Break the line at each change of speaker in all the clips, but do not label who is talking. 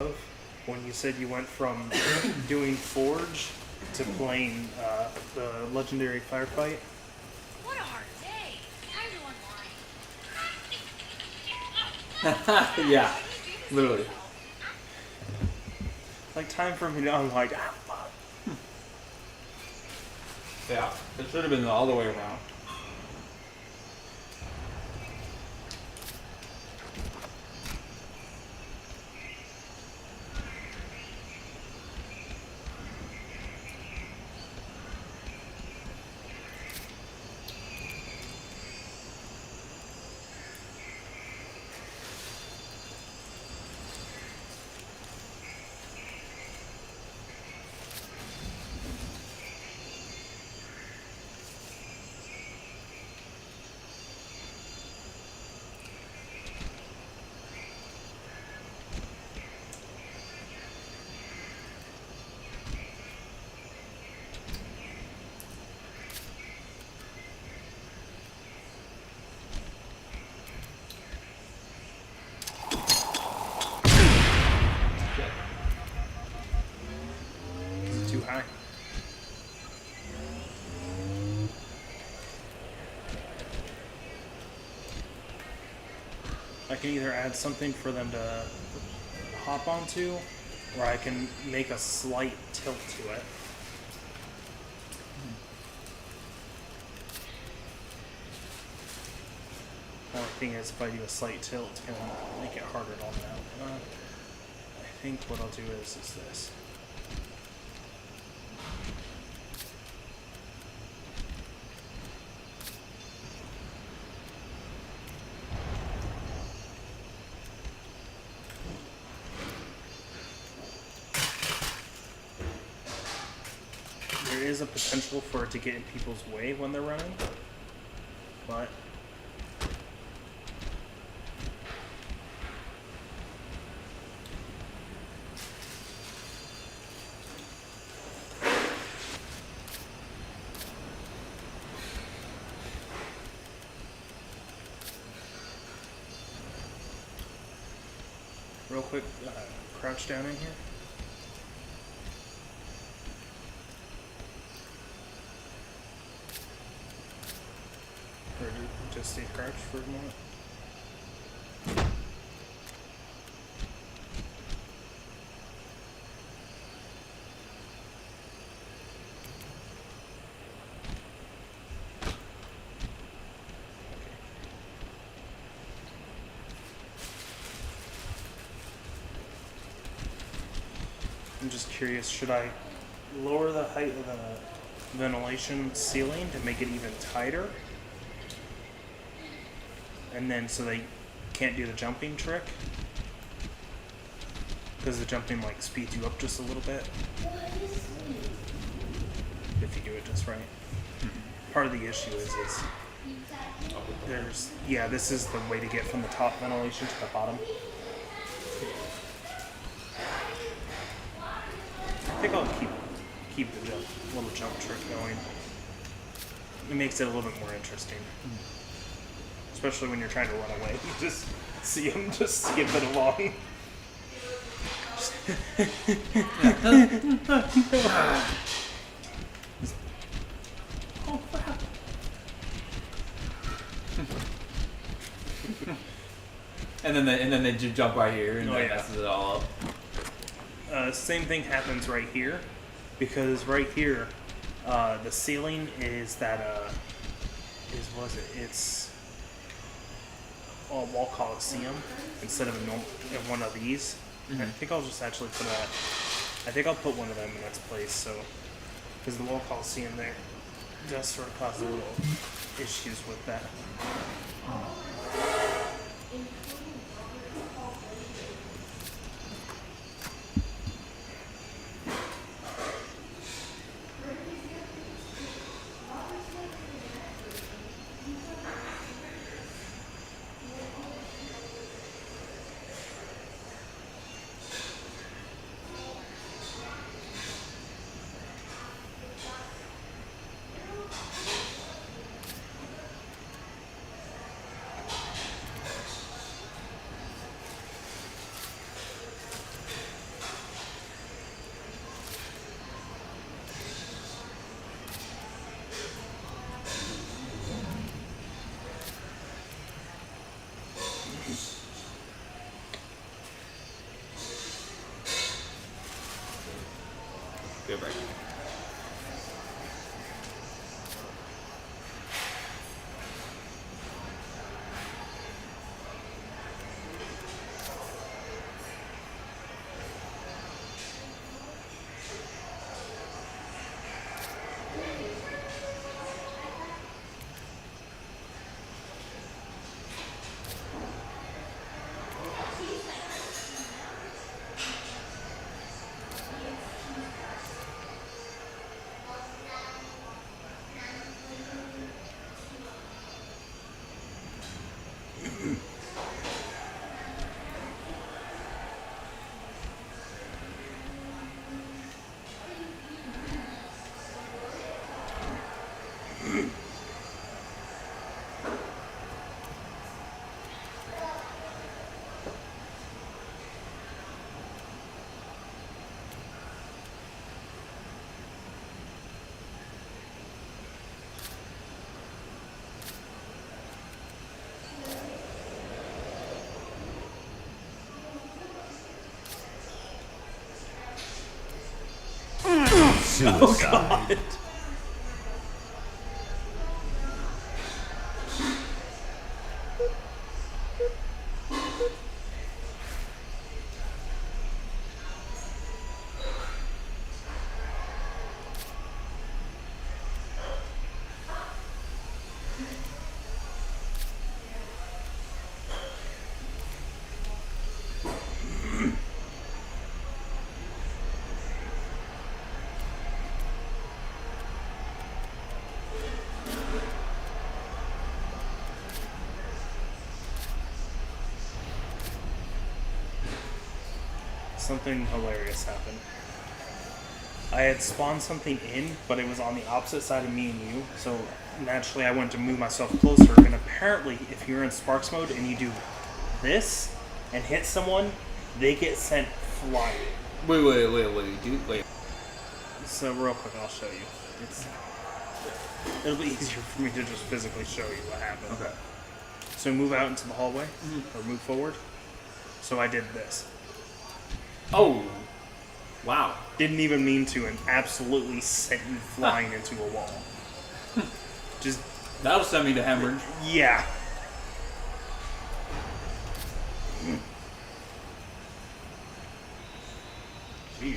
when you said you went from doing Forge to playing the legendary firefight.
What a hard day. Time to unwind.
Yeah, literally.
Like time for me to unwind. Fuck.
Yeah, it should have been all the way around.
Is it too high? I can either add something for them to hop onto, or I can make a slight tilt to it. Only thing is, if I do a slight tilt, it's going to make it harder to mount. I think what I'll do is this. There is a potential for it to get in people's way when they're running, but real quick, crouch down in here. Or do you just stay crouched for a moment? I'm just curious, should I lower the height of the ventilation ceiling to make it even tighter? And then so they can't do the jumping trick? Because the jumping like speeds you up just a little bit. If you do it just right. Part of the issue is this is the way to get from the top ventilation to the bottom. I think I'll keep the little jump trick going. It makes it a little bit more interesting. Especially when you're trying to run away. You just see them just skipping along.
And then they jump right here and that messes it all up.
Same thing happens right here, because right here, the ceiling is that it's a wall coliseum instead of one of these. Mm-hmm. I think I'll just actually put I'll put one of them in its place, so because the wall coliseum there does sort of cause a little issues with that.
Good break.
Suicide.
Something hilarious happened. I had spawned something in, but it was on the opposite side of me and you, so naturally I went to move myself closer, and apparently if you're in Sparks mode and you do this and hit someone, they get sent flying.
Wait.
So real quick, I'll show you. It'll be easier for me to just physically show you what happened.
Okay.
So move out into the hallway, or move forward. So I did this.
Oh. Wow.
Didn't even mean to, and absolutely sent you flying into a wall. Just,
That'll send me to hemorrhage.
yeah. Gee.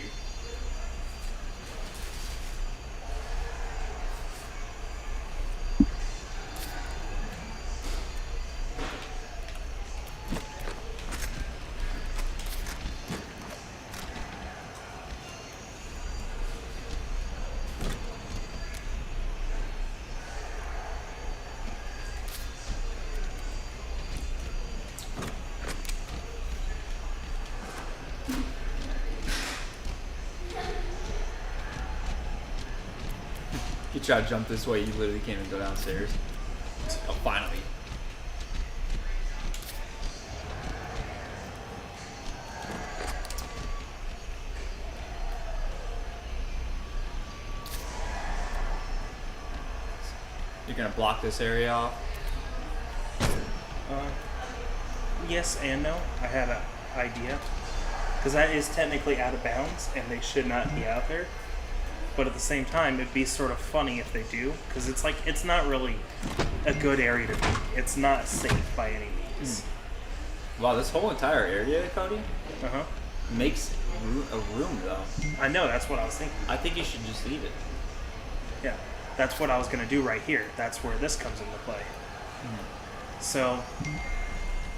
You try to jump this way, you literally can't even go downstairs. Oh, finally. You're gonna block this area off?
Yes and no. I had an idea. Because that is technically out of bounds, and they should not be out there. But at the same time, it'd be sort of funny if they do, because it's like, it's not really a good area to be. It's not safe by any means.
Wow, this whole entire area, Kody,
Uh-huh.
makes a room, though.
I know, that's what I was thinking.
I think you should just leave it.
Yeah, that's what I was going to do right here. That's where this comes into play. So,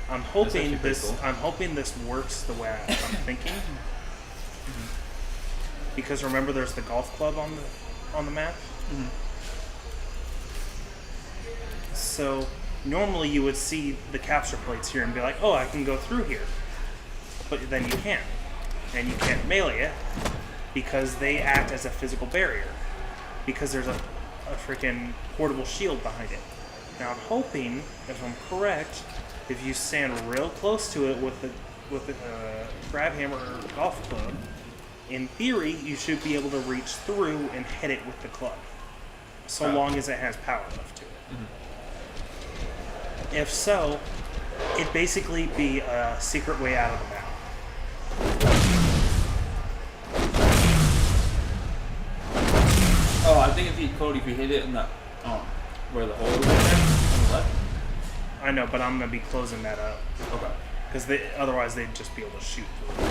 I'm hoping
actually pretty cool.
I'm hoping this works the way I'm thinking. Because remember, there's the golf club on the map. So normally you would see the capture plates here and be like, "Oh, I can go through here," but then you can't, and you can't melee it because they act as a physical barrier. Because there's a freaking portable shield behind it. Now I'm hoping, if I'm correct, if you stand real close to it with the grab hammer or golf club, in theory you should be able to reach through and hit it with the club, so long as it has power left to it. If so, it'd basically be a secret way out of the map.
Kody, if you hit it in the where the hole is in there on the left.
I know, but I'm gonna be closing that up
Okay.
because otherwise they'd just be able to shoot through.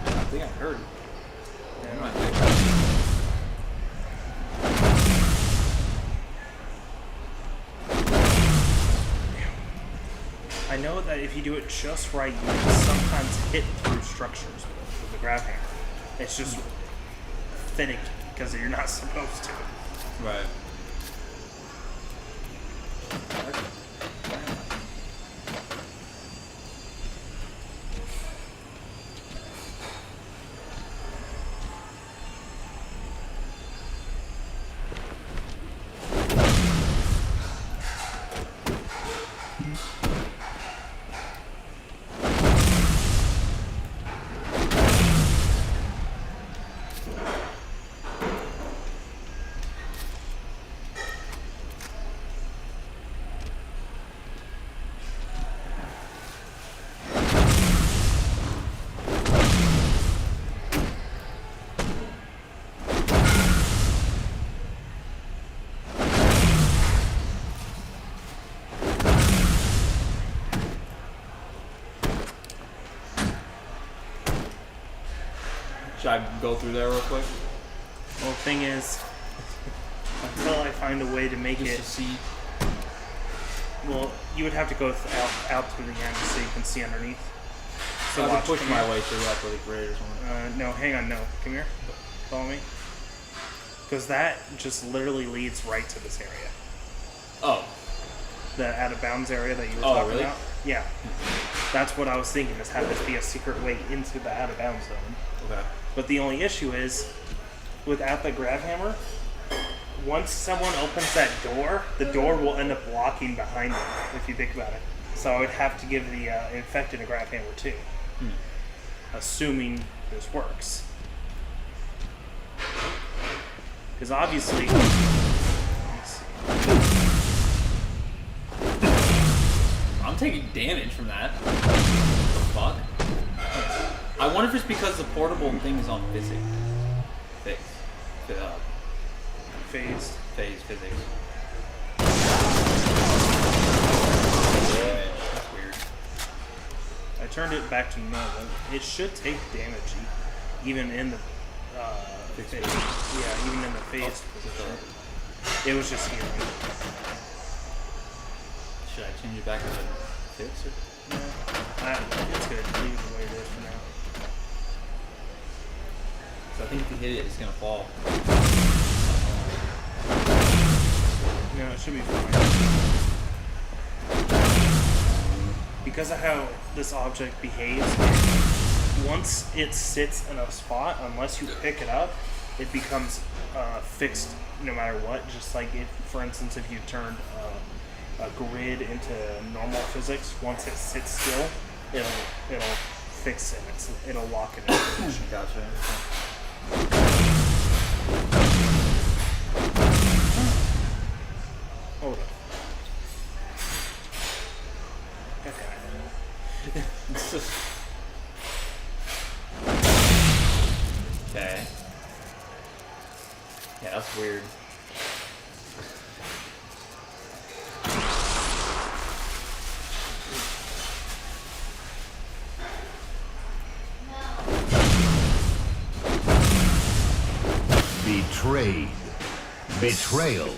I think I heard it.
Yeah.
Might be.
I know that if you do it just right, you can sometimes hit through structures with the grab hammer. It's just finicky because you're not supposed to.
Right. Should I go through there real quick?
Well, the thing is, until I find a way to make
Just
it,
to see.
well, you would have to go out to the end so you can see underneath.
So I
watch,
can push
come
my
here.
way through like with a grid or something.
No, hang on, no. Come here. Follow me. Because that just literally leads right to this area.
Oh.
The out of bounds area that you were
Oh,
talking
really?
about. Yeah. That's what I was thinking, is have this be a secret way into the out of bounds zone.
Okay.
But the only issue is, without the grab hammer, once someone opens that door, the door will end up locking behind them, if you think about it. So I would have to give the infected a grab hammer too. Assuming this works. Because obviously... Let me see.
I'm taking damage from that. What the fuck? I wonder if it's because the portable thing is on physics.
Phased.
Phase physics. Damage. That's weird.
I turned it back to normal. It should take damage even in the phase. Yeah, even in the phased position. It was just healing.
Should I change it back to fix or?
No, it's good. Leave it the way it is for now.
So I think if you hit it, it's gonna fall.
No, it should be fine. Because of how this object behaves, once it sits in a spot, unless you pick it up, it becomes fixed no matter what. Just like if, for instance, if you turned a grid into normal physics, once it sits still, it'll fix it. It'll lock it in position.
Gotcha.
Hold on. God damn it.
Okay. Yeah, that's weird.
Betrayed. Betrayal.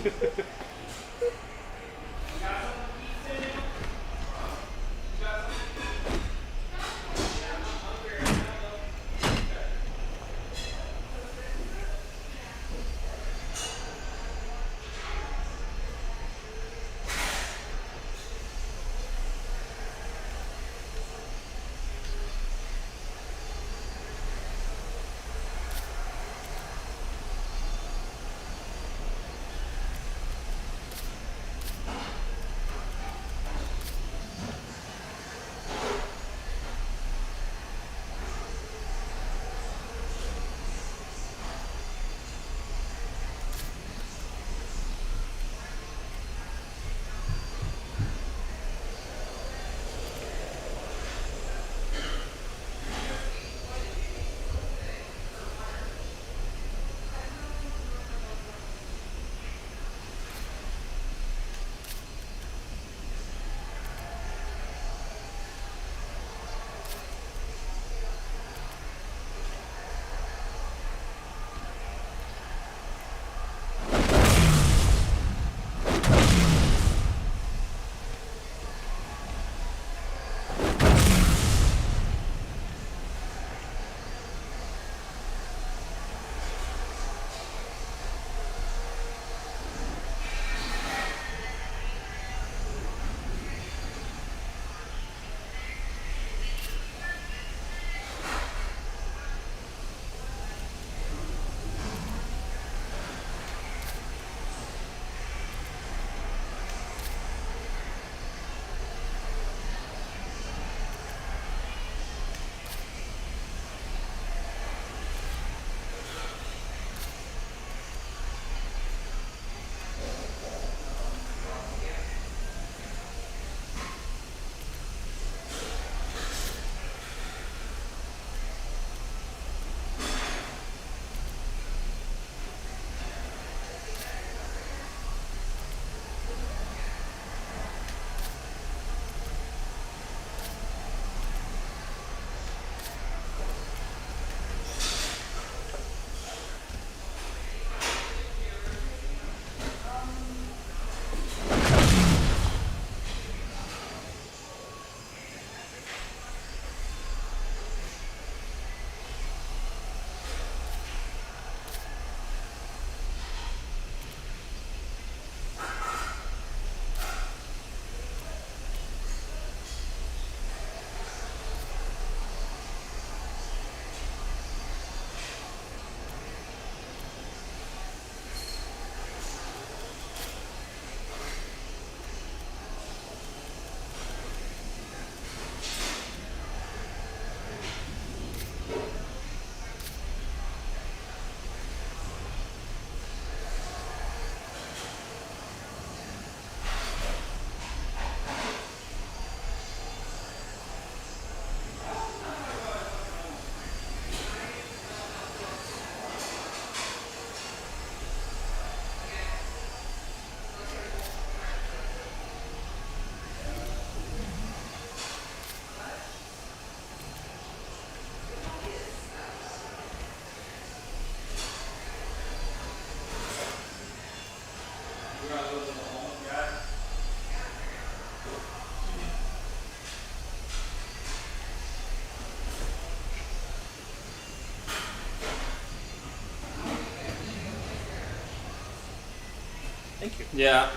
Thank you.
Yeah.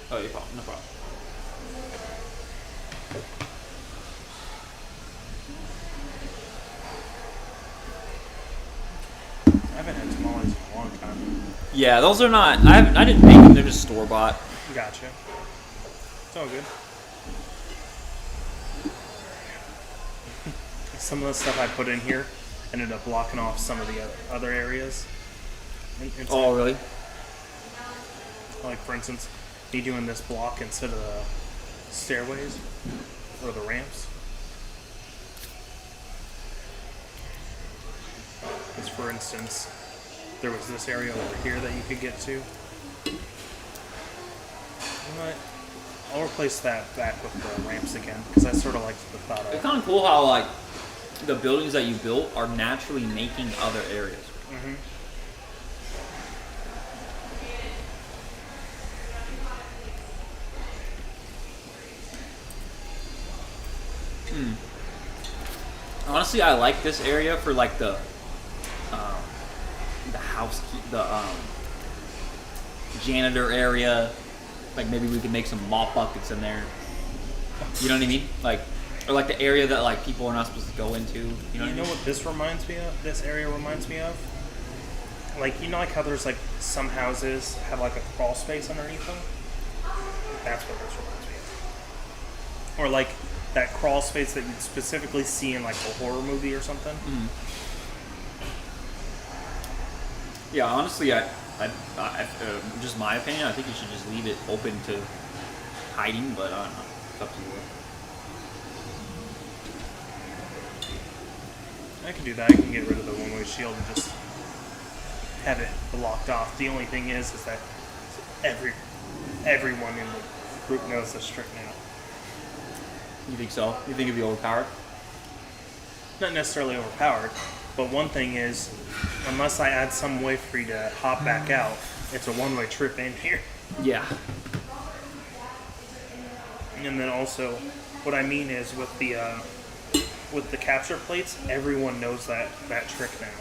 Oh, you're fine. No problem.
I haven't had tamales in a long time.
Yeah, those are not. I didn't make them. They're just store bought.
Gotcha. It's all good. Some of the stuff I put in here ended up blocking off some of the other areas.
Oh, really?
Like, for instance, me doing this block instead of the stairways or the ramps. Because, for instance, there was this area over here that you could get to. But I'll replace that back with the ramps again, because I sort of like the thought
It's
of.
kind of cool how like the buildings that you built are naturally making other areas.
Mm-hmm.
Honestly, I like this area for like the janitor area. Like maybe we could make some mop buckets in there. You know what I mean? Like, or like the area that like people are not supposed to go into. You know
What this reminds me of? This area reminds me of? Like, you know, like how there's like some houses have like a crawl space underneath them? That's what this reminds me of. Or like that crawl space that you'd specifically see in like a horror movie or something.
Yeah, honestly, just my opinion. I think you should just leave it open to hiding, but I don't know. It's up to you.
I can do that. I can get rid of the one-way shield and just have it blocked off. The only thing is that everyone in the group knows this trick now.
You think so? You think it'd be overpowered?
Not necessarily overpowered, but one thing is, unless I add some way for you to hop back out, it's a one-way trip in here.
Yeah.
And then also, what I mean is with the capture plates, everyone knows that trick now.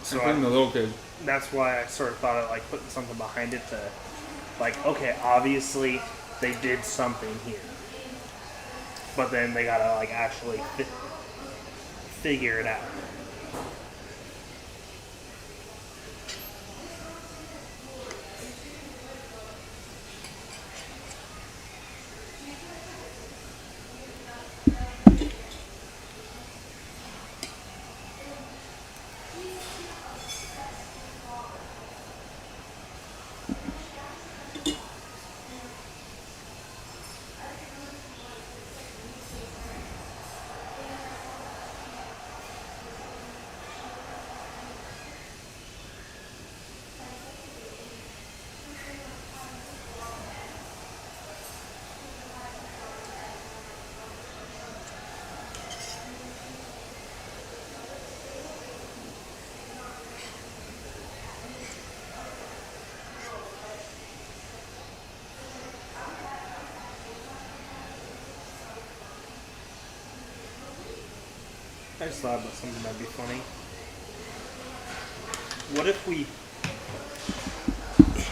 So
Including the little kids.
that's why I sort of thought of like putting something behind it to, like, okay, obviously they did something here, but then they gotta like actually figure it out. I just thought about something that'd be funny. What if we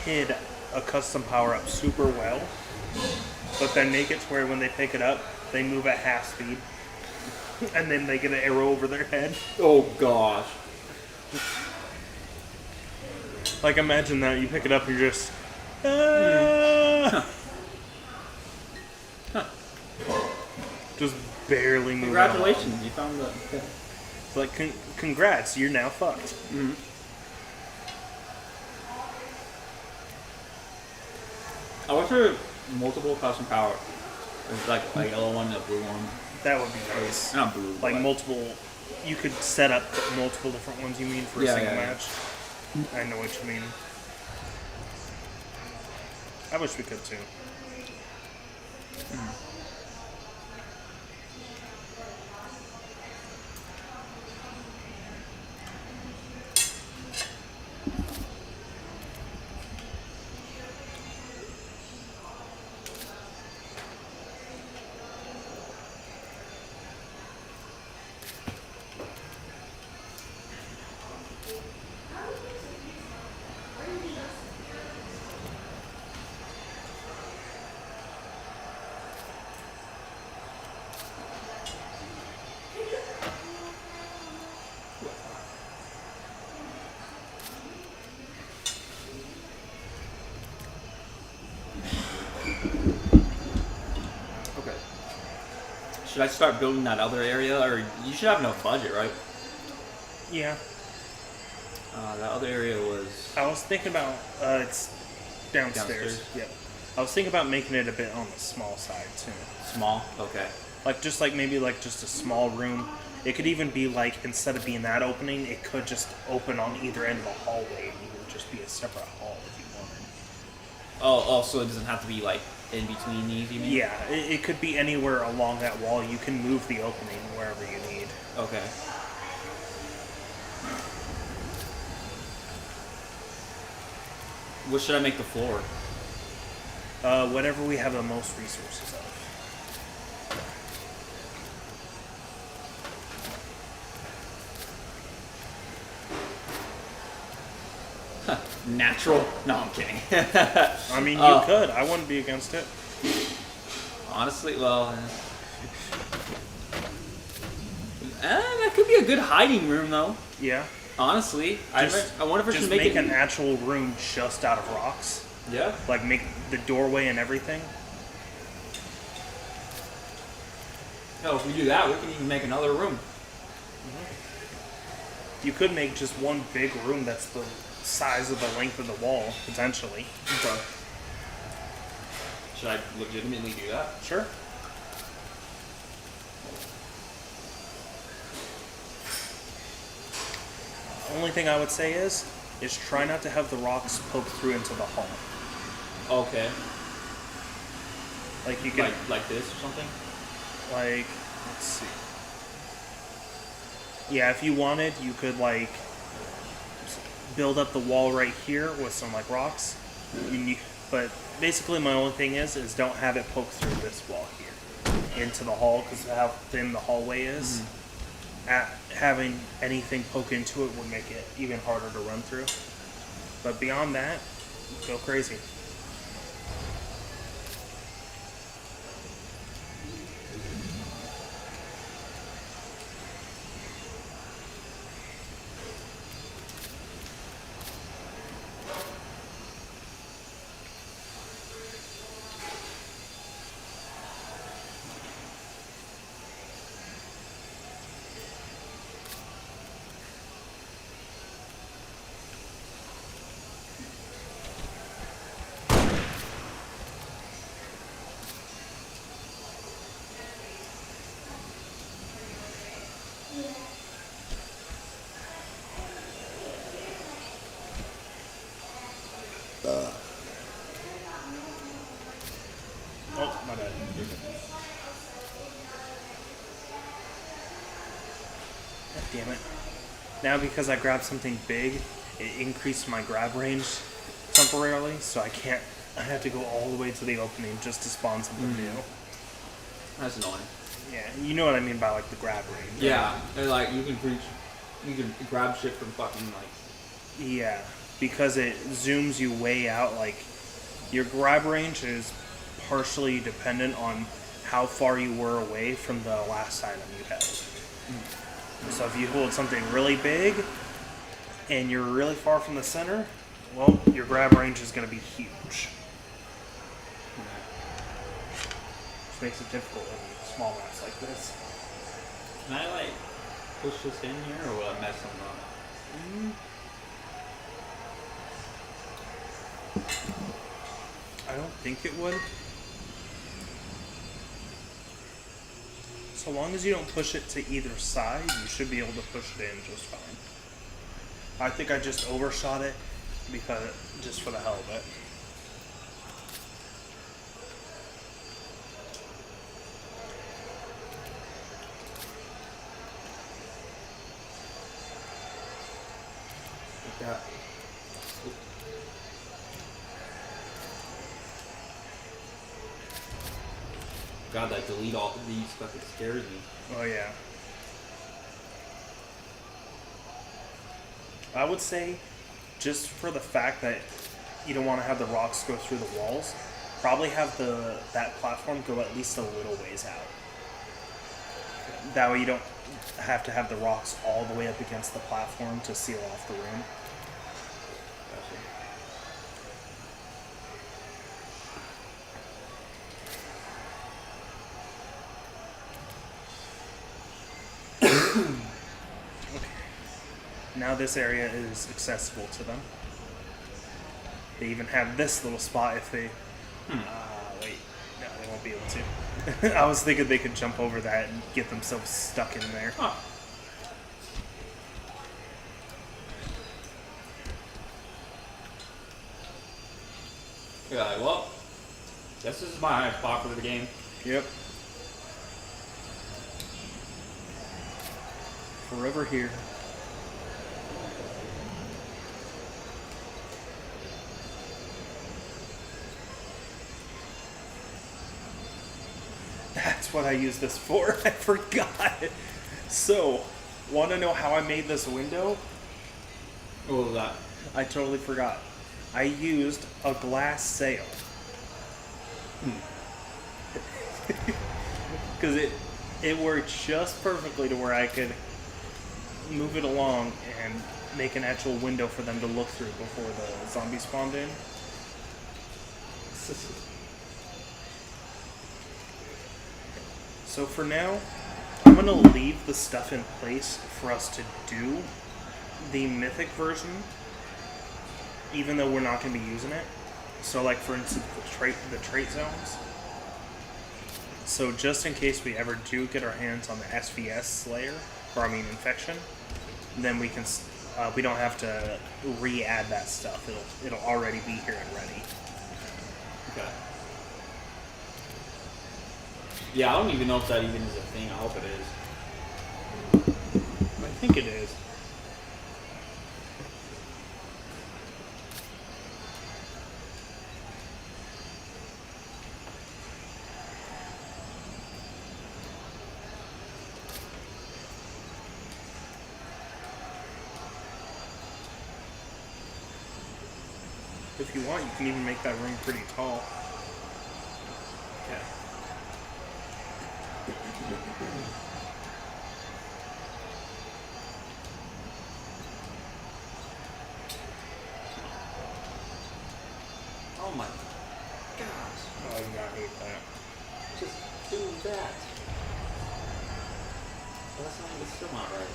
hid a custom power-up super well, but then make it to where when they pick it up, they move at half speed, and then they get an arrow over their head?
Oh gosh.
Like, imagine that, you pick it up and you're just... "Ah!" Just barely moving.
Congratulations, you found the.
It's like, congrats, you're now fucked.
I wish there were multiple custom power. There's like a yellow one and a blue one.
That would be nice.
Not blue.
Like
but
multiple, you could set up multiple different ones, you mean, for a
Yeah,
single
yeah, yeah.
match? I know what you mean. I wish we could too.
should I start building that other area, or you should have enough budget, right?
Yeah.
That other area was
I was thinking about it's downstairs. Yep. I was thinking about making it a bit on the small side too.
small. Okay.
Like maybe just a small room. It could even be like, instead of being that opening, it could just open on either end of the hallway, and it would just be a separate hall if you wanted.
Oh, so it doesn't have to be like in between these, you mean?
Yeah, it could be anywhere along that wall. You can move the opening wherever you need.
Okay. What should I make the floor?
Whatever we have the most resources of.
Natural? No, I'm kidding.
I mean, you could. I wouldn't be against it.
Honestly, well, that could be a good hiding room, though.
Yeah.
Honestly, I wonder if I should
make
make it
an actual room just out of rocks.
Yeah.
Like make the doorway and everything.
No, if we do that, we can even make another room.
You could make just one big room that's the size of the length of the wall, potentially.
Okay. Should I legitimately do that?
Sure. Only thing I would say is try not to have the rocks poke through into the hall.
Okay.
Like you could,
like this or something?
like, let's see. Yeah, if you wanted, you could like build up the wall right here with some like rocks. But basically, my only thing is don't have it poke through this wall here into the hall, because of how thin the hallway is. Having anything poke into it would make it even harder to run through. But beyond that, go crazy. Oh, my bad. God damn it. Now because I grabbed something big, it increased my grab range temporarily, so I have to go all the way to the opening just to spawn something new.
That's annoying.
Yeah, you know what I mean by like the grab range.
Yeah, and like you can grab shit from fucking like.
Yeah, because it zooms you way out. Like your grab range is partially dependent on how far you were away from the last item you held. So if you hold something really big and you're really far from the center, well, your grab range is going to be huge. Which makes it difficult in small maps like this.
Can I like push this in here, or will I mess them up?
I don't think it would. So long as you don't push it to either side, you should be able to push it in just fine. I think I just overshot it just for the hell of it.
Like that. God, that delete all of these fucking scares me.
Oh yeah. I would say, just for the fact that you don't want to have the rocks go through the walls, probably have that platform go at least a little ways out. That way you don't have to have the rocks all the way up against the platform to seal off the room.
Gotcha.
Now this area is accessible to them. They even have this little spot if they... wait. No, they won't be able to. I was thinking they could jump over that and get themselves stuck in there.
Huh. You're like, well, this is my high spot for the game.
Yep. Forever here. That's what I use this for. I forgot. So, want to know how I made this window?
What was that?
I totally forgot. I used a glass sail. Because it worked just perfectly to where I could move it along and make an actual window for them to look through before the zombie spawned in. So for now, I'm going to leave the stuff in place for us to do the mythic version, even though we're not going to be using it. So like for instance, the trait zones. So just in case we ever do get our hands on the SVS Slayer, or I mean Infection, then we can we don't have to re-add that stuff. It'll already be here and ready.
Okay. Yeah, I don't even know if that even is a thing. I hope it is.
I think it is. If you want, you can even make that room pretty tall.
Okay. Oh my gosh.
Oh, yeah, I hate that.
Just do that. That's not, it's still not right.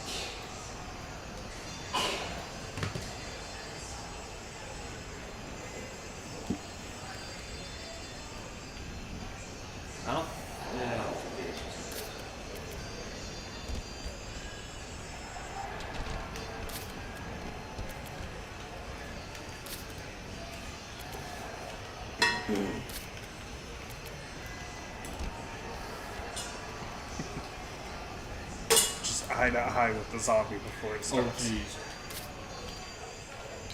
I don't. Yeah.
Just eye to eye with the zombie before it
Oh
starts.
jeez.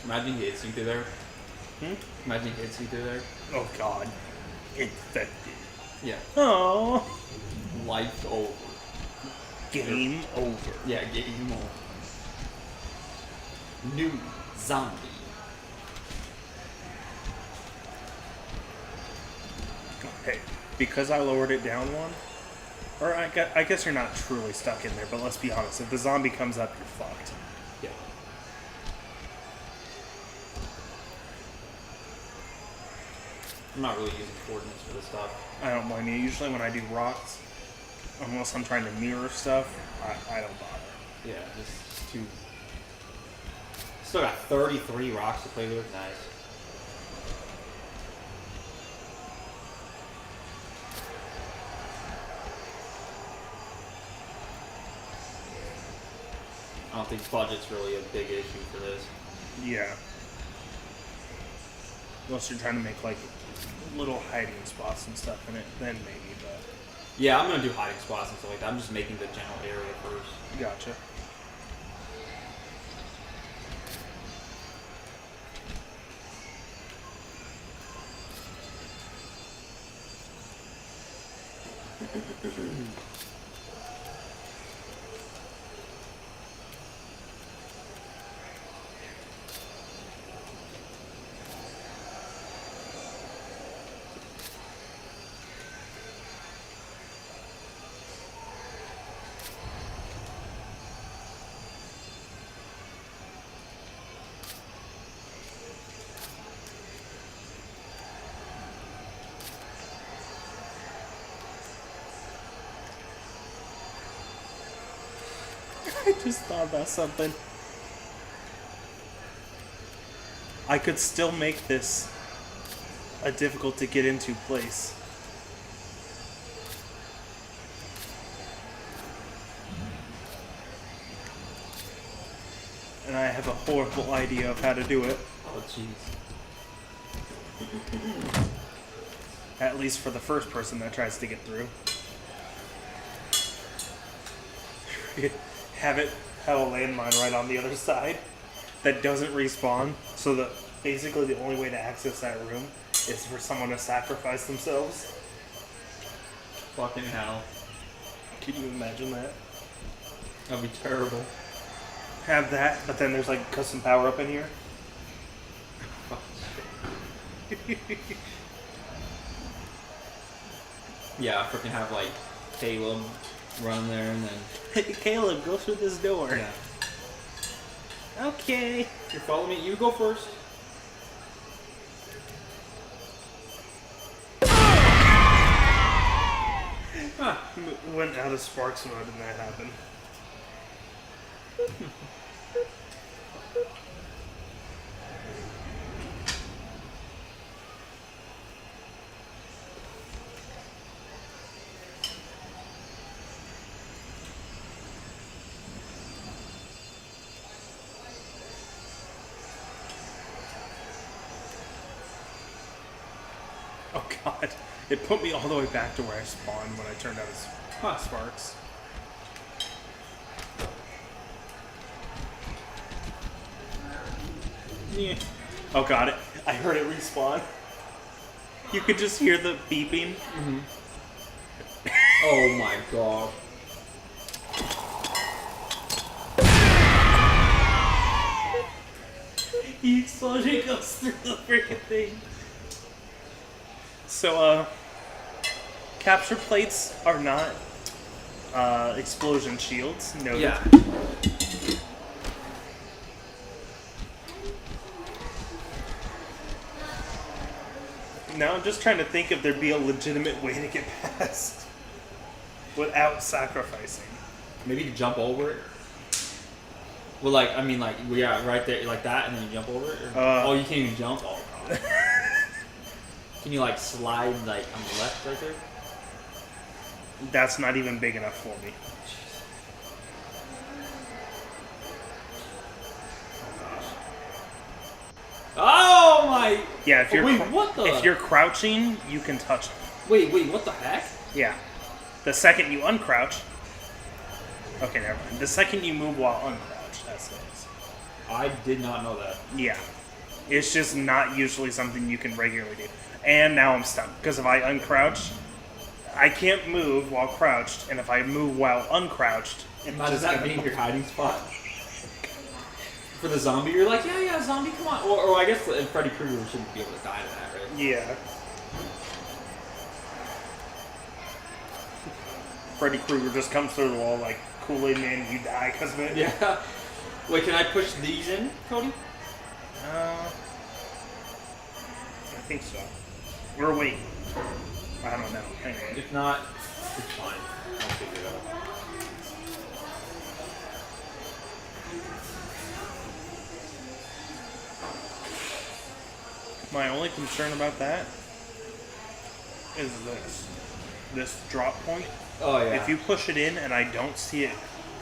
Imagine he hits you through there.
Hmm?
Imagine he hits you through there.
Oh god. Infected.
Yeah.
Oh.
Life over.
Game over.
Yeah, game over. New zombie.
Hey, because I lowered it down one, or I guess you're not truly stuck in there, but let's be honest, if the zombie comes up, you're fucked.
Yeah. I'm not really using coordinates for this stuff.
I don't mind you. Usually when I do rocks, unless I'm trying to mirror stuff, I don't bother.
Yeah, this is too. Still got 33 rocks to play with. Nice. I don't think budget's really a big issue for this.
Yeah. Unless you're trying to make like little hiding spots and stuff in it, then maybe, but...
Yeah, I'm gonna do hiding spots and stuff like that. I'm just making the general area first.
Gotcha. I just thought about something. I could still make this a difficult to get into place. And I have a horrible idea of how to do it.
Oh, jeez.
At least for the first person that tries to get through. Have a landmine right on the other side that doesn't respawn, so that basically the only way to access that room is for someone to sacrifice themselves.
Fucking hell.
Can you imagine that?
That'd be terrible.
Have that, but then there's like custom power up in here.
Yeah, freaking have like Caleb run there and then.
Hey, Caleb, go through this door.
Yeah.
Okay.
You follow me. You go first. Huh.
Went out of sparks mode and that happened. Oh god, it put me all the way back to where I spawned when I turned out as sparks. Yeah. Oh god, I heard it respawn. You could just hear the beeping.
Mm-hmm. Oh my god.
The explosion goes through the freaking thing. So, capture plates are not explosion shields. No.
Yeah.
Now I'm just trying to think if there'd be a legitimate way to get past without sacrificing.
Maybe you jump over it. Well, like, I mean, like, yeah, right there, like that, and then you jump over it? Or, oh, you can't even jump? Oh, God. Can you, like, slide, like, on the left right there?
That's not even big enough for me.
Oh, my...
Yeah, if you're
wait, what the...
if you're crouching, you can touch it.
Wait, what the heck?
Yeah. The second you uncrouch... Okay, never mind. The second you move while uncrouched, that's what it is.
I did not know that.
Yeah. It's just not usually something you can regularly do. And now I'm stuck. Because if I uncrouch, I can't move while crouched. And if I move while uncrouched...
Now, does that mean your hiding spot? For the zombie, you're like, yeah, zombie, come on. Or I guess Freddy Krueger shouldn't be able to die to that, right?
Yeah. Freddy Krueger just comes through the wall like Kool-Aid Man, you die because of it.
Yeah. Wait, can I push these in, Cody?
I think so. Or wait. I don't know. Hang on.
If not, it's fine. I'll figure it out.
My only concern about that is this drop point.
Oh, yeah.
If you push it in and I don't see it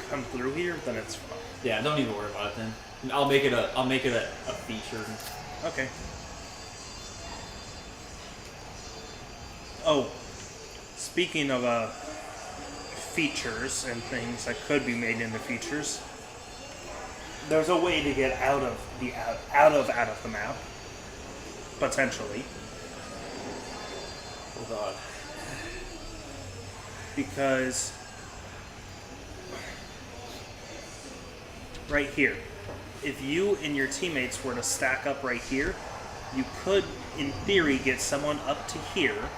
come through here, then it's fine.
Yeah, don't even worry about it then. I'll make it a feature.
Okay. Oh, speaking of features and things that could be made into features, there's a way to get out of the map. Potentially.
Oh god.
Because right here, if you and your teammates were to stack up right here, you could, in theory, get someone up to here,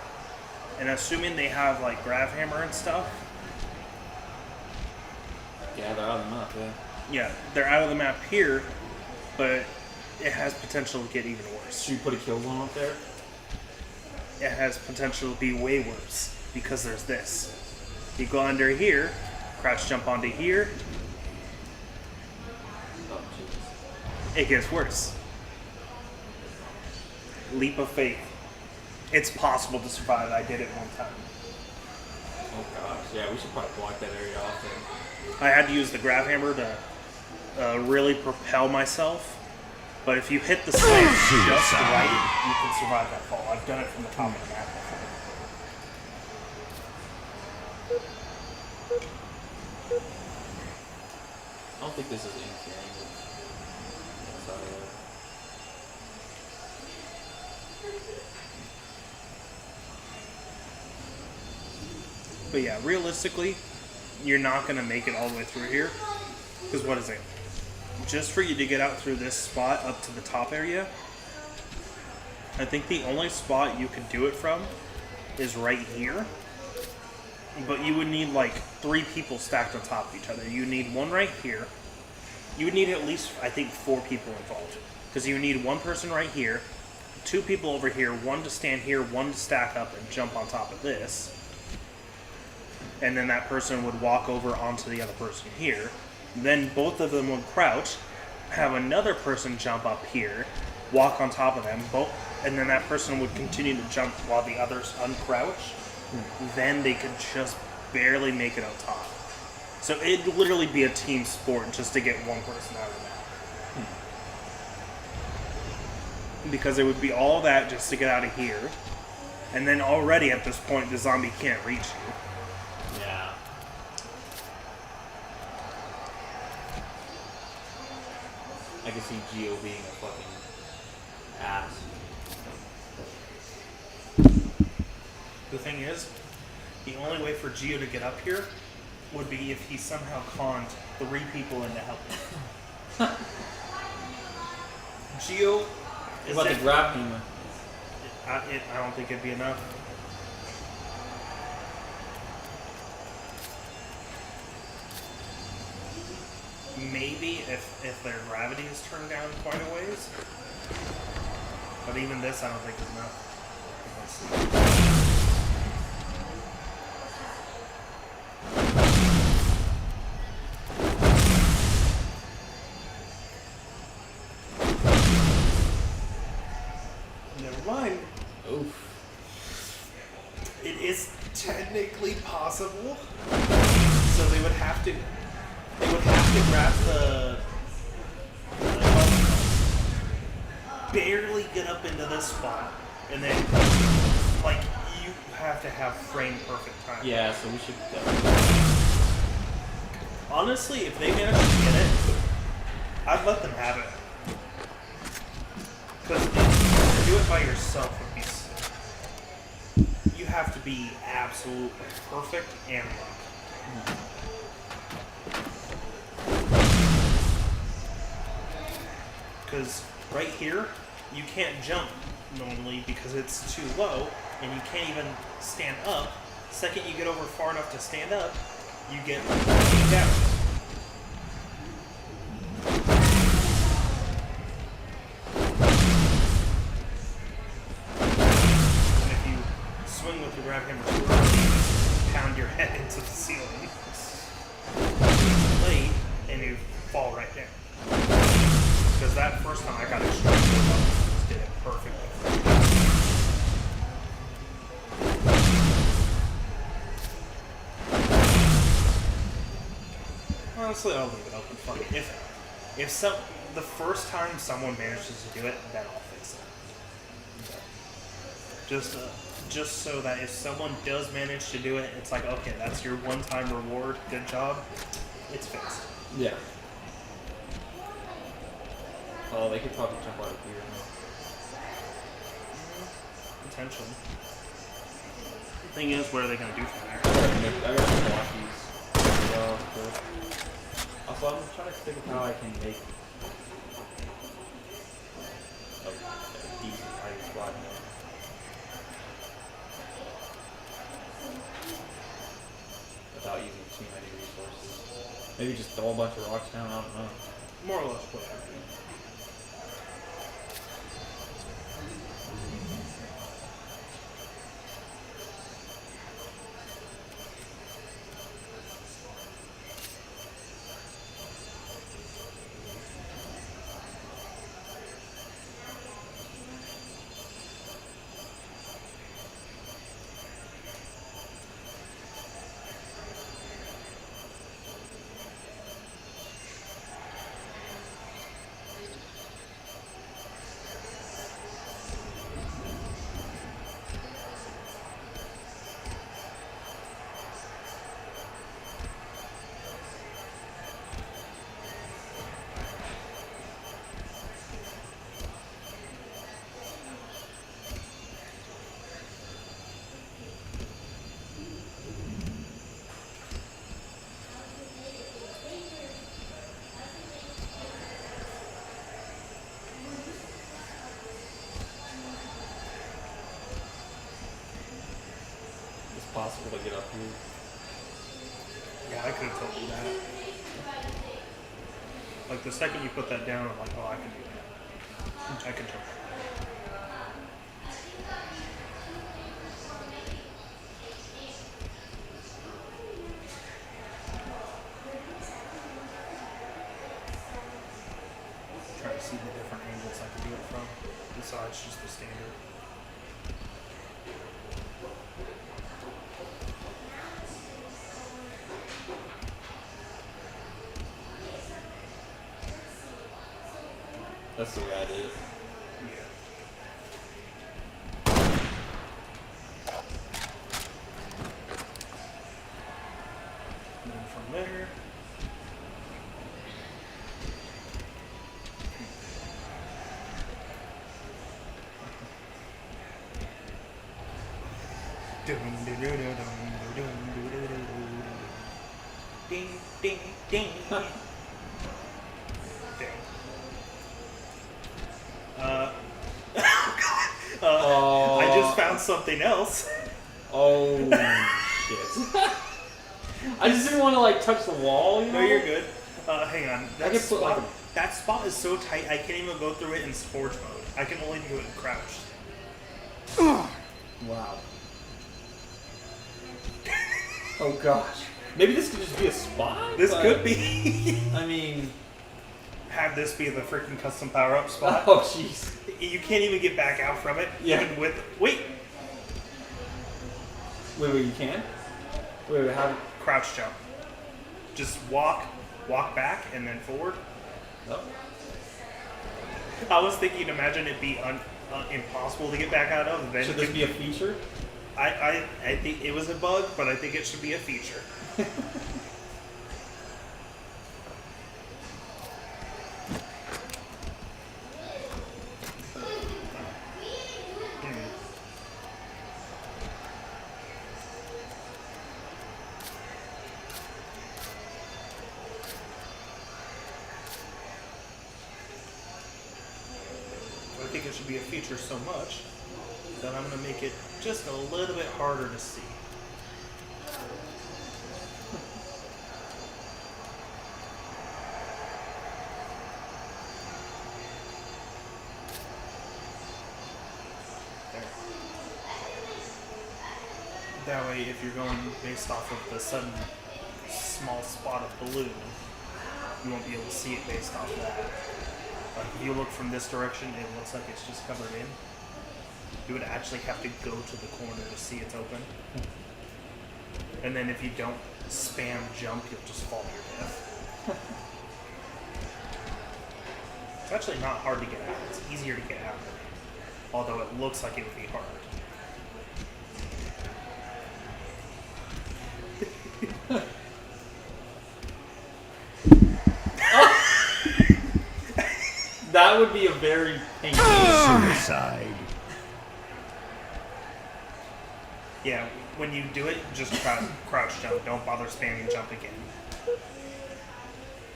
and assuming they have like grav hammer and stuff.
Yeah, they're out of the map, yeah.
Yeah, they're out of the map here, but it has potential to get even worse.
Should we put a kill zone up there?
It has potential to be way worse because there's this. You go under here, crouch jump onto here,
Oh, jeez.
It gets worse. Leap of faith. It's possible to survive. I did it one time.
Oh gosh, yeah, we should probably block that area off then.
I had to use the grab hammer to really propel myself. But if you hit the slant just right, you can survive that fall. I've done it from the top of the map before.
I don't think this is interfering with the inside of it.
But yeah, realistically, you're not going to make it all the way through here. Because what is it? Just for you to get out through this spot up to the top area, I think the only spot you could do it from is right here. But you would need like 3 people stacked on top of each other. You need one right here. You would need at least, I think, 4 people involved. Because you need one person right here, 2 people over here, 1 to stand here, 1 to stack up and jump on top of this. And then that person would walk over onto the other person here. Then both of them would crouch, have another person jump up here, walk on top of them, and then that person would continue to jump while the others uncrouch. Then they could just barely make it on top. So it'd literally be a team sport just to get one person out of the map. Because it would be all that just to get out of here. And then already at this point, the zombie can't reach you.
Yeah. I can see Geo being a fucking ass.
The thing is, the only way for Geo to get up here would be if he somehow conned 3 people into helping. Geo is
What about the grab hammer?
I don't think it'd be enough. Maybe if their gravity is turned down quite a ways. But even this I don't think is enough. Never mind.
Oof.
It is technically possible. So they would have to grab the barely get up into this spot, and then like you have to have frame perfect time.
Yeah, so we should.
Honestly, if they manage to get it, I'd let them have it. Because to do it by yourself would be sick. You have to be absolutely perfect and luck. Because right here, you can't jump normally because it's too low, and you can't even stand up. Second you get over far enough to stand up, you get kicked out. And if you swing with the grab hammer too early, you pound your head into the ceiling. It's late, and you fall right there. Because that first time I got extremely lucky, just did it perfectly. Honestly, I'll leave it open. Fuck it. If the first time someone manages to do it, then I'll fix it. Just so that if someone does manage to do it, it's like, okay, that's your one-time reward. Good job. It's fixed.
Yeah. Oh, they could probably jump out of here.
Potentially. The thing is, what are they going to do from there?
I got some blockies. Well, also, I'm trying to think of how I can make a decent hiding spot now. Without using too many resources. Maybe just throw a bunch of rocks down, I don't know.
More or less what I do.
dude.
Yeah, I could have told you that. Like the second you put that down, I'm like, oh, I can do that. I can jump. Try to see the different angles I can do it from, besides just the standard.
That's the way I did it.
Yeah. And then from there. Ding, ding, ding. Ding. I just found something else.
Oh shit! I just didn't want to like touch the wall. You know?
No, you're good. Hang on.
I can put like
that spot is so tight I can't even go through it in forge mode. I can only do it in crouched.
wow. Oh gosh. Maybe this could just be a spot.
This could be.
I mean,
have this be the freaking custom power up spot.
oh jeez.
You can't even get back out from it.
Yeah.
Even with wait,
you can? Wait, how?
crouch jump. Just walk back, and then forward.
Oh.
I was thinking, imagine it be impossible to get back out of. Then
Should this be a feature?
I think it was a bug, but I think it should be a feature. I think it should be a feature so much that I'm going to make it just a little bit harder to see. There. That way, if you're going based off of the sudden small spot of blue, you won't be able to see it based off of that. Like if you look from this direction, it looks like it's just covered in. You would actually have to go to the corner to see it's open. And then if you don't spam jump, you'll just fall to your death. It's actually not hard to get out. It's easier to get out. Although it looks like it would be hard.
That would be a very painful.
Suicide.
Yeah, when you do it, just crouch jump. Don't bother spamming jump again.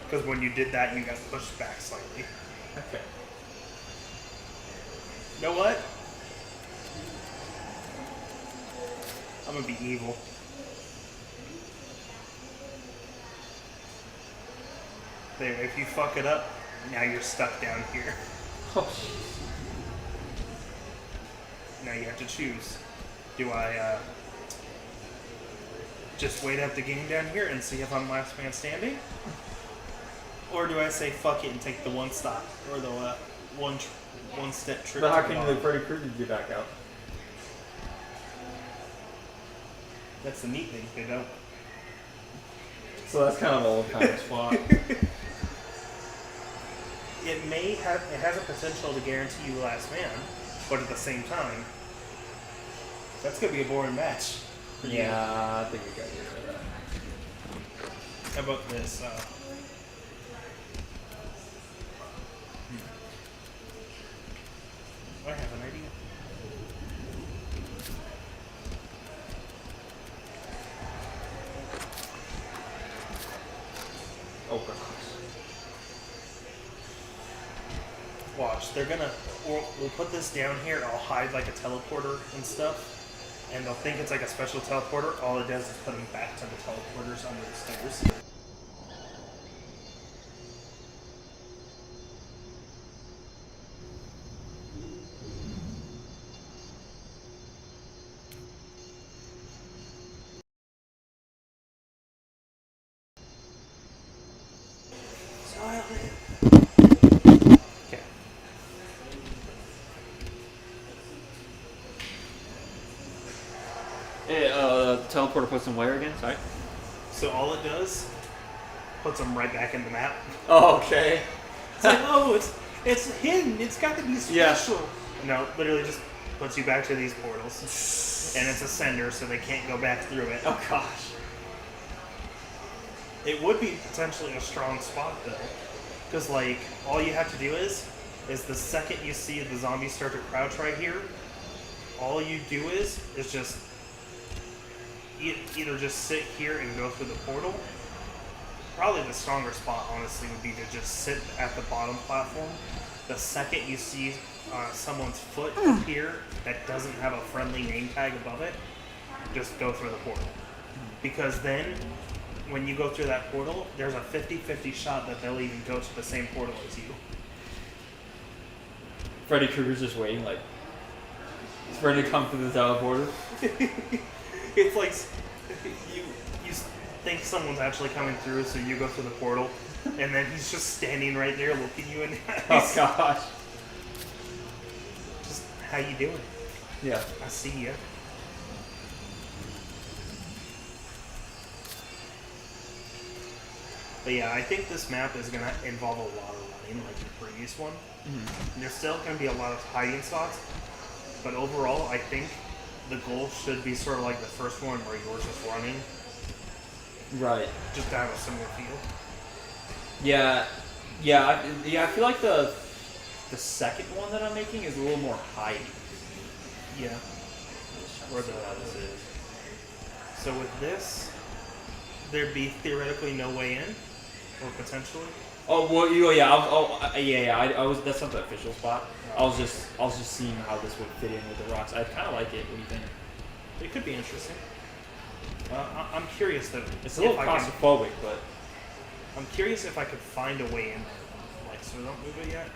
Because when you did that, you got pushed back slightly.
Okay.
You know what? I'm gonna be evil. There, if you fuck it up, now you're stuck down here.
Oh, jeez.
Now you have to choose. Do I just wait up the game down here and see if I'm last man standing? Or do I say fuck it and take the one stop or the one step trip?
But how
to the
can the
bottom?
Freddy Krueger get back out?
That's the neat thing. They don't.
So that's kind of an old kind of spot.
It has a potential to guarantee you last man, but at the same time, that's gonna be a boring match. For you.
Yeah, I think we gotta get rid of that.
How about this? I have an idea.
Oh, gosh.
Watch, they're gonna. We'll put this down here. I'll hide like a teleporter and stuff. and they'll think it's like a special teleporter. All it does is put them back to the teleporters under the stairs. Okay.
Teleporter puts them where again? Sorry.
So all it does puts them right back in the map.
Oh, okay.
It's like, oh, it's hidden. It's got to be special. No, literally just puts you back to these portals, and it's a sender, so they can't go back through it.
Oh gosh.
It would be potentially a strong spot though, because like all you have to do is the second you see the zombies start to crouch right here, all you do is just either just sit here and go through the portal. Probably the stronger spot, honestly, would be to just sit at the bottom platform. The second you see someone's foot here that doesn't have a friendly name tag above it, just go through the portal. Because then, when you go through that portal, there's a 50-50 shot that they'll even go to the same portal as you.
Freddy Krueger's just waiting, like, he's ready to come through the teleporter.
It's like you think someone's actually coming through, so you go through the portal, and then he's just standing right there looking you in the eyes.
Oh gosh.
Just, how you doing?
Yeah.
I see you. But yeah, I think this map is going to involve a lot of running, like the previous one. Mm-hmm. There's still going to be a lot of hiding spots, but overall, I think the goal should be sort of like the first one where you're just running.
Right.
Just to have a similar feel.
Yeah, I feel like the second one that I'm making is a little more hiding.
Yeah. Or
how this is.
So with this, there'd be theoretically no way in, or potentially.
Oh well, I was. That's not the official spot. I was just seeing how this would fit in with the rocks. I kind of like it. What do you think?
It could be interesting. I'm curious though.
It's a little claustrophobic, but
I'm curious if I could find a way in. Like, so don't move it yet.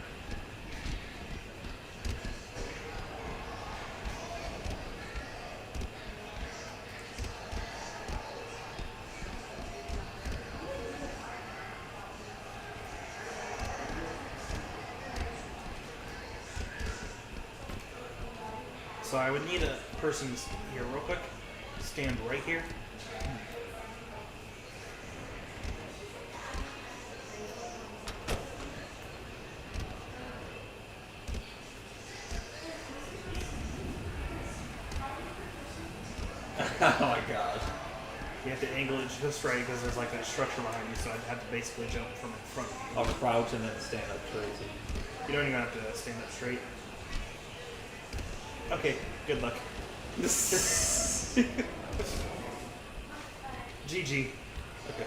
So I would need a person here real quick. Stand right here.
oh my gosh.
You have to angle it just right because there's like that structure behind you, so I'd have to basically jump from in front of you.
I'll crouch and then stand up crazy.
You don't even have to stand up straight. Okay, good luck. GG. Okay.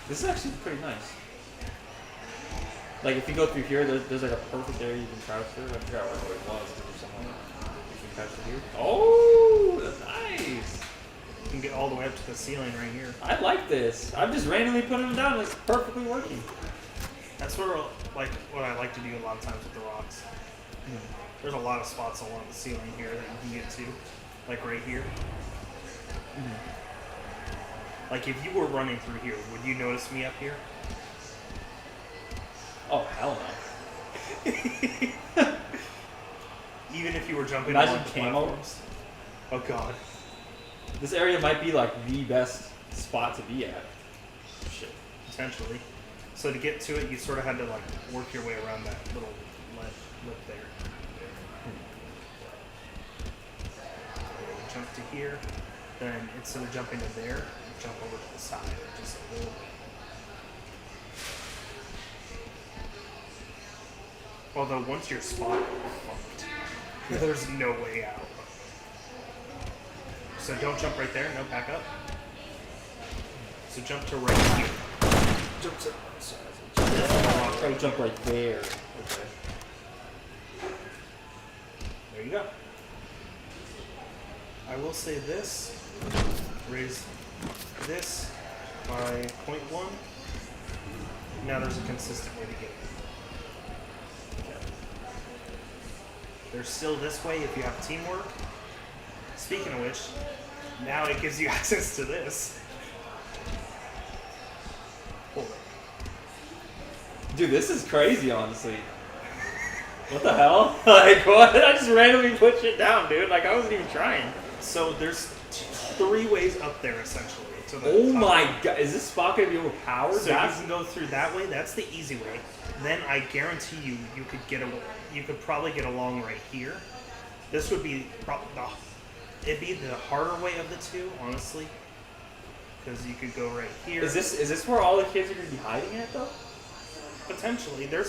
This is actually pretty nice. Like if you go through here, there's like a perfect area you can crouch through. I forgot where it was. There's somewhere you can crouch through here. Oh, that's nice.
You can get all the way up to the ceiling right here.
I like this. I'm just randomly putting them down. It's perfectly working.
That's sort of like what I like to do a lot of times with the rocks. There's a lot of spots along the ceiling here that you can get to, like right here. Like if you were running through here, would you notice me up here?
Oh hell no!
Even if you were jumping
Imagine
on the
camo.
platforms. Oh god.
This area might be like the best spot to be at.
Shit. Potentially. So to get to it, you sort of had to like work your way around that little lip there. So jump to here, then instead of jumping to there, jump over to the side, just a little bit. Although once you're spotted, you're fucked. There's no way out. So don't jump right there. No, back up. So jump to right here.
Jump to oh, jump right there. Okay.
There you go. I will say this. Raise this by 0.1. Now there's a consistent way to get it. Okay. There's still this way if you have teamwork. Speaking of which, now it gives you access to this. Hold it.
Dude, this is crazy, honestly. What the hell? Like, what? I just randomly put shit down, dude. Like, I wasn't even trying.
So there's 3 ways up there, essentially. To the
Oh
top.
my god, is this spot gonna be overpowered?
So you can go through that way. That's the easy way. Then I guarantee you, you could probably get along right here. This would be it'd be the harder way of the two, honestly, because you could go right here.
Is this where all the kids are gonna be hiding at though?
Potentially, there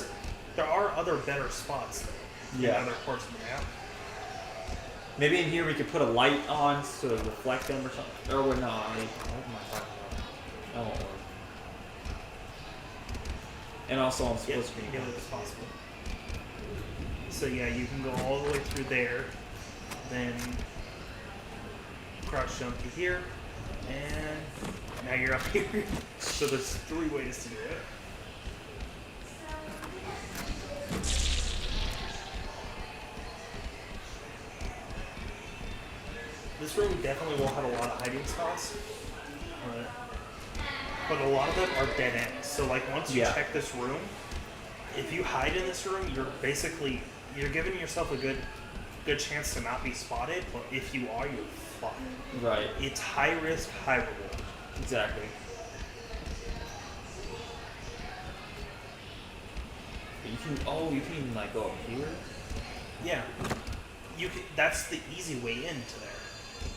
are other better spots though, in other parts of the map.
Maybe in here we could put a light on to reflect them or something. Or no, I mean, what am I talking about? That won't work. And also on split screen.
Yeah, as possible. So yeah, you can go all the way through there, then crouch jump to here, and now you're up here. So there's 3 ways to do it. This room definitely will have a lot of hiding spots, but a lot of them are dead ends. So like once you check this room, if you hide in this room, you're giving yourself a good chance to not be spotted. But if you are, you're fucked.
Right.
It's high risk, high reward.
Exactly. You can even like go up here.
Yeah. That's the easy way into there.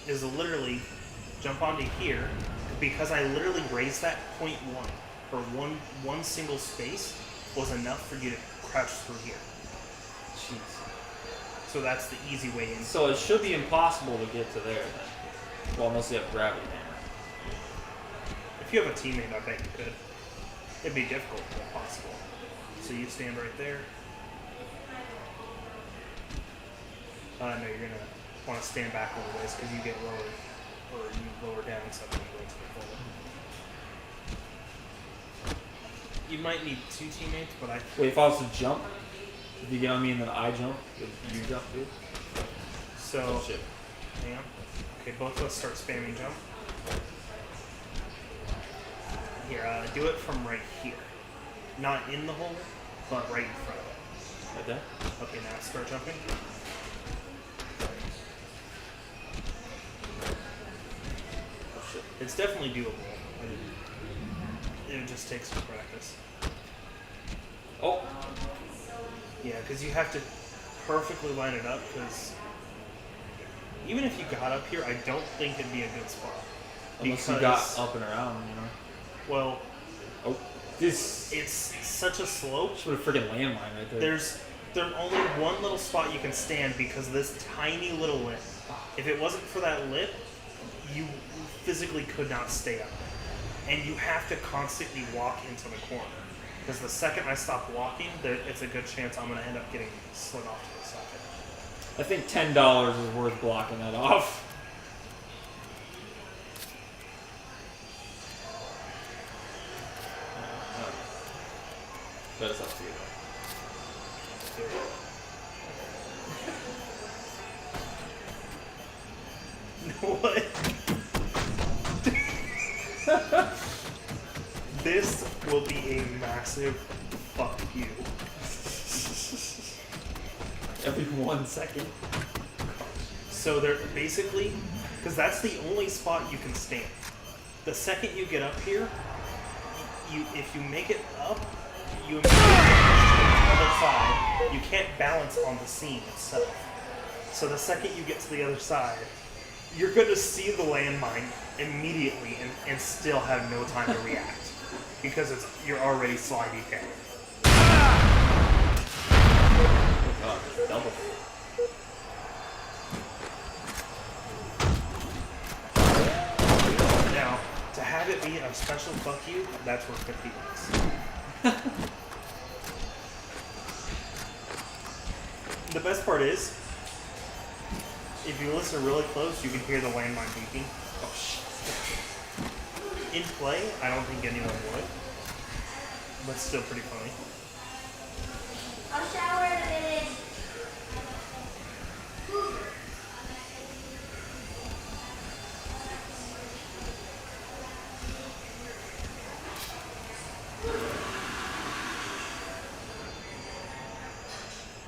Is literally jump onto here, because I literally raised that 0.1 for one single space was enough for you to crouch through here.
Jeez.
So that's the easy way in.
So it should be impossible to get to there then. Well, unless you have gravity hammer.
If you have a teammate, I bet you could. It'd be difficult, but possible. So you stand right there. No, you're gonna want to stand back a little ways because you get lower, or you lower down something and go into the corner. You might need 2 teammates, but I.
Wait, if I was to jump, if you get on me and then I jump, would you jump, dude?
So.
Oh, shit.
Hang on. Okay, both of us start spamming jump. Here, do it from right here. Not in the hole, but right in front of it.
Right there?
Okay, now start jumping. It's definitely doable. It just takes some practice.
Oh!
Yeah, because you have to perfectly line it up, because even if you got up here, I don't think it'd be a good spot.
Unless you got up and around, you know?
Well,
oh, this...
It's such a slope.
Should have a freaking landmine right there.
There's only one little spot you can stand because of this tiny little lip. If it wasn't for that lip, you physically could not stay up. And you have to constantly walk into the corner. Because the second I stop walking, it's a good chance I'm going to end up getting slid off to the side.
I think $10 is worth blocking that off. But it's up to you.
What? This will be a massive fuck you.
Every 1 second.
So they're basically, because that's the only spot you can stand. The second you get up here, if you make it up, you immediately get to the other side. You can't balance on the seam itself. So the second you get to the other side, you're going to see the landmine immediately and still have no time to react. Because you're already sliding down.
Double.
Now, to have it be a special fuck you, that's worth $50. The best part is, if you listen really close, you can hear the landmine beeping.
Oh shit.
In play, I don't think anyone would, but still pretty funny.
I'll shower in a minute.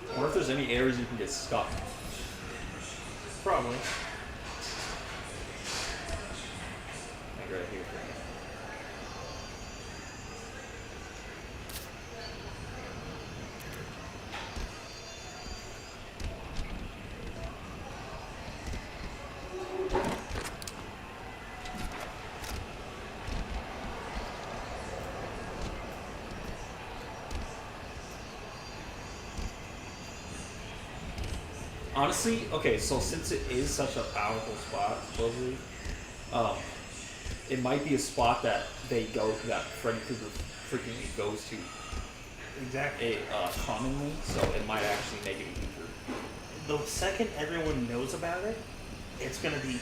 I wonder if there's any areas you can get stuck.
Probably.
Like right here. Honestly, okay, so since it is such a powerful spot, supposedly, it might be a spot that they go that Freddy Krueger frequently goes to
Exactly.
commonly, so it might actually make it weaker.
The second everyone knows about it, it's gonna be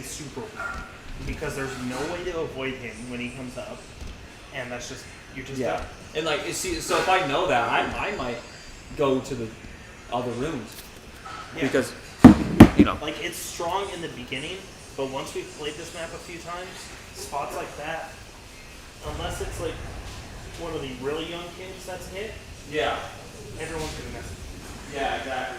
super weak because there's no way to avoid him when he comes up, and that's just you're just done.
And like, see, so if I know that, I might go to the other rooms because
like it's strong in the beginning, but once we've played this map a few times, spots like that, unless it's like one of the really young kids that's hit,
yeah,
everyone's gonna mess it.
yeah, exactly.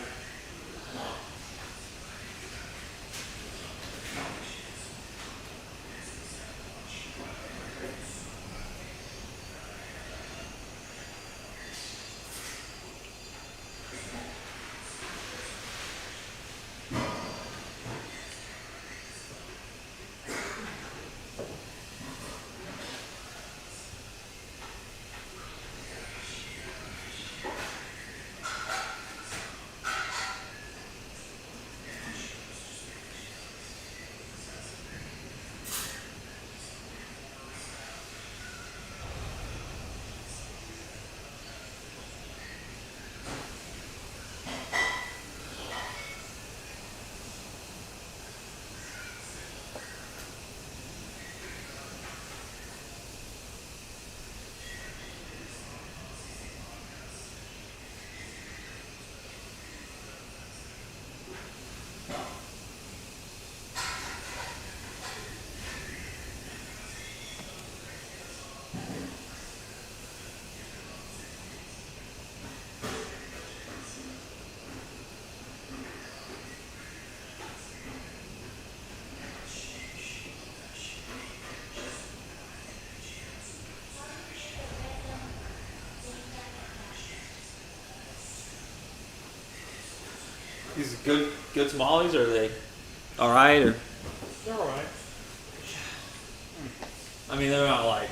These good tamales, or are they all right? Or
They're alright.
I mean, they're not like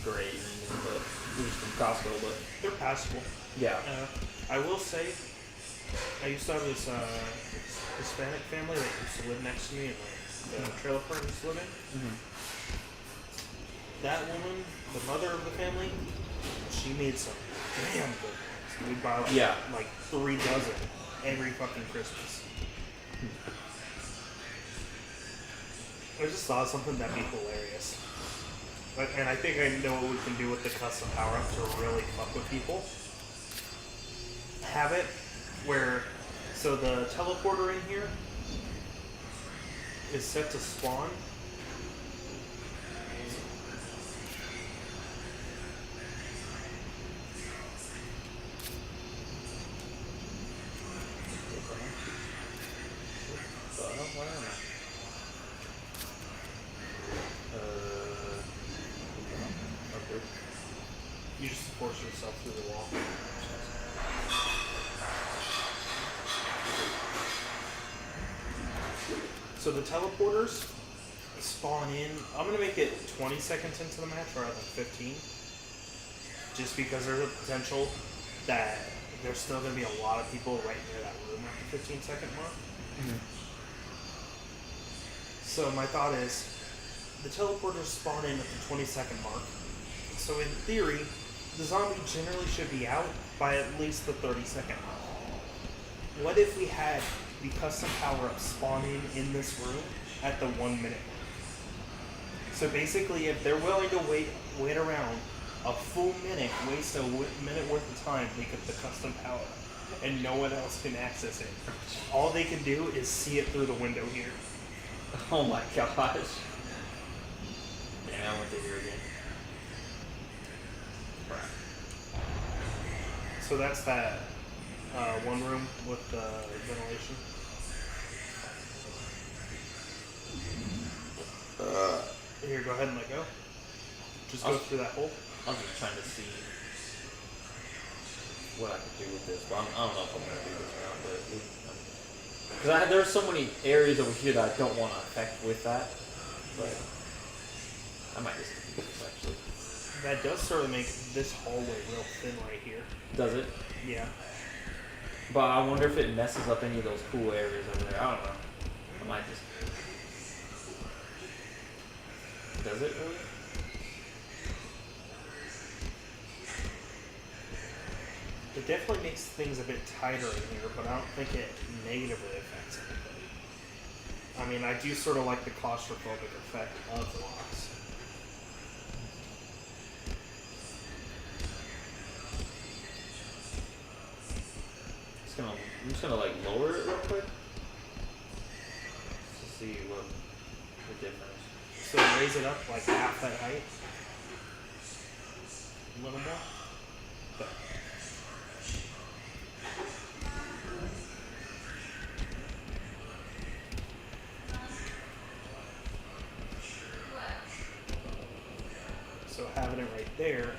great, or anything, but they're just from Costco. But
They're passable.
yeah,
I will say, I used to have this Hispanic family that used to live next to me in the trailer park I used to live in. That woman, the mother of the family, she made some damn good ones. We'd buy like 3 dozen every fucking Christmas. I just saw something that'd be hilarious. And I think I know what we can do with the custom power-up to really fuck with people. Have it where, so the teleporter in here is set to spawn. You just force yourself through the wall. So the teleporters spawn in. I'm gonna make it 20 seconds into the match rather than 15, just because there's a potential that there's still going to be a lot of people right near that room at the 15-second mark.
Mm-hmm.
So my thought is, the teleporters spawn in at the 20-second mark. So in theory, the zombie generally should be out by at least the 30-second mark. What if we had the custom power-up spawning in this room at the 1 minute mark? So basically, if they're willing to wait around a full minute, waste a minute worth of time, they get the custom power, and no one else can access it. All they can do is see it through the window here.
Oh my gosh. Yeah, I went to here again. Crap.
So that's that one room with the ventilation. Here, go ahead and let go. Just go through that hole.
I was just trying to see what I could do with this, but I don't know if I'm going to do this or not. Because there's so many areas over here that I don't want to affect with that. But I might just do this actually.
That does sort of make this hallway real thin right here.
Does it?
Yeah.
But I wonder if it messes up any of those cool areas over there. I don't know. I might just. Does it really?
It definitely makes things a bit tighter in here, but I don't think it negatively affects anything. I mean, I do sort of like the claustrophobic effect of the locks.
I'm just gonna like lower it real quick to see what the difference.
So raise it up like half that height. A little more. Okay. So having it right there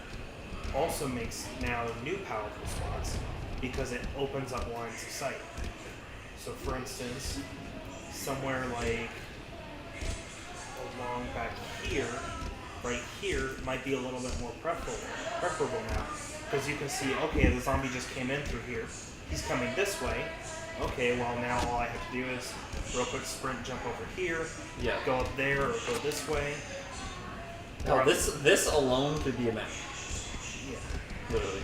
also makes now new powerful spots because it opens up lines of sight. So for instance, somewhere like along back here, right here, might be a little bit more preferable now. Because you can see, okay, the zombie just came in through here. He's coming this way. Okay, well now all I have to do is real quick sprint, jump over here, go up there, or go this way.
Hell, this alone could be a map.
Yeah.
Literally.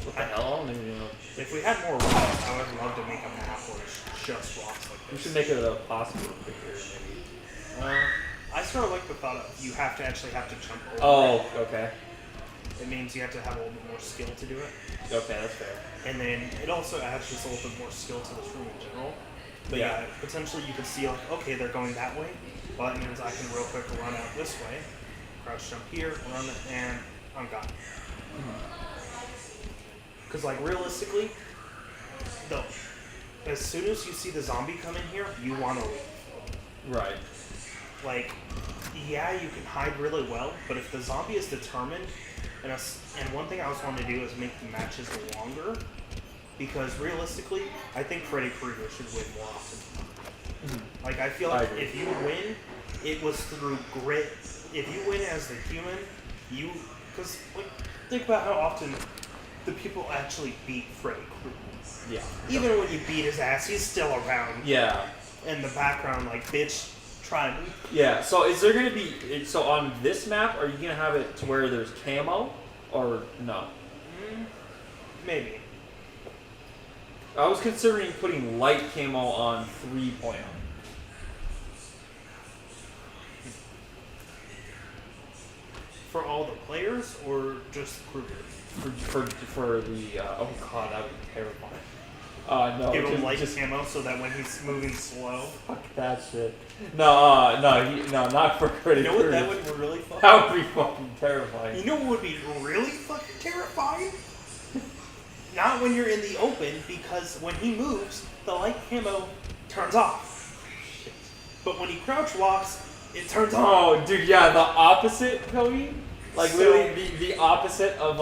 What the hell? I don't even know.
If we had more rocks, I would love to make a map where it's just rocks like this.
We should make it a possible figure, maybe.
I sort of like the thought of you have to jump over.
Oh, okay.
It means you have to have a little bit more skill to do it.
Okay, that's fair.
And then it also adds just a little bit more skill to this room in general. But yeah, potentially you could see like, okay, they're going that way. Well, that means I can real quick run out this way, crouch jump here, run it, and I'm gone. Because like realistically, though, as soon as you see the zombie come in here, you want to leave.
Right.
Like, yeah, you can hide really well, but if the zombie is determined, and one thing I was wanting to do is make the matches longer, because realistically, I think Freddy Krueger should win more often. Like, I feel like if you win, it was through grit. If you win as the human, because like, think about how often the people actually beat Freddy Krueger.
Yeah.
Even when you beat his ass, he's still around.
Yeah.
In the background, like, bitch, try me.
Yeah, so is there going to be... So on this map, are you going to have it to where there's camo? Or no?
Maybe.
I was considering putting light camo on 3.0.
For all the players, or just Krueger?
For the... oh god, that would be terrifying. No.
Give him light camo so that when he's moving slow.
Fuck that shit. No, not for Freddy
You know what that would really fucking...
That would be fucking terrifying.
You know what would be really fucking terrifying? Not when you're in the open, because when he moves, the light camo turns off. But when he crouch walks, it turns on.
Oh, dude, yeah, the opposite, Kody? Like, so, literally the opposite of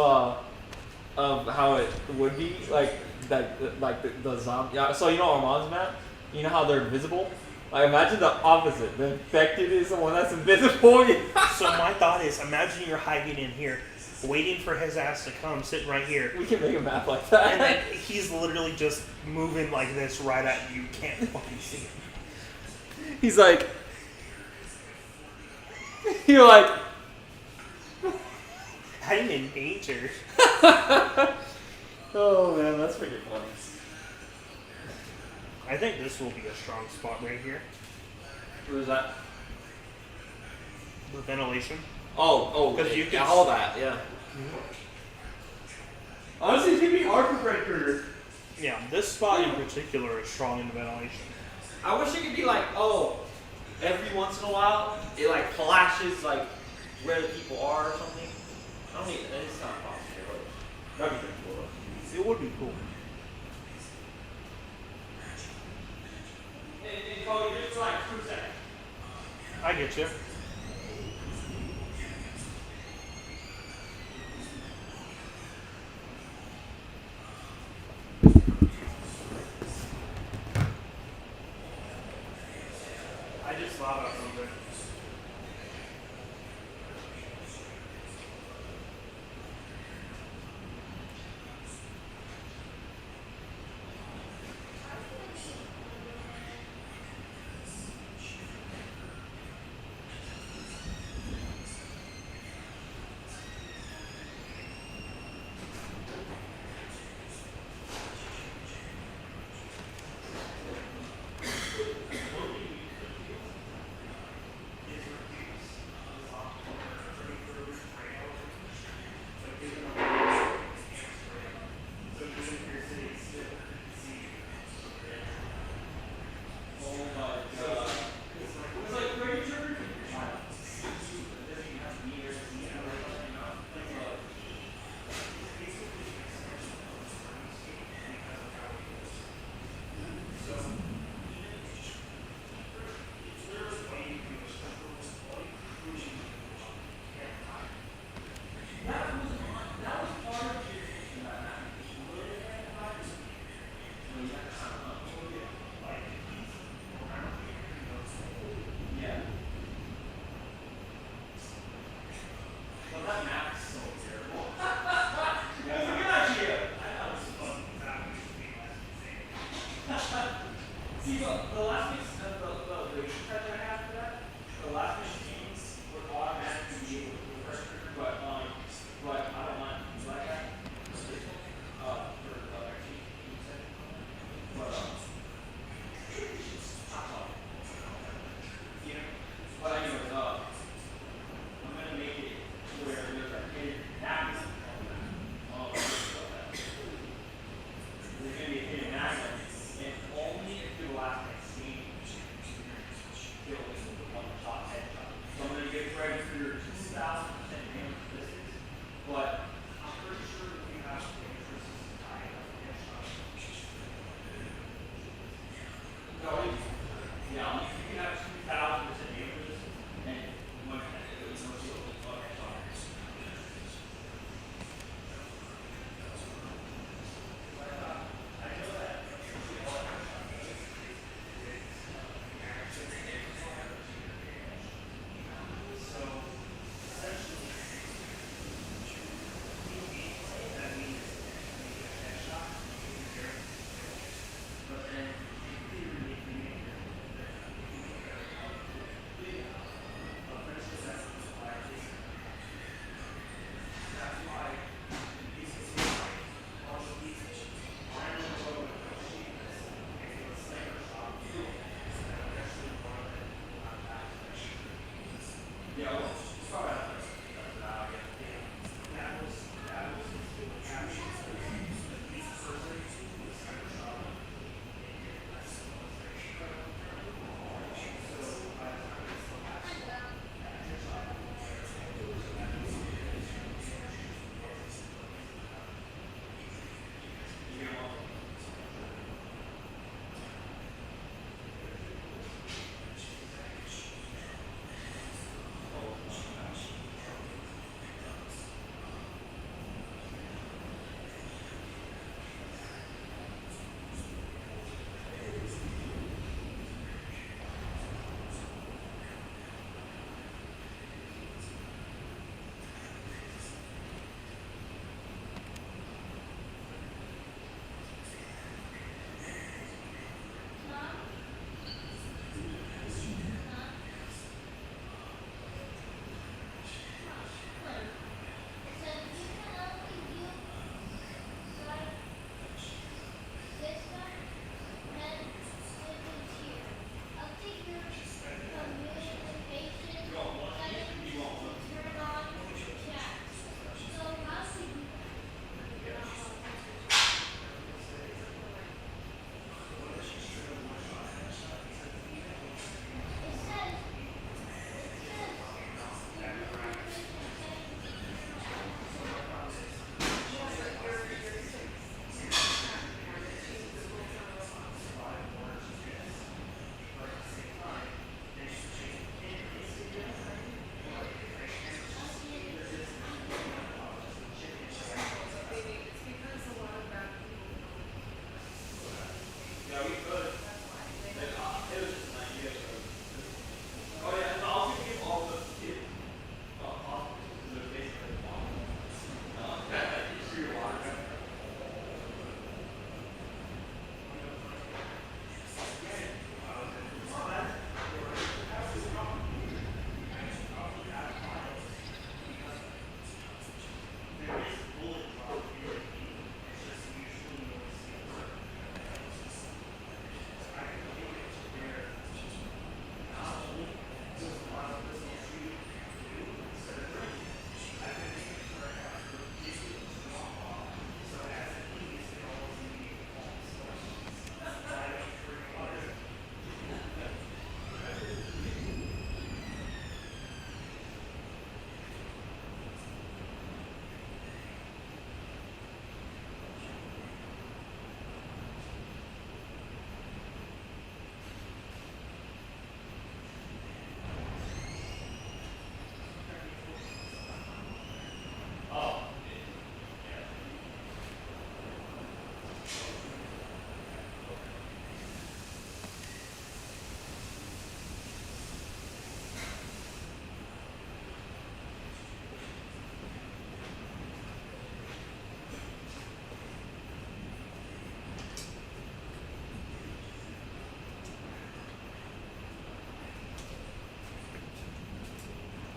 how it would be, like the zombie. Yeah, so you know Armand's map? You know how they're invisible? Like, imagine the opposite. The infected is the one that's invisible.
So my thought is, imagine you're hiding in here. waiting for his ass to come, sitting right here.
We can make a map like that.
And then he's literally just moving like this right at you. You can't fucking see him.
He's like, you're like,
I'm in danger.
oh man, that's pretty funny.
I think this will be a strong spot right here.
What is that?
The ventilation.
Oh,
because you can
all that, yeah.
Honestly, it's gonna be hard for Fred Krueger.
Yeah, this spot in particular is strong in the ventilation.
I wish it could be like, every once in a while, it like flashes like where the people are or something. I don't need, it's not possible. That'd be pretty cool though.
It would be cool.
And Cody, just for like 2 seconds.
I get you. I just thought about something.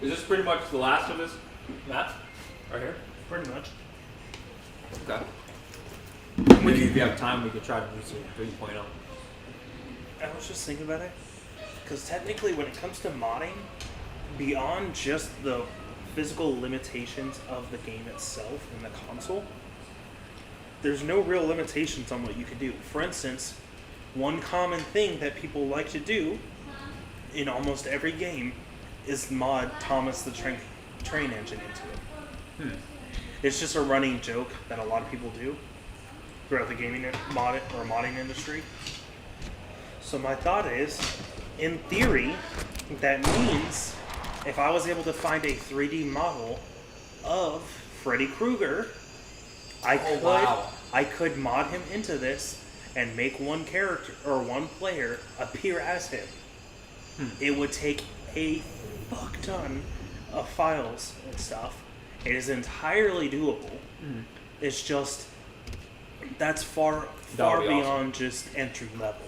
Is this pretty much the last of his maps? Right here?
Pretty much.
Okay. Maybe if you have time, we could try to do some 3.0.
I was just thinking about it. Because technically, when it comes to modding, beyond just the physical limitations of the game itself and the console, there's no real limitations on what you can do. For instance, one common thing that people like to do in almost every game is mod Thomas the Train Engine into it. It's just a running joke that a lot of people do throughout the gaming modding industry. So my thought is, in theory, that means if I was able to find a 3D model of Freddy Krueger, I could mod him into this and make one character or one player appear as him. It would take a fuck ton of files and stuff. It is entirely doable. It's just that's far beyond
awesome.
just entry level.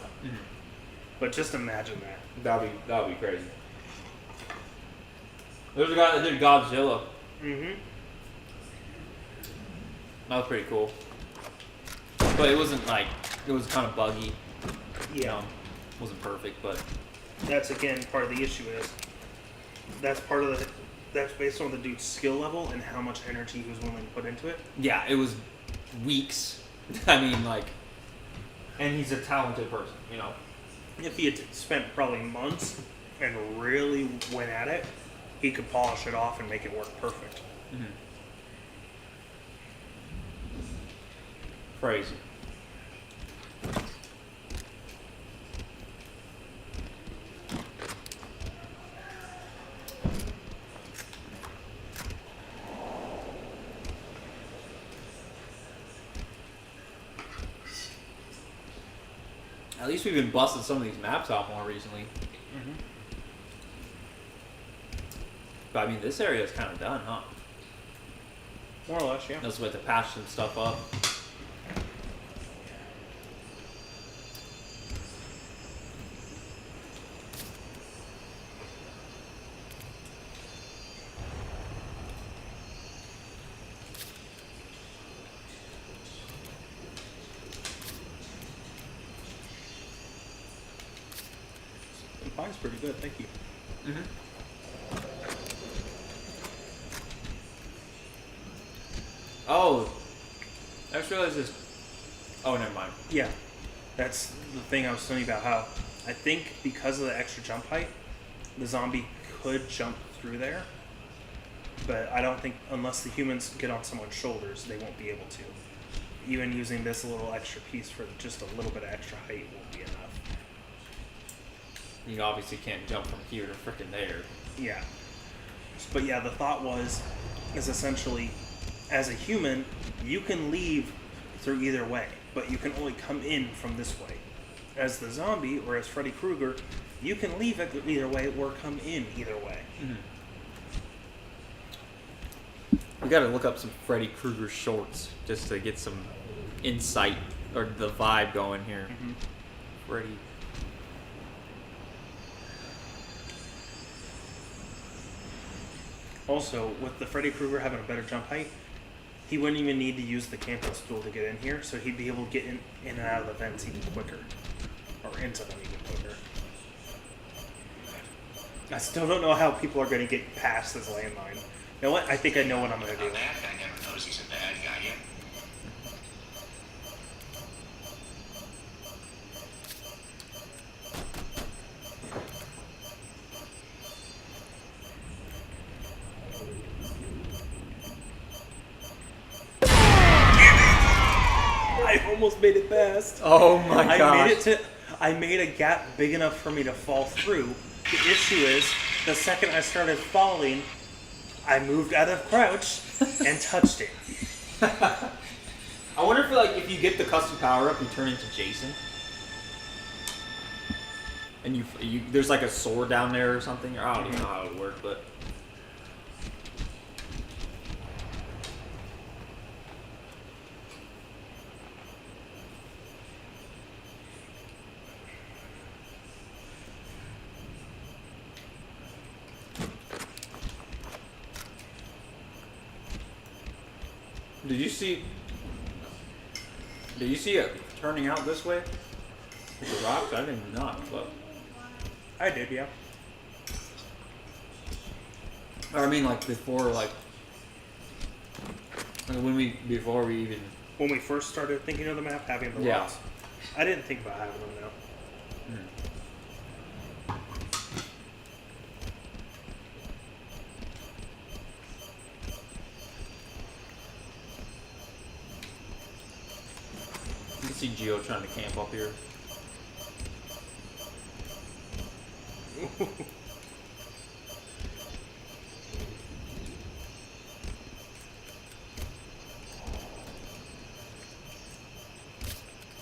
But just imagine that.
That'd be crazy. There's a guy that did Godzilla. That was pretty cool. But it wasn't like, it was kind of buggy.
Yeah.
You know, wasn't perfect, but
That's again part of the issue is that's based on the dude's skill level and how much energy he was willing to put into it.
yeah, it was weeks. I mean, like, and he's a talented person, you know.
If he had spent probably months and really went at it, he could polish it off and make it work perfect.
Crazy. At least we've been busting some of these maps out more recently. But I mean, this area is kind of done, huh?
More or less, yeah.
That's with the patch some stuff up.
The pine's pretty good, thank you.
Oh, I just realized this. Oh, never mind.
Yeah, that's the thing I was telling you about how I think because of the extra jump height, the zombie could jump through there. But I don't think, unless the humans get on someone's shoulders, they won't be able to. Even using this little extra piece for just a little bit of extra height won't be enough.
You obviously can't jump from here to frickin' there.
Yeah. But yeah, the thought is essentially, as a human, you can leave through either way, but you can only come in from this way. As the zombie, or as Freddy Krueger, you can leave either way or come in either way.
We gotta look up some Freddy Krueger shorts just to get some insight or the vibe going here. Freddy.
Also, with the Freddy Krueger having a better jump height, he wouldn't even need to use the campus tool to get in here, so he'd be able to get in and out of the vents even quicker. Or into them even quicker. I still don't know how people are going to get past this landmine. You know what? I think I know what I'm going to do.
That guy never knows he's a bad guy yet.
I almost made it past.
Oh my gosh.
I made a gap big enough for me to fall through. The issue is, the second I started falling, I moved out of crouch and touched it.
I wonder if you get the custom power up, you turn into Jason. And you there's like a sword down there or something. I don't even know how it would work, but Did you see? Did you see it turning out this way? With the rocks? I didn't not, but
I did, yeah.
or I mean, like before, like when we before we even.
When we first started thinking of the map, having the
Yeah.
rocks, I didn't think about having them now.
You can see Geo trying to camp up here.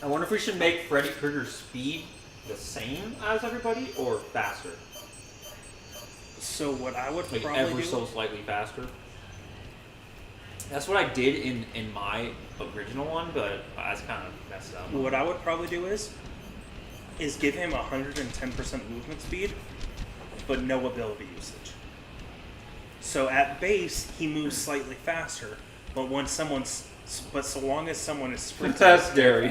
I wonder if we should make Freddy Krueger's speed the same as everybody or faster.
So what I would
Like
probably
ever
do,
so slightly faster. That's what I did in my original one, but that's kind of messed up.
what I would probably do is give him 110% movement speed, but no ability usage. So at base, he moves slightly faster, but when someone's but so long as someone is sprinting,
That's scary.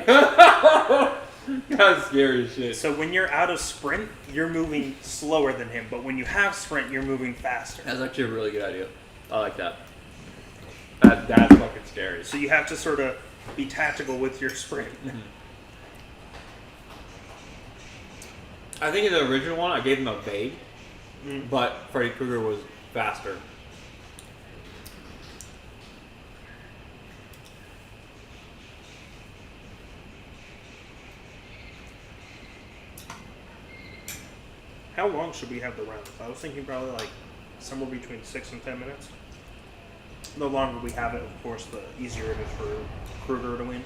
That's scary as shit.
so when you're out of sprint, you're moving slower than him, but when you have sprint, you're moving faster.
That's actually a really good idea. I like that. That's fucking scary.
So you have to sort of be tactical with your sprint.
I think in the original one, I gave him a evade,
Mm.
but Freddy Krueger was faster.
How long should we have the round? I was thinking probably like somewhere between 6 and 10 minutes. The longer we have it, of course, the easier it is for Kruger to win.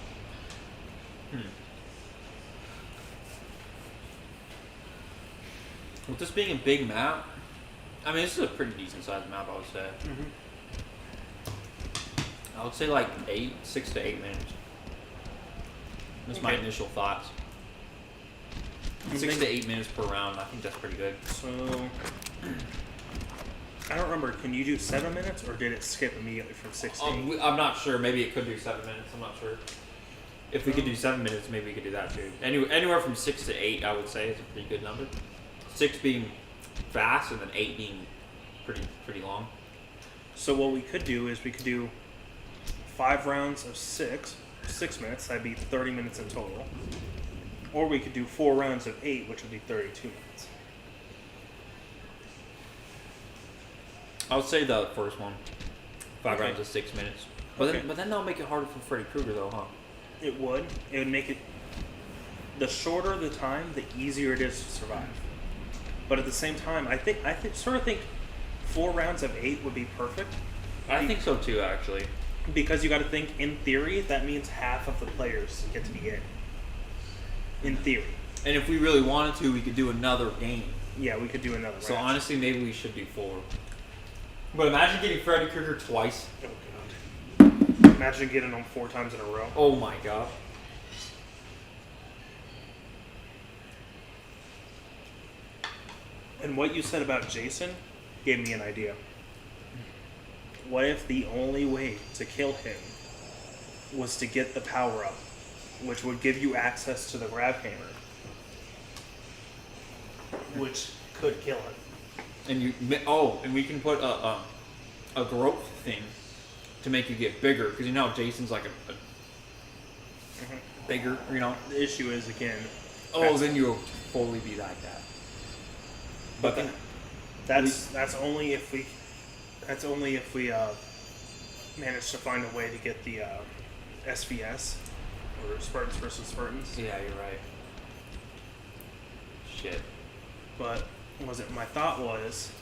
With this being a big map, I mean, this is a pretty decent sized map, I would say. I would say like 6 to 8 minutes. That's my
Okay.
initial thoughts. 6 to 8 minutes per round, I think that's pretty good.
So, I don't remember, can you do 7 minutes, or did it skip immediately from 6 to 8?
I'm not sure. Maybe it could do 7 minutes. I'm not sure. If we could do 7 minutes, maybe we could do that too. Anywhere from 6 to 8, I would say, is a pretty good number. 6 being fast, and then 8 being pretty long.
So what we could do is we could do 5 rounds of 6 minutes, that'd be 30 minutes in total. Or we could do 4 rounds of 8, which would be 32 minutes.
I would say the first one. 5
Okay.
rounds of 6 minutes. But
Okay.
then that'll make it harder for Freddy Krueger though, huh?
It would make it, the shorter the time, the easier it is to survive. But at the same time, I sort of think 4 rounds of 8 would be perfect.
I think so too, actually.
Because you got to think, in theory, that means half of the players get to be in theory.
And if we really wanted to, we could do another game.
Yeah, we could do another
So
round.
honestly, maybe we should do 4. But imagine getting Freddy Krueger twice.
Oh god. Imagine getting them 4 times in a row.
Oh my god.
And what you said about Jason gave me an idea. What if the only way to kill him was to get the power up, which would give you access to the grab hammer, which could kill him.
And we can put a growth thing to make you get bigger, because you know Jason's like a bigger, you know.
The issue is, again,
Then you'll fully be like that. But then,
that's only if we manage to find a way to get the SVS, or Spartans versus Spartans.
yeah, you're right. Shit.
But my thought was,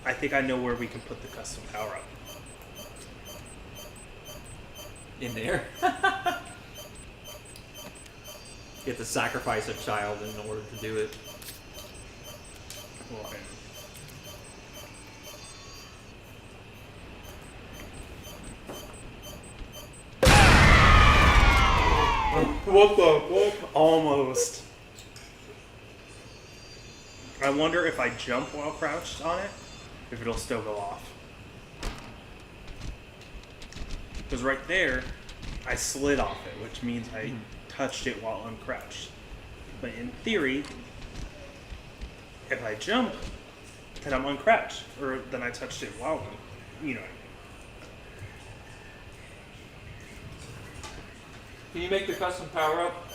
I think I know where we can put the custom power up.
In there. You have to sacrifice a child in order to do it.
Well, okay.
What the fuck?
Almost. I wonder if I jump while crouched on it, if it'll still go off. Because right there, I slid off it, which means I touched it while uncrouched. But in theory, if I jump, then I'm uncrouched, or then I touched it while, you know.
Can you make the custom power up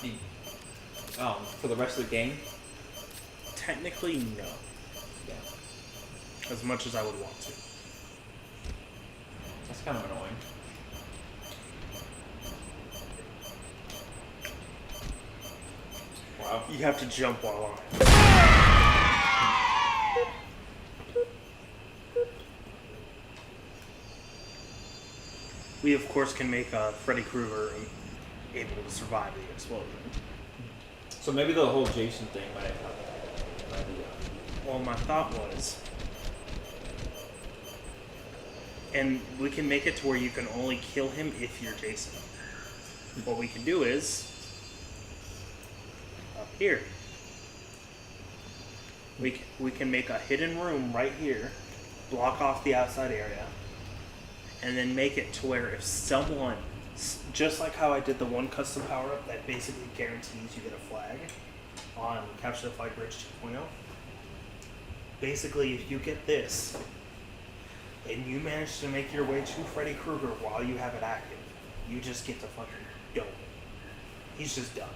for the rest of the game?
Technically, no.
Yeah.
As much as I would want to.
That's kind of annoying. Wow.
You have to jump while on it. We, of course, can make Freddy Krueger able to survive the explosion.
So maybe the whole Jason thing might
Well, my thought was, and we can make it to where you can only kill him if you're Jason. What we can do is, up here, we can make a hidden room right here, block off the outside area, and then make it to where if someone, just like how I did the one custom power-up that basically guarantees you get a flag on Capture the Flag Bridge 2.0, basically if you get this, and you manage to make your way to Freddy Krueger while you have it active, you just get to fucking dope. He's just done.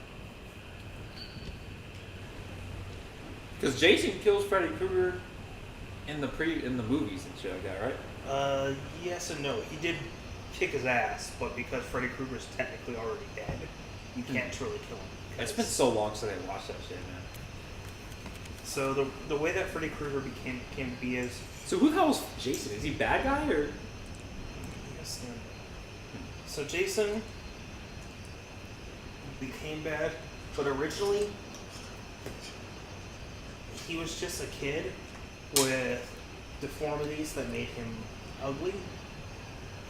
because Jason kills Freddy Krueger in the movies and shit like that, right?
Yes and no. He did kick his ass, but because Freddy Krueger's technically already dead, you can't truly kill him.
It's been so long since I watched that shit, man.
So the way that Freddy Krueger came to be is...
So who the hell is Jason? Is he a bad guy or?
Yes, no. So Jason became bad, but originally he was just a kid with deformities that made him ugly,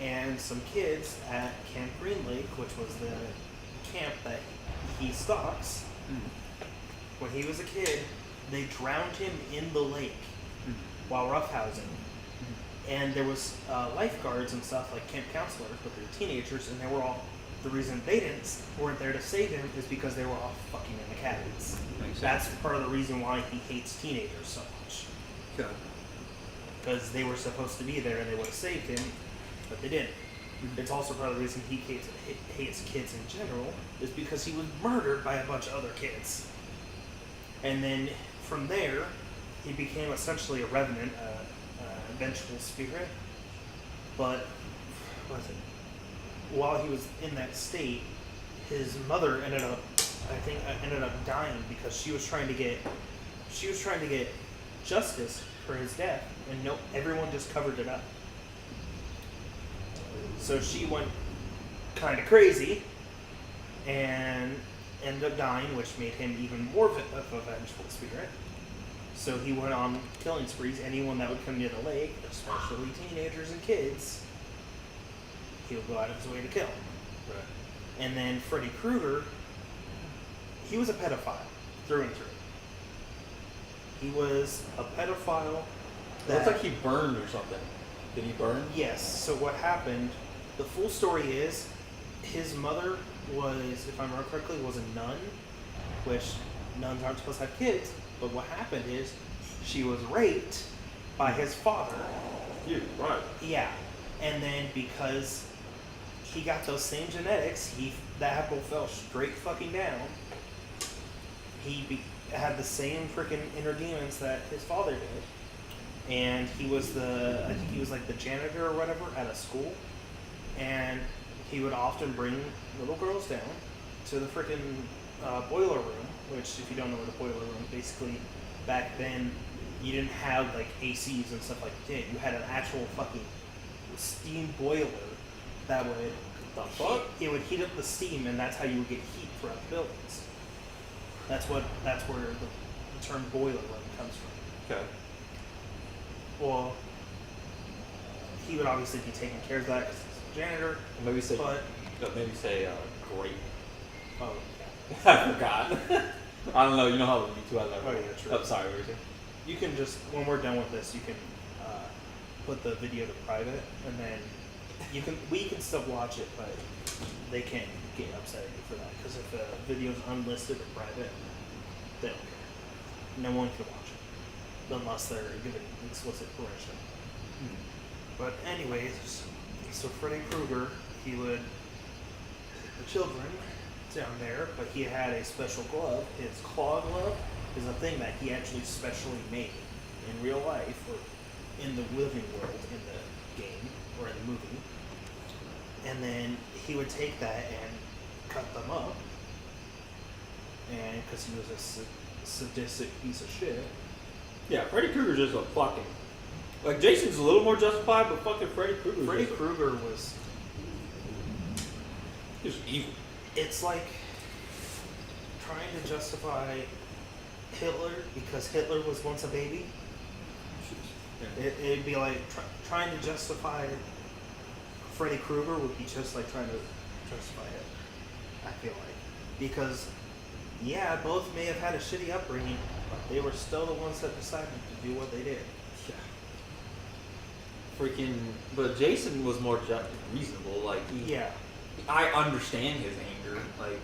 and some kids at Camp Green Lake, which was the camp that he stalks, when he was a kid, they drowned him in the lake while roughhousing. And there was lifeguards and stuff, like camp counselors, but they were teenagers, and they were all, the reason they weren't there to save him is because they were all fucking in the cabins. That's part of the reason why he hates teenagers so much.
Okay.
Because they were supposed to be there and they would have saved him, but they didn't. It's also part of the reason he hates kids in general, is because he was murdered by a bunch of other kids. And then from there, he became essentially a revenant, a vengeful spirit. But while he was in that state, his mother ended up dying because she was trying to get justice for his death, and everyone just covered it up. So she went kind of crazy and ended up dying, which made him even more of a vengeful spirit. So he went on killing sprees. Anyone that would come near the lake, especially teenagers and kids, he would go out of his way to kill.
Right.
And then Freddy Krueger, he was a pedophile through and through. He was a pedophile.
It looks like he burned or something. Did he burn?
Yes. So what happened, the full story is, his mother was, if I remember correctly, was a nun, which nuns aren't supposed to have kids. But what happened is, she was raped by his father.
Yeah, right.
Yeah. And then because he got those same genetics, the apple fell straight fucking down. He had the same freaking inner demons that his father did. And he was I think he was like the janitor or whatever at a school. And he would often bring little girls down to the freaking boiler room, which, if you don't know what the boiler room, basically back then you didn't have like ACs and stuff like that. You had an actual fucking steam boiler that would it would heat up the steam, and that's how you would get heat throughout the buildings. That's where the term boiler room comes from.
Okay.
Well, he would obviously be taking care of that because he's a janitor.
Maybe say great.
Oh,
I forgot. I don't know. You know how it would be too.
Oh, yeah, true.
Oh, sorry. What were you saying?
you can just, when we're done with this, you can put the video to private, and then we can still watch it, but they can't get upset at you for that because if a video's unlisted or private, they don't care. No one can watch it unless they're given explicit permission. But anyways, so Freddy Krueger, he would take the children down there, but he had a special glove. His claw glove is a thing that he actually specially made in real life or in the living world in the game or in the movie. And then he would take that and cut them up. And because he was a sadistic piece of shit.
Yeah, Freddy Krueger's just a fucking... Like, Jason's a little more justified, but fucking Freddy Krueger's
Freddy Krueger was...
He was evil.
It's like trying to justify Hitler because Hitler was once a baby.
Yeah.
It'd be like trying to justify Freddy Krueger would be just like trying to justify it. I feel like because yeah, both may have had a shitty upbringing, but they were still the ones that decided to do what they did.
Yeah. Freaking... But Jason was more reasonable. Like,
Yeah.
I understand his anger. Like,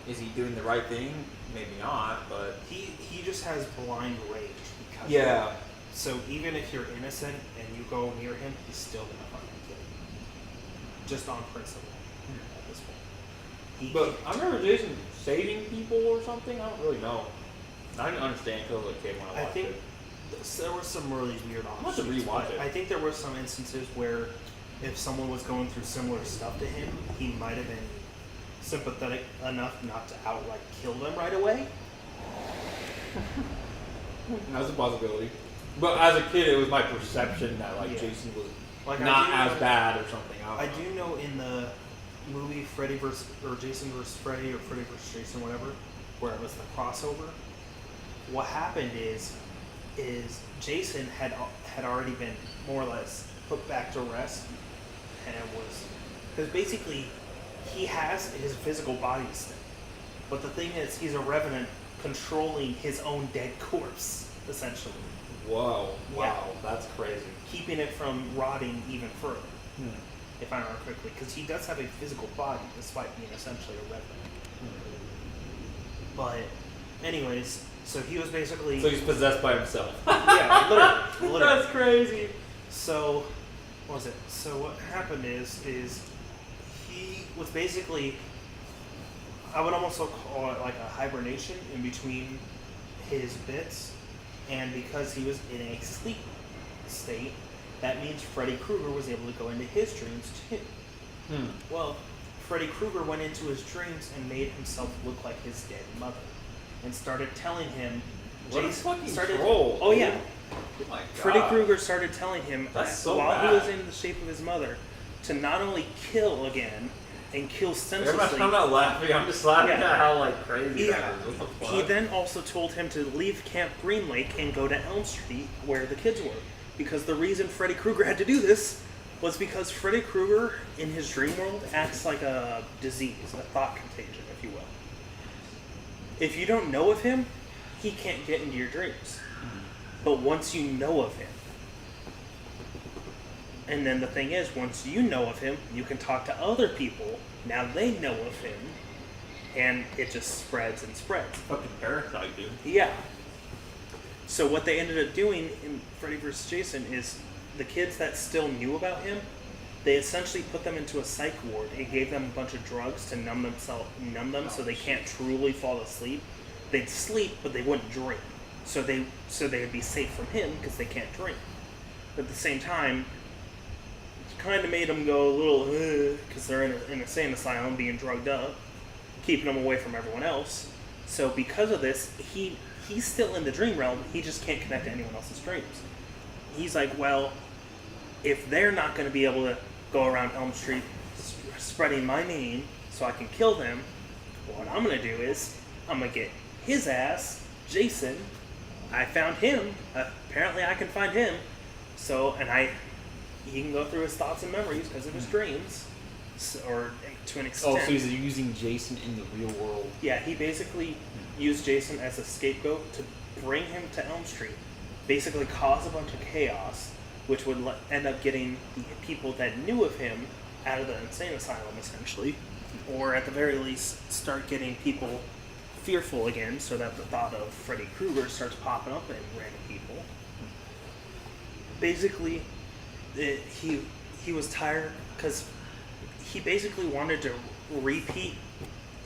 is he doing the right thing? Maybe not, but...
He just has blind rage because
Yeah.
So even if you're innocent and you go near him, he's still gonna fucking kill you. Just on principle at this point.
But I remember Jason saving people or something. I don't really know. I didn't understand because I was a kid when I watched
think
it.
there were some really weird
I'll have to
offshoots,
rewatch
but
it.
I think there were some instances where if someone was going through similar stuff to him, he might have been sympathetic enough not to outright kill them right away.
That's a possibility. But as a kid, it was my perception that like
Yeah.
Jason was
Like
not
I
as
do know,
bad or something.
I do know in the movie Jason vs. Freddy or Freddy vs. Jason, whatever, where it was the crossover. What happened is Jason had already been more or less put back to rest, and was because basically he has his physical body still, but the thing is he's a revenant controlling his own dead corpse essentially,
Whoa!
Yeah.
Wow, that's crazy.
keeping it from rotting even further. If I remember correctly, because he does have a physical body despite being essentially a revenant. But, anyways, so he was basically
So he's possessed by himself.
yeah, literally.
That's crazy.
So, what was it? So what happened is he was basically, I would almost call it like a hibernation in between his bits, and because he was in a sleep state, that means Freddy Krueger was able to go into his dreams too. Well, Freddy Krueger went into his dreams and made himself look like his dead mother, and started telling him.
What a
Jason
fucking
started.
troll,
Oh
dude.
yeah.
Oh my
Freddy
God.
Krueger started telling him
That's
that
so
while
bad.
he was in the shape of his mother to not only kill again and kill senselessly.
I'm not laughing. I'm just laughing
Yeah.
at how like crazy
Yeah.
that is. What the fuck?
He then also told him to leave Camp Green Lake and go to Elm Street where the kids were. Because the reason Freddy Krueger had to do this was because Freddy Krueger in his dream world acts like a disease, a thought contagion, if you will. If you don't know of him, he can't get into your dreams. But once you know of him, and then the thing is, once you know of him, you can talk to other people. Now they know of him, and it just spreads and spreads.
Fucking parasite, dude.
Yeah. So what they ended up doing in Freddy vs. Jason is the kids that still knew about him, they essentially put them into a psych ward and gave them a bunch of drugs to numb them so they can't truly fall asleep. They'd sleep, but they wouldn't dream. So they would be safe from him because they can't dream. But at the same time, it kind of made them go a little because they're in an insane asylum being drugged up, keeping them away from everyone else. So because of this, he's still in the dream realm. He just can't connect to anyone else's dreams. He's like, well, if they're not going to be able to go around Elm Street spreading my name so I can kill them, what I'm going to do is I'm going to get his ass, Jason. I found him. Apparently I can find him. So, he can go through his thoughts and memories because of his dreams, or to an extent.
Oh, so he's using Jason in the real world.
Yeah, he basically used Jason as a scapegoat to bring him to Elm Street, basically cause a bunch of chaos, which would end up getting the people that knew of him out of the insane asylum, essentially. Or at the very least, start getting people fearful again, so that the thought of Freddy Krueger starts popping up in random people. Basically, he was tired because he basically wanted to repeat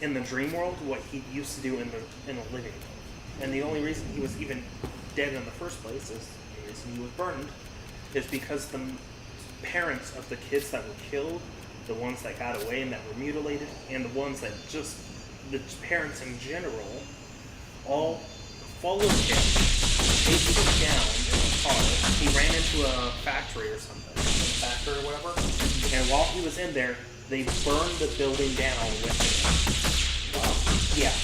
in the dream world what he used to do in the living world. And the only reason he was even dead in the first place, is the reason he was burned, is because the parents of the kids that were killed, the ones that got away and that were mutilated, and the ones that just, the parents in general, all followed him, chased him down in a car. He ran into a factory or something, a factory or whatever, and while he was in there, they burned the building down with him. Wow. Yeah.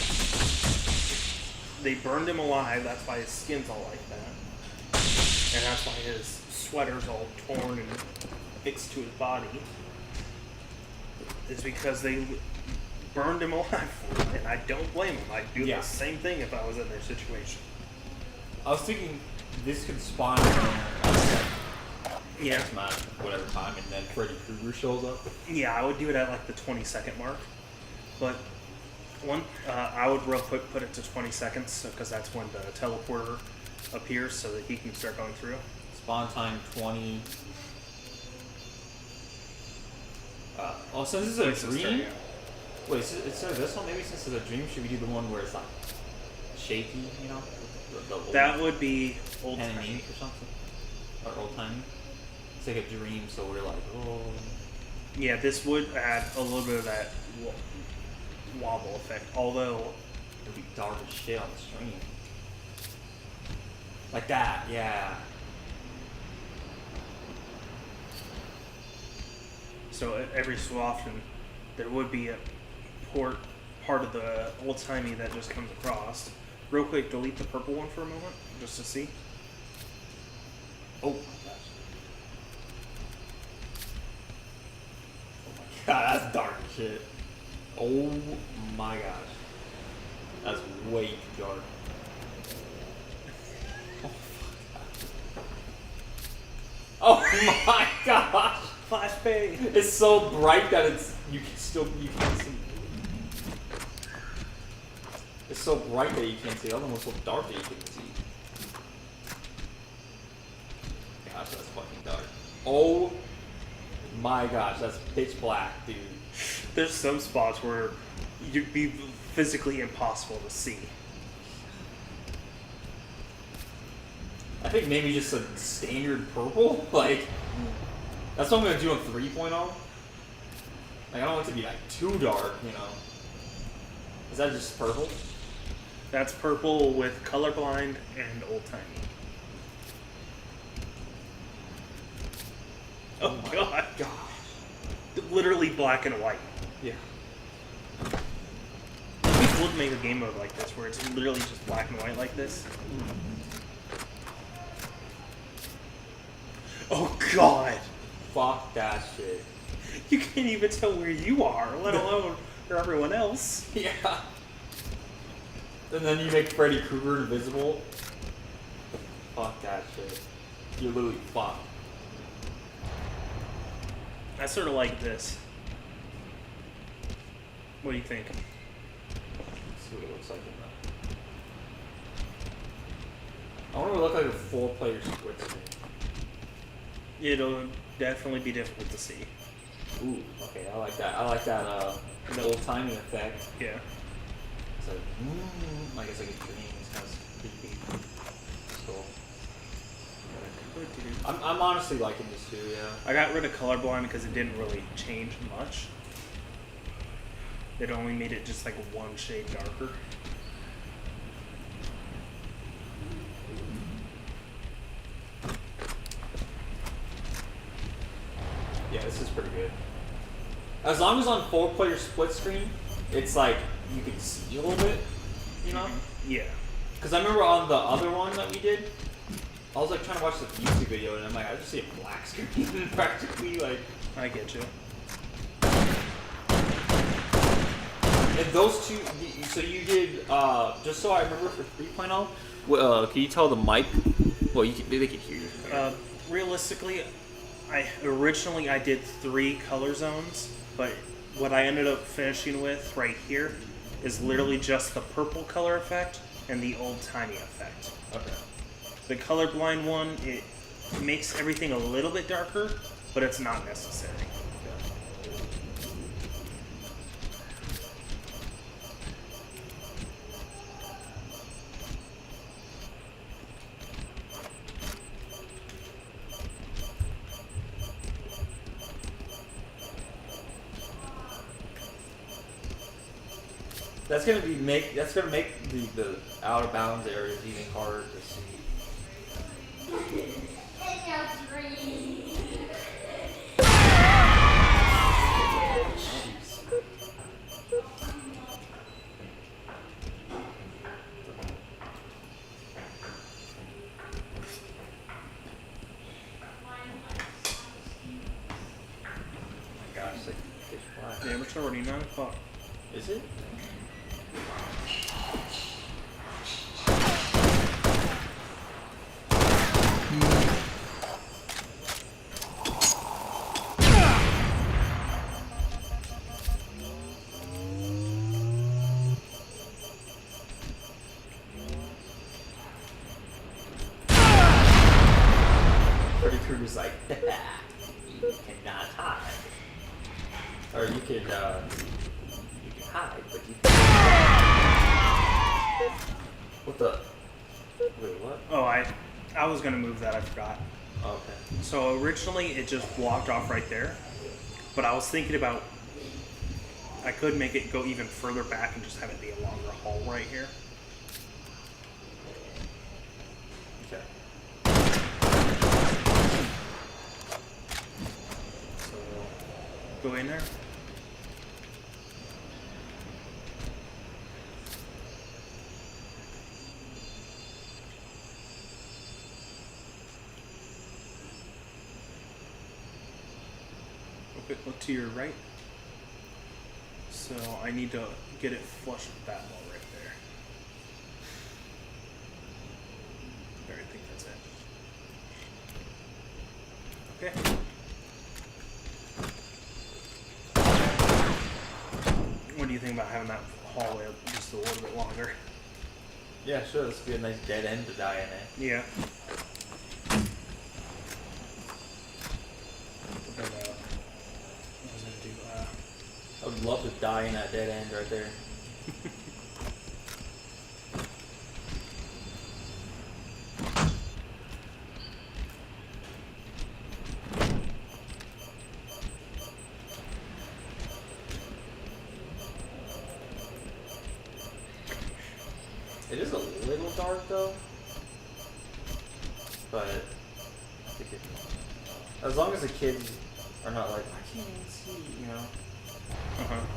They burned him alive, that's why his skin's all like that. And that's why his sweater's all torn and fixed to his body. It's because they burned him alive for it, and I don't blame him. I'd do the same thing if I was in their situation.
I was thinking this could spawn next month, whatever time, and then Freddy Krueger shows up.
Yeah, I would do it at like the 20-second mark. But I would real quick put it to 20 seconds, because that's when the teleporter appears so that he can start going through.
Spawn time 20. Since it's a dream. Wait, so it says this one? Maybe since it's a dream, should we do the one where it's like shaky, you know?
That would be old
timey
timey
or something. Or old timey. It's like a dream, so we're like, oh.
Yeah, this would add a little bit of that wobble effect, although
it'd be dark as shit on the stream. Like that, yeah.
So every so often, there would be a part of the old-timey that just comes across. Real quick, delete the purple one for a moment, just to see. Oh my gosh.
Oh my god, that's dark as shit. Oh my gosh. That's way too dark. Oh my gosh!
Flashbang!
It's so bright that you can't see. It's so bright that you can't see. The other one's so dark that you can't see. Gosh, that's fucking dark. Oh my gosh, that's pitch black, dude.
There's some spots where you'd be physically impossible to see.
I think maybe just a standard purple. Like, that's what I'm gonna do on 3.0. Like, I don't want it to be like too dark, you know. Is that just purple?
That's purple with colorblind and old-timey. Oh my god. Literally black and white.
Yeah.
We would make a game mode like this where it's literally just black and white like this. Oh god!
Fuck that shit.
You can't even tell where you are, let alone for everyone else.
Yeah. And then you make Freddy Krueger invisible. Fuck that shit. You're literally fucked.
I sort of like this. What do you think?
Let's see what it looks like in that. I want it to look like a 4-player split screen.
It'll definitely be difficult to see.
Ooh, okay, I like that. I like that, the old timing effect.
Yeah.
It's like, I guess like a dream. It's kind of creepy. It's cool. I'm honestly liking this too, yeah.
I got rid of colorblind because it didn't really change much. It only made it just like one shade darker.
Yeah, this is pretty good. As long as on 4-player split screen, it's like you can see a little bit, you know?
Yeah.
Because I remember on the other one that we did, I was like trying to watch the YouTube video and I'm like, I just see a black screen practically, like.
I get you.
And those two, so you did, just so I remember for 3.0, can you tell the mic? Well, they can hear you.
realistically, originally I did 3 color zones, but what I ended up finishing with right here is literally just the purple color effect and the old-timey effect.
Okay.
The colorblind one, it makes everything a little bit darker, but it's not necessary.
That's gonna make the out of bounds areas even harder to see. Gosh, like pitch black.
Damn, it's already 9 o'clock.
Is it? Freddy Krueger's like, you cannot hide. Or you can hide, but you can't. What the? Wait, what?
Oh, I was gonna move that, I forgot.
Oh, okay.
So originally it just blocked off right there, but I was thinking about I could make it go even further back and just have it be a longer hall right here.
Okay.
So go in there. Okay, look to your right. So I need to get it flush with that wall right there. There, I think that's it. Okay. What do you think about having that hallway just a little bit longer?
Yeah, sure. This would be a nice dead end to die in it.
Yeah. But, what was I gonna do?
I would love to die in that dead end right there. It is a little dark though, but I think it, as long as the kids are not like, I can't even see, you know,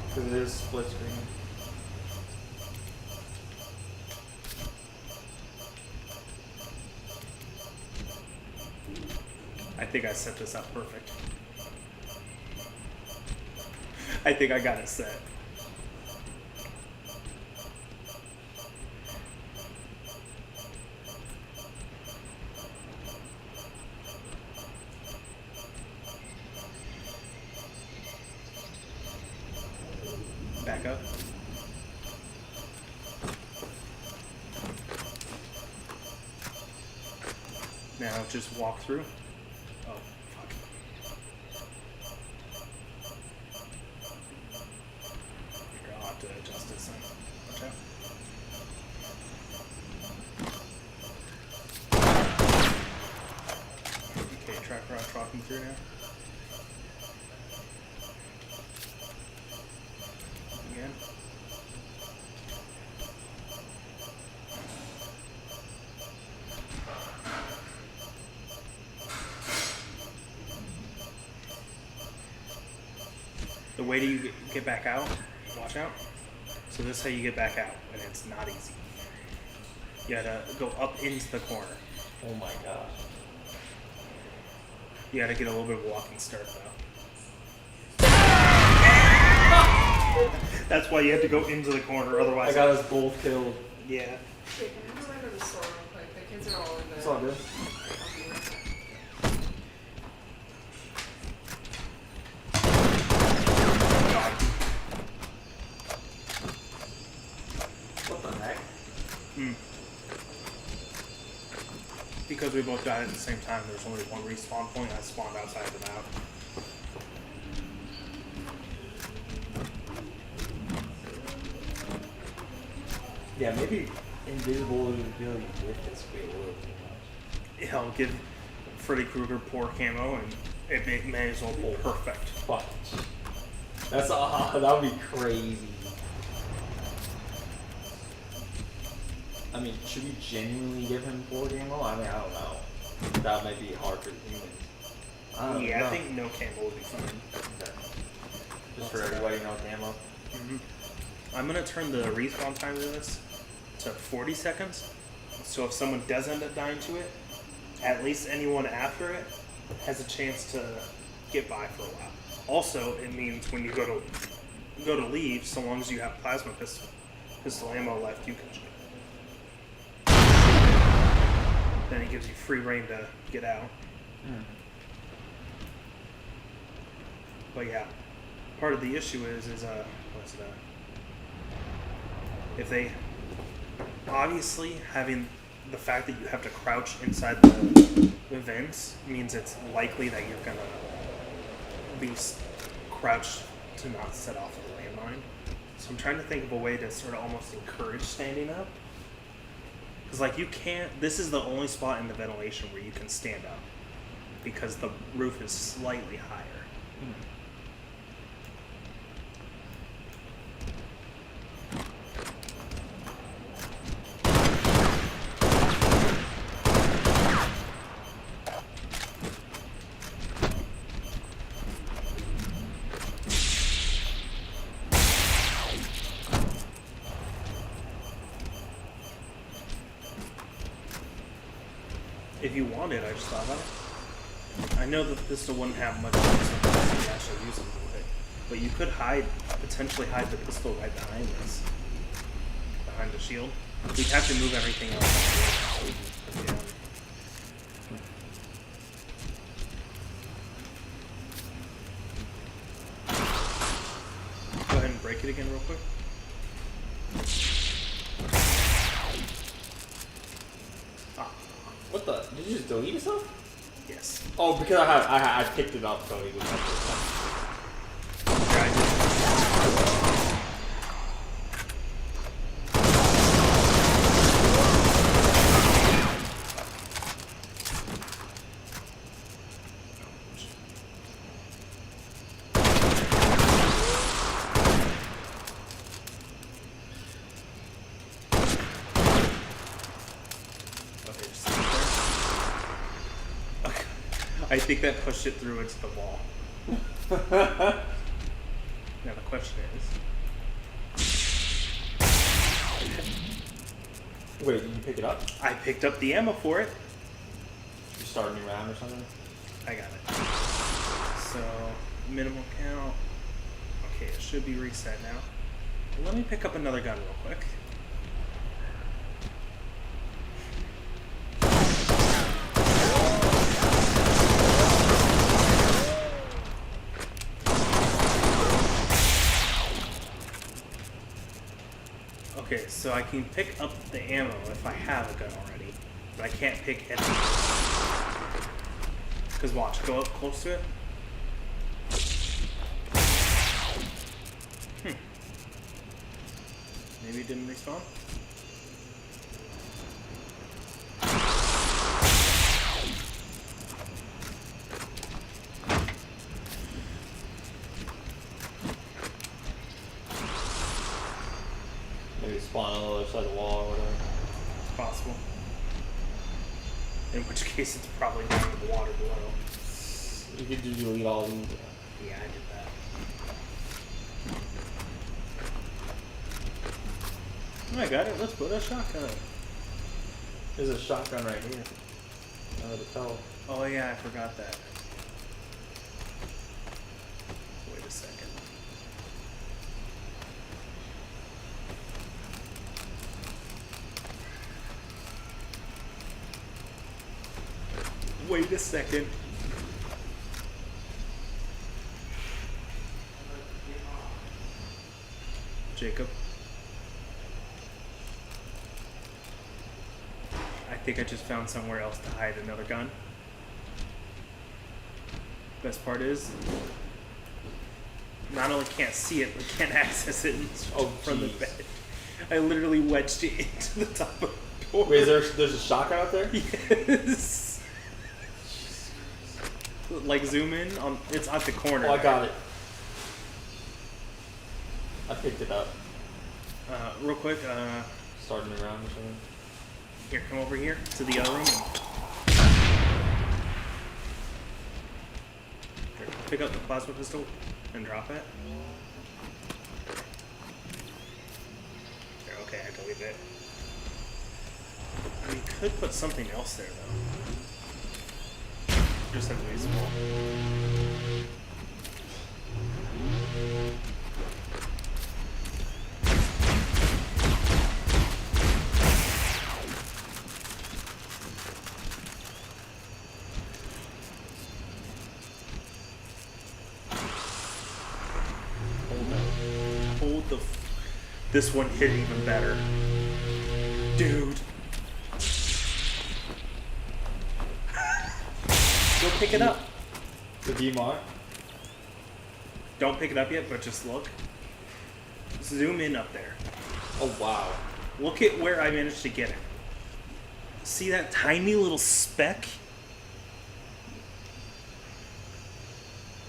because it is split screen.
I think I set this up perfect. I think I got it set. Back up. Now just walk through. Oh, fuck. Here, I'll have to adjust this then. Watch out. Okay, track rock walking through now. Again. The way do you get back out? Watch out. So this is how you get back out, and it's not easy. You gotta go up into the corner.
Oh my gosh.
You gotta get a little bit of a walking start though. That's why you have to go into the corner, otherwise.
I got us both killed.
Yeah.
Okay, can I go back to the store real quick? The kids are all in the...
It's all good.
I'll be right back.
because we both died at the same time, there's only one respawn point. I spawned outside the map.
Yeah, maybe invisibility with this way a little too much.
Yeah, I'll give Freddy Krueger poor camo, and it may as well be perfect.
Fuck. That's that would be crazy. I mean, should we genuinely give him 4 camo? I mean, I don't know. That might be hard for the humans. I don't know.
I think no camo would be fine.
Okay. Just for everybody, no camo.
I'm gonna turn the respawn time of this to 40 seconds. So if someone does end up dying to it, at least anyone after it has a chance to get by for a while. Also, it means when you go to leave, so long as you have plasma pistol ammo left, you can shoot. Then it gives you free reign to get out. But yeah, part of the issue is what's that? If they obviously having the fact that you have to crouch inside the vents means it's likely that you're gonna be crouched to not set off the landmine. So I'm trying to think of a way to sort of almost encourage standing up. Because like you can't, this is the only spot in the ventilation where you can stand up because the roof is slightly higher. If you wanted, I just thought about it. I know that the pistol wouldn't have much use unless you actually use it with it, but you could potentially hide the pistol right behind this, behind the shield. We'd have to move everything else. Go ahead and break it again real quick.
What the? Did you just delete yourself?
Yes.
Oh, because I picked it up, so it was
I think that pushed it through into the wall. Now the question is...
Wait, did you pick it up?
I picked up the ammo for it.
You start a new round or something?
I got it. So, minimal count. Okay, it should be reset now. Let me pick up another gun real quick. Okay, so I can pick up the ammo if I have a gun already, but I can't pick it. Because watch, go up close to it. Maybe it didn't respawn?
Maybe spawn on the other side of the wall or whatever.
It's possible. In which case it's probably down in the water below.
You could just delete all of these.
Yeah, I did that. I got it. Let's put a shotgun.
There's a shotgun right here. Under the pillow.
Oh yeah, I forgot that. Wait a second. Wait a second. Jacob. I think think I just found somewhere else to hide another gun. Best part is, not only can't see it, but can't access it from the
jeez.
bed. I literally wedged it into the top of the door.
Wait, there's a shotgun out there?
Yes. Like zoom in on. It's at the corner.
Oh, I got it. I picked it up.
Real quick.
Starting around or something.
Here, come over here to the other room. Here, pick up the plasma pistol and drop it. Here, okay, I believe it. We could put something else there though. Just have to be small. This one hit even better. Dude. Go pick it up.
The DMR?
Don't pick it up yet, but just look. Zoom in up there.
Oh, wow.
Look at where I managed to get it. See that tiny little speck?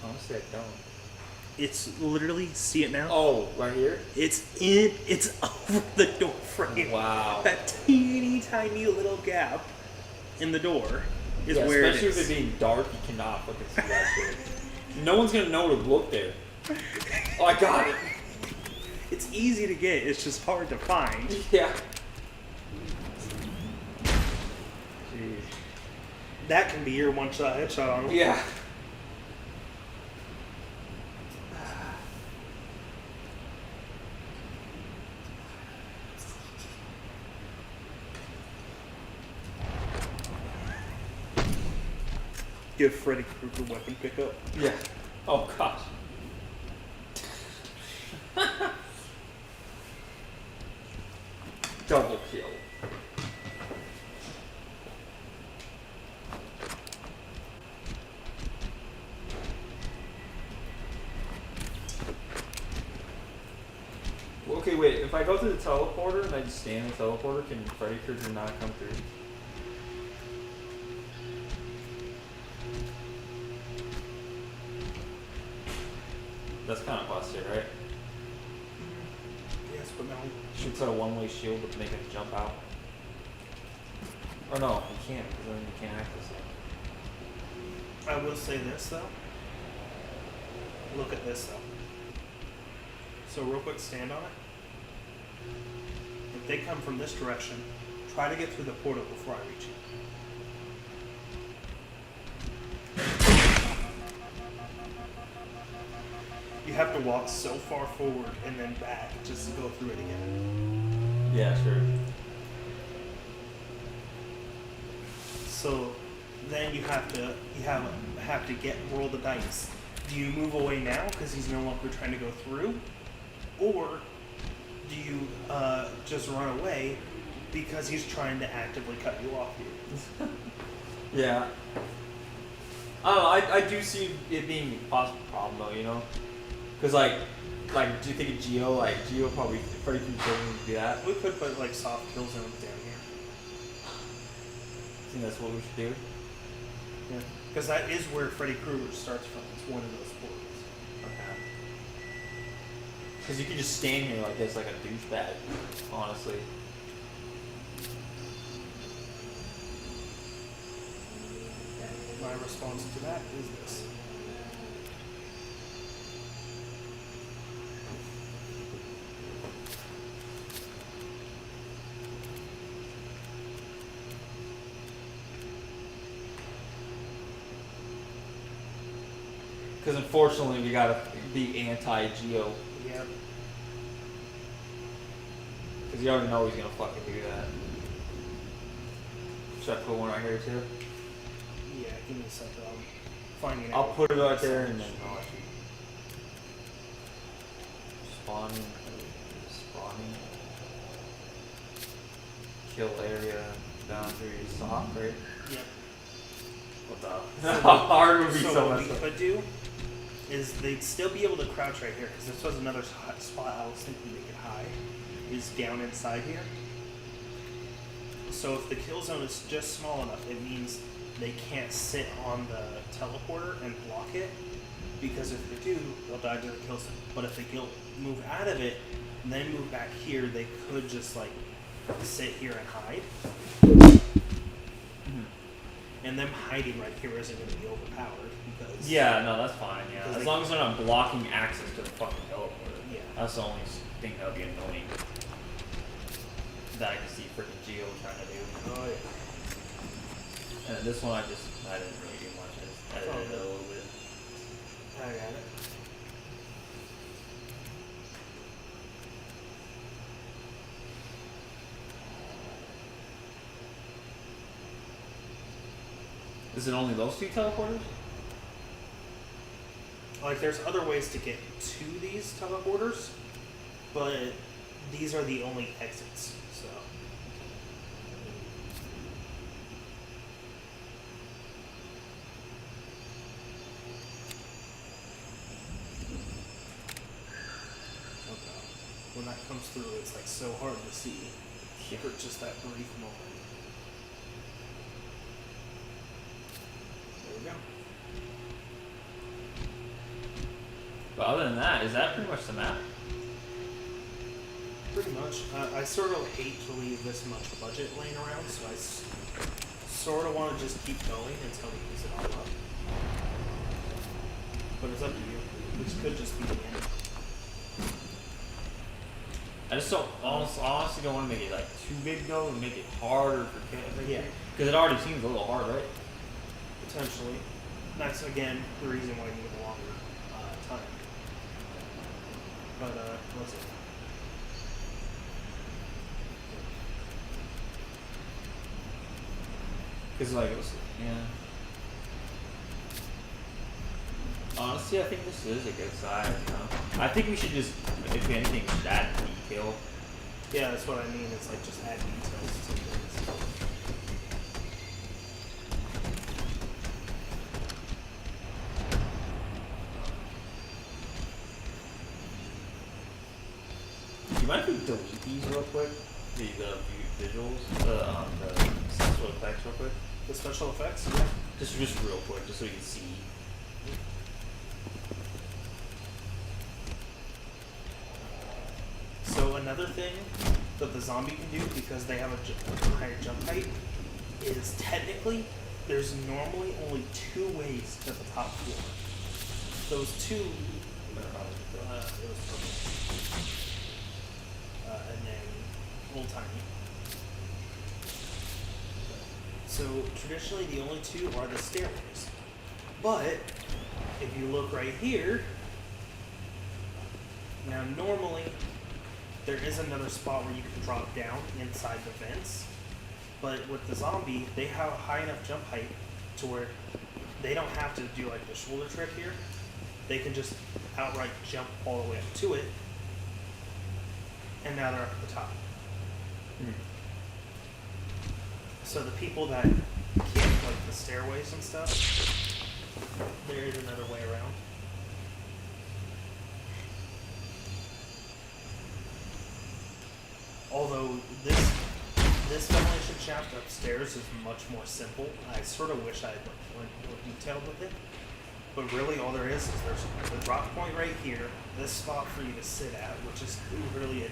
Honestly, I don't.
It's literally, see it now?
Oh, right here?
It's over the door frame.
Wow.
That teeny tiny little gap in the door is where it is.
Especially with it being dark, you cannot fucking see that shit. No one's gonna know to look there. Oh, I got it.
It's easy to get, it's just hard to find.
Yeah. Jeez.
That can be your one-shot headshot on him.
Yeah.
Give Freddy Krueger weapon pickup.
Yeah. Oh, gosh. Double kill. Okay, wait. If I go through the teleporter and I just stand in the teleporter, can Freddy Krueger not come through? That's kind of busted, right?
Yes, but no.
Should put a one-way shield to make him jump out. Or no, you can't, because then you can't access it.
I will say this though. Look at this though. So real quick, stand on it. If they come from this direction, try to get through the portal before I reach you. You have to walk so far forward and then back just to go through it again.
Yeah, sure.
So then you have to roll the dice. Do you move away now because he's no longer trying to go through, or do you just run away because he's trying to actively cut you off here?
Yeah. I don't know, I do see it being a possible problem though, you know? Because like, do you think of Geo? Like, Geo probably pretty controlling to do that.
We could put like soft kill zones down here.
I think that's what we should do.
Yeah. Because that is where Freddy Krueger starts from. It's one of those portals.
Okay. Because you could just stand here like this, like a douchebag, honestly.
My response to that is this.
Because unfortunately, we gotta be anti-Geo.
Yep.
Because you already know he's gonna fucking do that. Should I put one right here too?
Yeah, give me a second. I'm finding it.
I'll put it right there and then I'll let you. Spawning. Kill area. boundary is soft, right?
Yep.
What the? How hard would be
So
so
what
messed
we
up.
could do is they'd still be able to crouch right here, because this was another spot I was thinking they could hide, is down inside here. So if the kill zone is just small enough, it means they can't sit on the teleporter and block it, because if they do, they'll die to the kill zone. But if they move out of it and then move back here, they could just like sit here and hide. And them hiding right here isn't going to be overpowered because
Yeah, no, that's fine. Yeah,
Because
as
they-
long as they're not blocking access to the fucking teleporter.
Yeah.
That's the only thing that would be annoying. That I can see freaking Geo trying to do.
Oh yeah.
And this one, I didn't really do much. I just edited it a little bit.
I got it.
Is it only those two teleporters?
Like, there's other ways to get to these teleporters, but these are the only exits, so. Okay. When that comes through, it's like so hard to see for just that brief moment. There we go.
But other than that, is that pretty much the map?
Pretty much. I sort of hate to leave this much budget laying around, so I sort of want to just keep going until we use it all up. But it's up to you. This could just be the end.
I just don't honestly don't want to make it like too big though, and make it harder for kids.
Yeah.
Because it already seems a little hard, right?
Potentially. That's, again, the reason why you need a longer time. But, what's it?
Because like it was, yeah. Honestly, I think this is a good size. You know? I think we should just, if anything, just add detail.
Yeah, that's what I mean. It's like just add details to things.
Do you mind if we delete these real quick? The visuals, the special effects real quick?
The special effects? Yeah.
Just real quick, just so you can see.
So another thing that the zombie can do, because they have a higher jump height, is technically there's normally only two ways to the top floor. Those two, it was purple, and then old timey. So traditionally the only two are the stairways, but if you look right here, now normally there is another spot where you can drop down inside the vents, but with the zombie, they have a high enough jump height to where they don't have to do like the shoulder trip here. They can just outright jump all the way up to it, and now they're up at the top. So the people that can't, like the stairways and stuff, there is another way around. Although this ventilation shaft upstairs is much more simple. I sort of wish I had went more detailed with it. But really all there is there's the drop point right here, this spot for you to sit at, which is really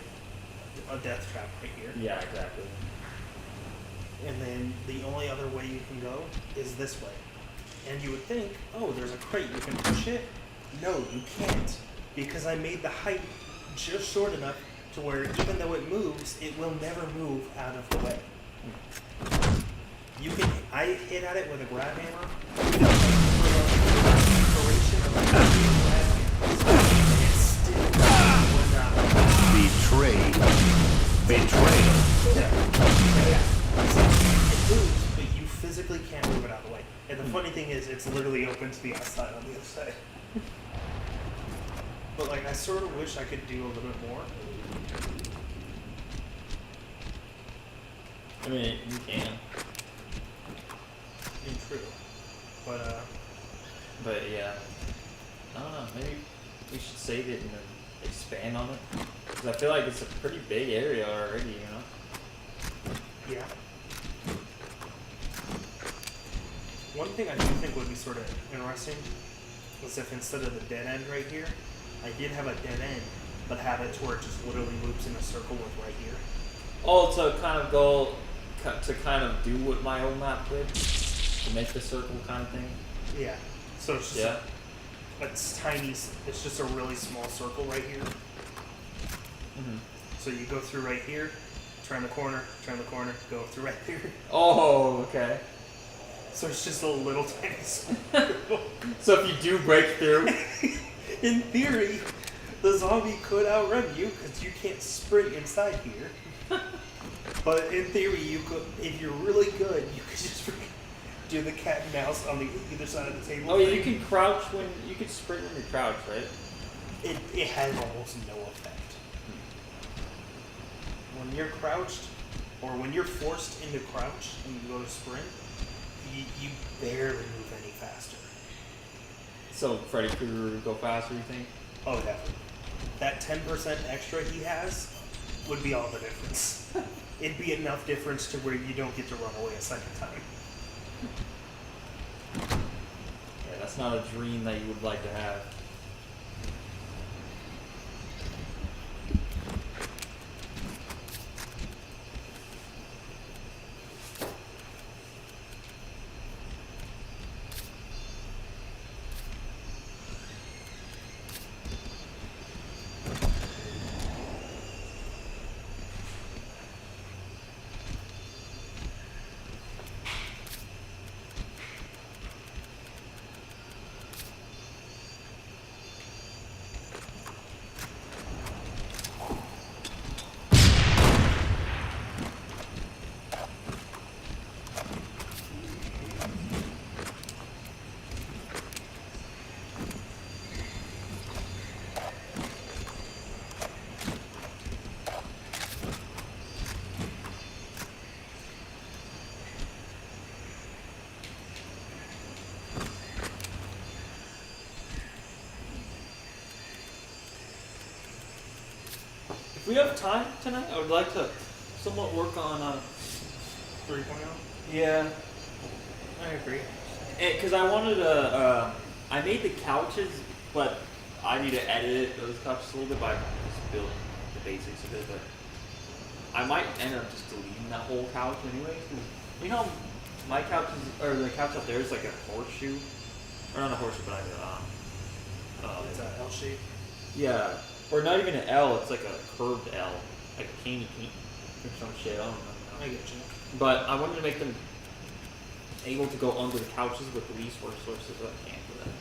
a death trap right here.
Yeah, exactly.
And then the only other way you can go is this way. And you would think, oh, there's a crate, you can push it. No, you can't. Because I made the height just short enough to where even though it moves, it will never move out of the way. You can, I hit at it with a grab hammer. For the duration of the grab hammer, it still would not move.
Betrayal.
Yeah. It moves, but you physically can't move it out of the way. And the funny thing is, it's literally open to the outside on the other side. But like, I sort of wish I could do a little bit more.
I mean, you can.
True. But
But yeah. I don't know. Maybe we should save it and then expand on it. Because I feel like it's a pretty big area already, you know?
yeah. One thing I do think would be sort of interesting was if instead of the dead end right here, I did have a dead end, but have it to where it just literally loops in a circle with right here.
Oh, to kind of go, to kind of do what my old map did? To make the circle kind of thing?
Yeah. So it's just
Yeah.
it's tiny. It's just a really small circle right here.
Mm-hmm.
So you go through right here, turn the corner, go through right there.
Oh, okay.
So it's just a little tiny circle.
So if you do break through...
In theory, the zombie could outrun you because you can't sprint inside here. But in theory, you could, if you're really good, you could just do the cat and mouse on the either side of the table.
Oh, yeah, you can crouch when... You can sprint when you crouch, right?
It has almost no effect. When you're crouched, or when you're forced into crouch and you go to sprint, you barely move any faster.
So Freddy Krueger would go faster, you think?
Oh, definitely. That 10% extra he has would be all the difference. It'd be enough difference to where you don't get to run away a second time.
Yeah, that's not a dream that you would like to have. If we have time tonight, I would like to somewhat work on
3.0?
yeah,
I agree.
because I wanted to. I made the couches, but I need to edit those couches a little bit by just building the basics of it. But I might end up just deleting that whole couch anyways. 'Cause you know, my couch is, or the couch up there is like a horseshoe, or not a horseshoe, but
It's an L shape.
yeah, or not even an L. It's like a curved L, like a candy cane or some shit. I don't know.
I get you.
But I wanted to make them able to go under the couches with the least resources that I can for that.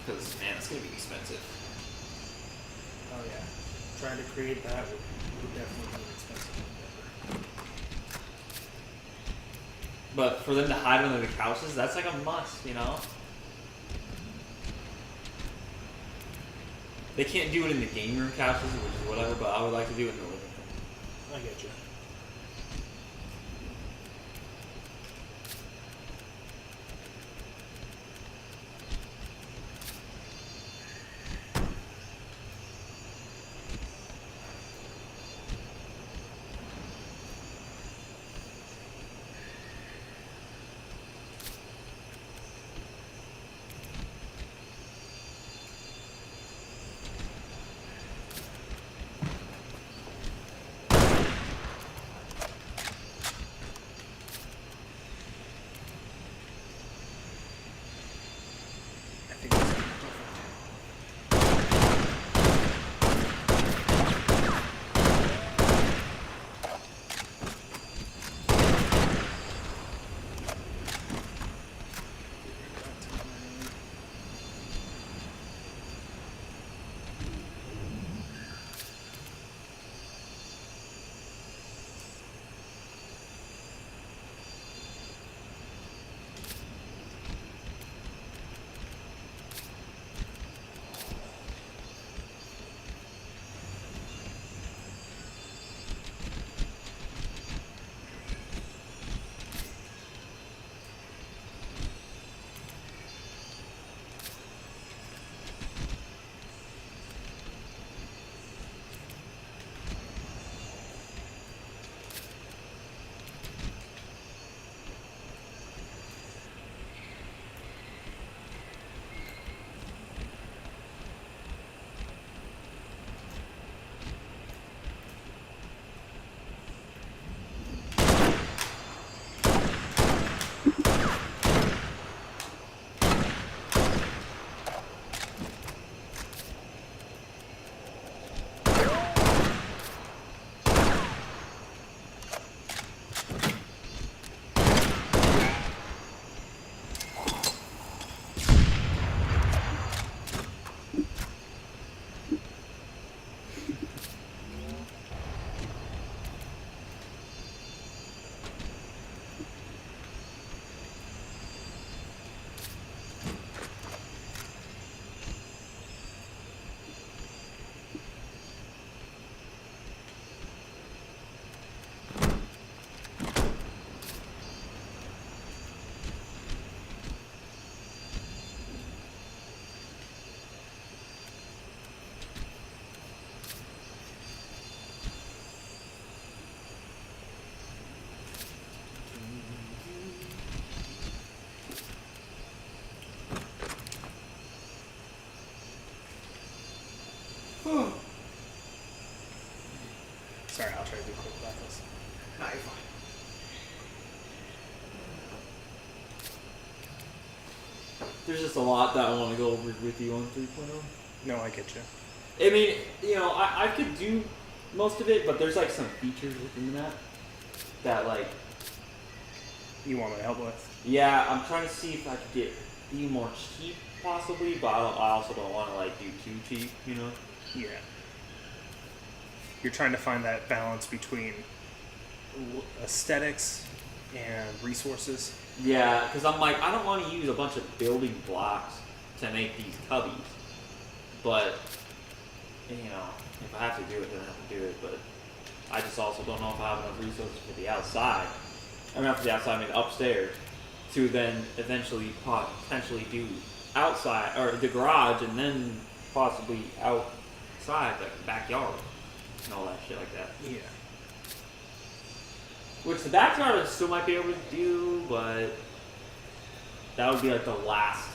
Because, man, it's going to be expensive.
Oh yeah. Trying to create that would definitely be an expensive endeavor.
But for them to hide under the couches, that's like a must, you know? They can't do it in the game room couches, which is whatever, but I would like to do it in the living room.
I get you.
there's just a lot that I want to go over with you on 3.0.
No, I get you.
I mean, you know, I could do most of it, but there's like some features within that like,
You want me to help with?
yeah, I'm trying to see if I could be more cheap possibly, but I also don't want to like do too cheap, you know?
Yeah. You're trying to find that balance between aesthetics and resources.
Yeah, because I'm like, I don't want to use a bunch of building blocks to make these cubbies, but you know, if I have to do it, then I have to do it. But I just also don't know if I have enough resources for the outside. I mean, not for the outside, I mean upstairs, to then eventually potentially do outside or the garage, and then possibly outside, like the backyard and all that shit like that.
Yeah.
Which the backyard I still might be able to do, but that would be like the last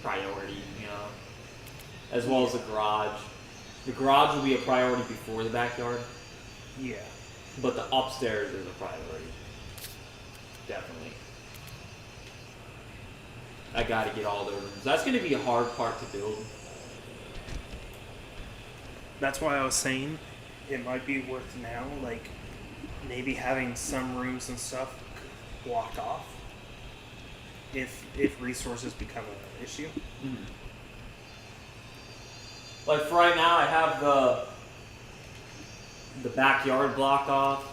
priority, you know, as well as the garage. The garage will be a priority before the backyard,
Yeah.
but the upstairs is a priority. Definitely. I gotta get all the rooms. That's gonna be a hard part to build.
That's why I was saying it might be worth now, like, maybe having some rooms and stuff blocked off if resources become an issue.
Mm-hmm. Like for right now, I have the backyard blocked off.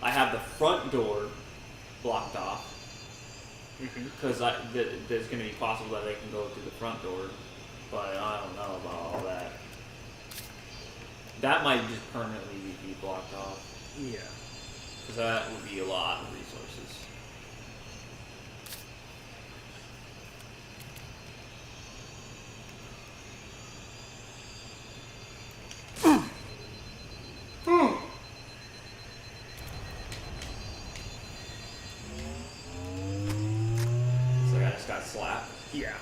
I have the front door blocked off because there's going to be possible that they can go through the front door, but I don't know about all that. That might just permanently be blocked off.
Yeah.
Because that would be a lot of resources. So I just got slapped.
Yeah.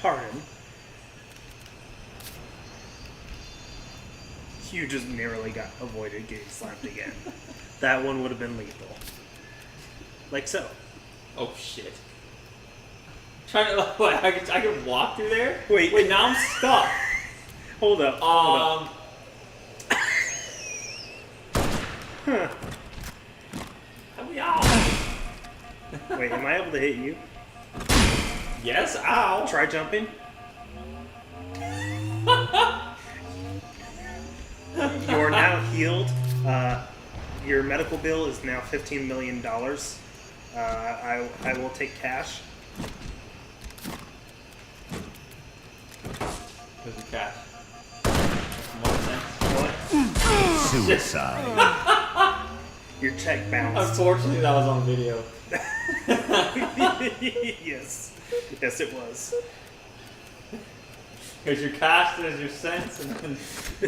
Pardon. You just narrowly got avoided getting slapped again. That one would have been lethal. Like so.
Oh shit. Trying to what? I could walk through there?
Wait.
Wait, now I'm stuck.
Hold up. Hold up. Huh.
Help me out.
Wait, am I able to hit you?
Yes, ow.
Try jumping. You are now healed. Your medical bill is now $15 million. I will take cash.
Here's the cash. More sense.
What?
Suicide.
Your check bounced.
Unfortunately, that was on video.
Yes. Yes, it was.
Here's your cash, there's your cents, and then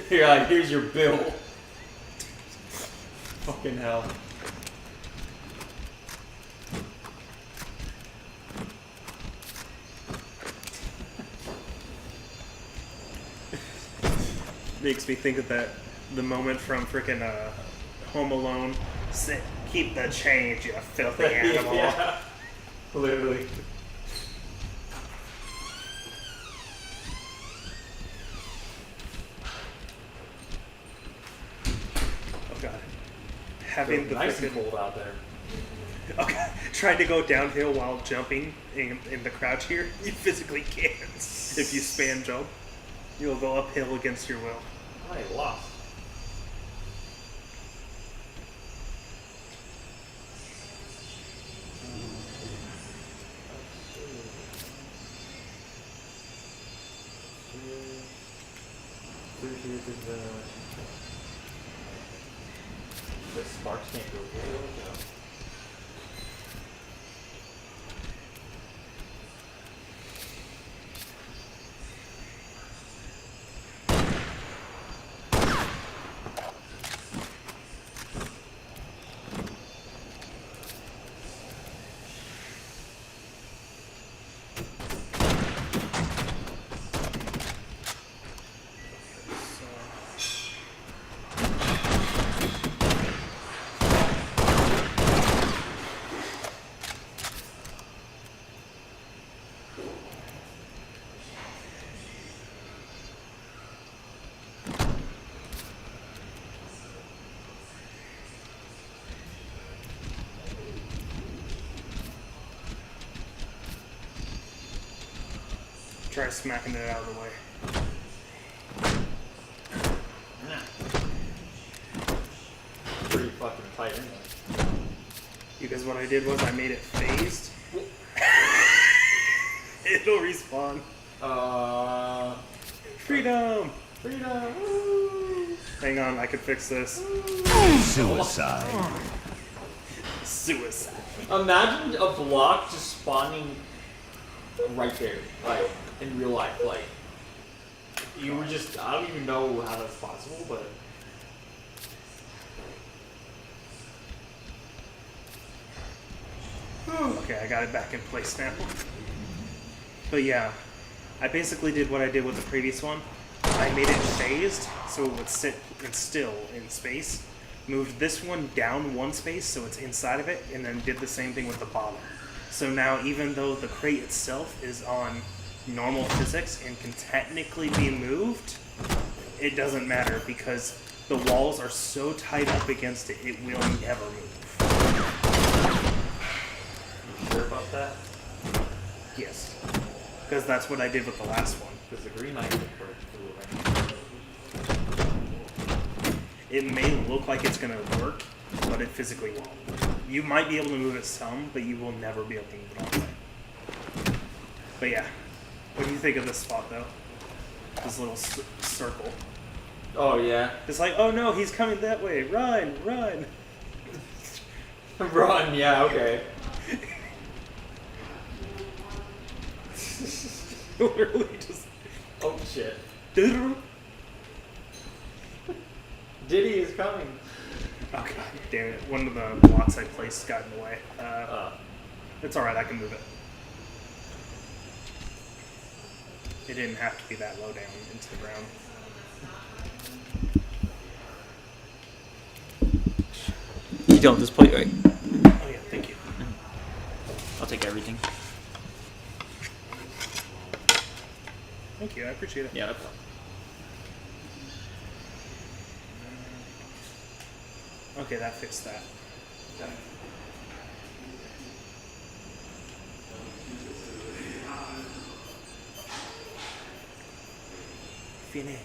you're like, here's your bill. Fucking hell.
Makes me think of the moment from freaking Home Alone. Sit, keep the change, you filthy animal.
Yeah. Literally.
Oh god. Having the
nice and
frickin',
cold out there.
okay, trying to go downhill while jumping in the crouch here, you physically can't. If you spam jump, you'll go uphill against your will.
I lost. The sparks can't go through.
try smacking it out of the way.
Pretty fucking tight anyway.
Because what I did was I made it phased. It'll respawn. Freedom!
Freedom! Woo!
Hang on, I can fix this.
Suicide.
Suicide.
Imagine a block just spawning right there, like in real life. Like you were just, I don't even know how that's possible, but
Okay, I got it back in place now. But yeah, I basically did what I did with the previous one. I made it phased so it would sit still in space. Moved this one down one space so it's inside of it, and then did the same thing with the bottom. So now even though the crate itself is on normal physics and can technically be moved, it doesn't matter because the walls are so tight up against it, it will never move.
you sure about that?
Yes. Because that's what I did with the last one.
Because the green light didn't work.
It may look like it's going to work, but it physically won't. You might be able to move it some, but you will never be able to move it all the way. But yeah, what do you think of this spot though? This little circle.
Oh yeah.
It's like, oh no, he's coming that way. Run, run.
Run, yeah, okay.
Literally just.
Oh shit.
Oh
Diddy is coming.
god damn it! One of the blocks I placed got in the way. It's all right. I can move it. It didn't have to be that low down into the ground.
You don't this plate, right?
Oh yeah, thank you.
I'll take everything.
Thank you. I appreciate it.
Yeah, no problem.
Okay, that fixed that. Fini.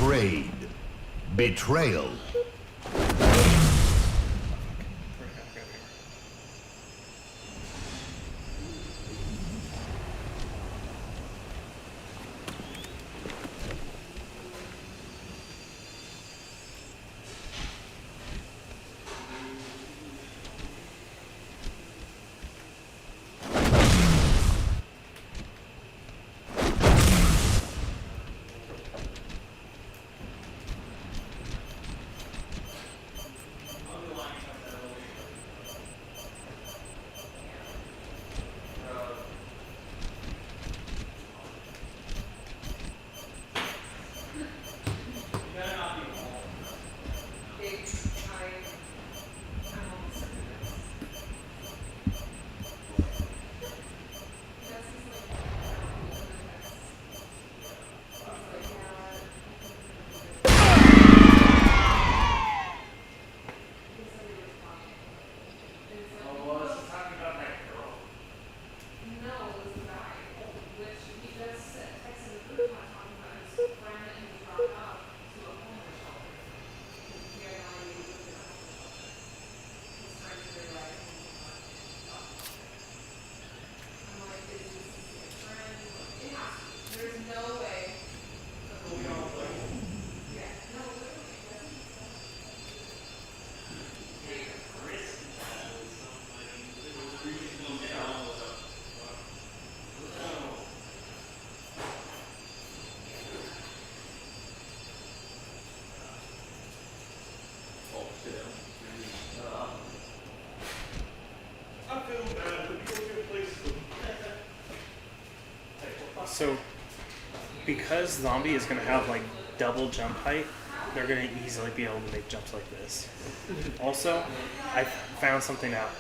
Betrayed. Betrayal.
So, because zombie is going to have like double jump height, they're going to easily be able to make jumps like this. Also, I found something out.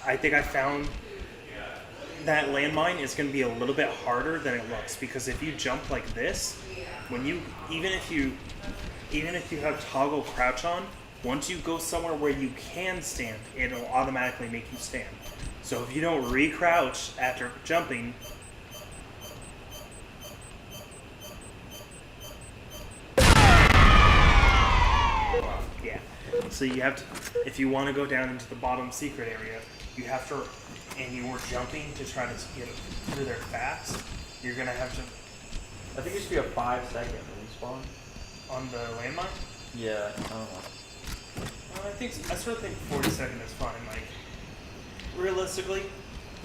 I think I found that landmine is going to be a little bit harder than it looks, because if you jump like this, when you even if you have toggle crouch on, once you go somewhere where you can stand, it'll automatically make you stand. So if you don't re-crouch after jumping, yeah. So you have to, if you want to go down into the bottom secret area, you have to, and you were jumping to try to get through there fast, you're gonna have to.
I think it should be a 5-second respawn.
On the landmine?
Yeah, I don't know.
I sort of think 40 seconds is fine. Like, realistically,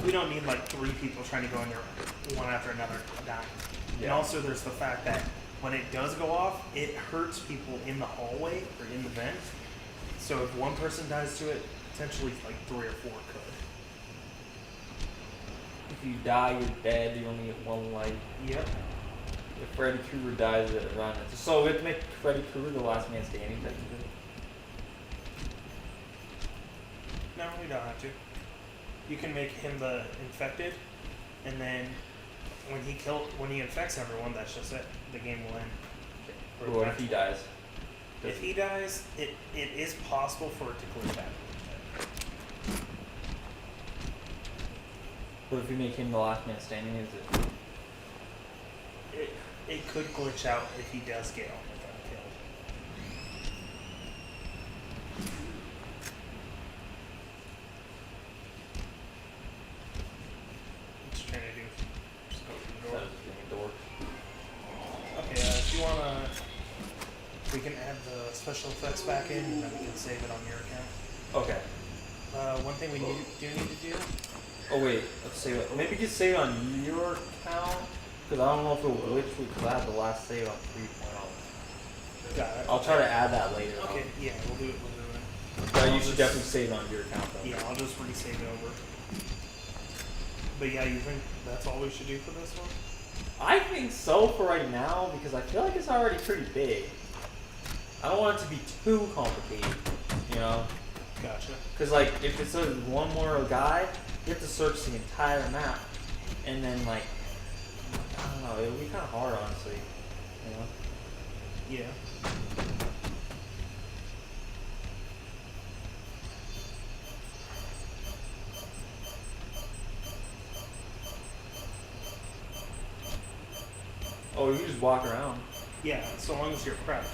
we don't need like 3 people trying to go in there one after another dying.
Yeah.
And also, there's the fact that when it does go off, it hurts people in the hallway or in the vent. So if one person dies to it, potentially like 3 or 4 could.
If you die, you're dead. You only get 1 life.
Yep.
If Freddy Krueger dies at a run, so we have to make Freddy Krueger the last man standing. Technically.
No, we don't have to. You can make him the infected, and then when he infects everyone, that's just it. The game will end. Or
What if he dies?
If he dies, it is possible for it to glitch out.
What if we make him the last man standing? Is it?
It could glitch out if he does get killed. What you trying to do? Just go through the door.
Door.
Okay, if you wanna, we can add the special effects back in, and then we can save it on your account.
Okay.
One thing we do need to do.
Oh wait, let's save it. Maybe just save it on your account, because I don't know if it'll glitch because I had the last save on 3.0.
Got it.
I'll try to add that later.
Okay, yeah, we'll do it. We'll do it.
But you
I'll
should
just-
definitely save it on your account though.
Yeah, I'll just resave it over. But yeah, you think that's all we should do for this one?
I think so for right now, because I feel like it's already pretty big. I don't want it to be too complicated, you know?
Gotcha.
Because like, if it says one more guy, you have to search the entire map. And then like, I don't know, it would be kind of hard honestly, you know?
Yeah.
Oh, you can just walk around.
Yeah, so long as you're crouched.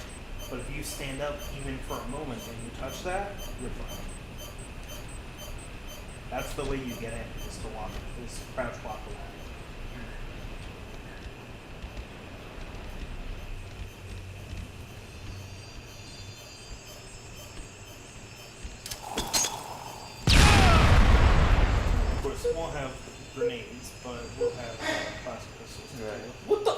But if you stand up even for a moment and you touch that, you're fine. That's the way you get in, is to walk, is to crouch walk around. Of course, we won't have grenades, but we'll have plastic pistols.
What the?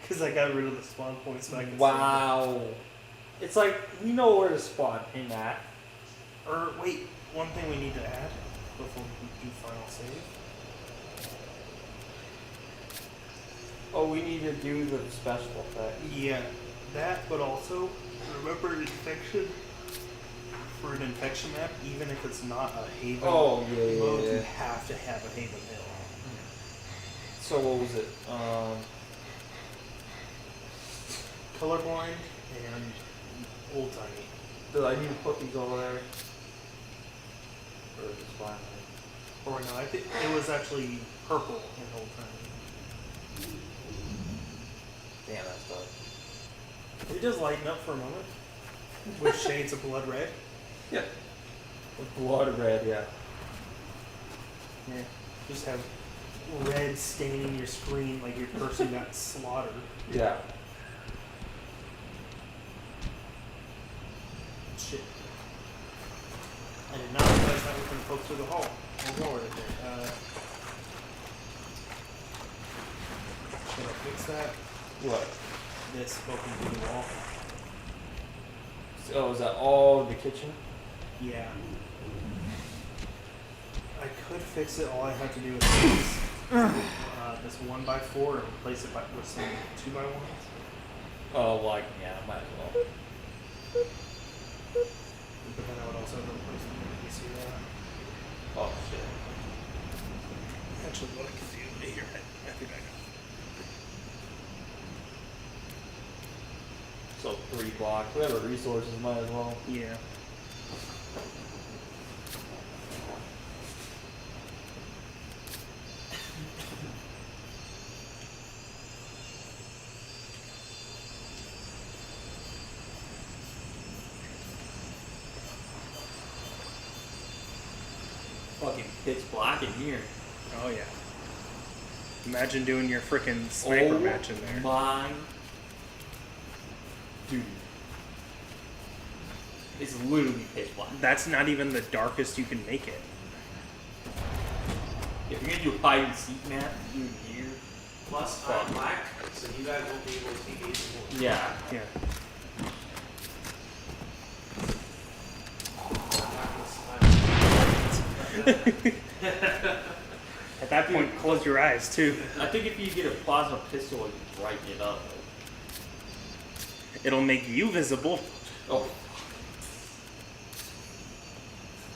Because I got rid of the spawn points back in
Wow. It's like, we know where to spawn in that.
Or wait, one thing we need to add before we do final save.
Oh, we need to do the special effect.
Yeah, that, but also remember infection. For an infection map, even if it's not a Haven
Oh, yeah,
mode,
yeah.
you have to have a Haven Hill.
So what was it?
Colorblind and old timey.
Do I need to put these over there? Or is this fine?
Or no, I think it was actually purple in old timey.
Damn, that's tough.
It does lighten up for a moment with shades of blood red.
Yeah. With blood red, yeah.
Yeah. Just have red staining your screen like your person got slaughtered.
Yeah.
Shit. I did not realize that was going to poke through the hole. Oh lord, okay. Should I fix that?
What?
This poking through the wall.
Oh, is that all the kitchen?
Yeah. I could fix it. All I have to do is fix this 1x4 and replace it with some 2x1s.
Oh, like, yeah, might as well.
But then I would also have to replace the PC.
Oh, shit.
actually what I can do here. I think I know.
So 3 blocks. We have the resources, might as well.
Yeah.
Fucking pitch black in here.
Oh yeah. Imagine doing your freaking sniper match in there.
My dude. It's literally pitch black.
That's not even the darkest you can make it.
If you're gonna do a hide and seek map, you here.
Plus, I'm black, so you guys won't be able to see these.
Yeah.
Yeah. At that point, close your eyes too.
I think if you get a plasma pistol, you can brighten it up.
It'll make you visible.
Oh.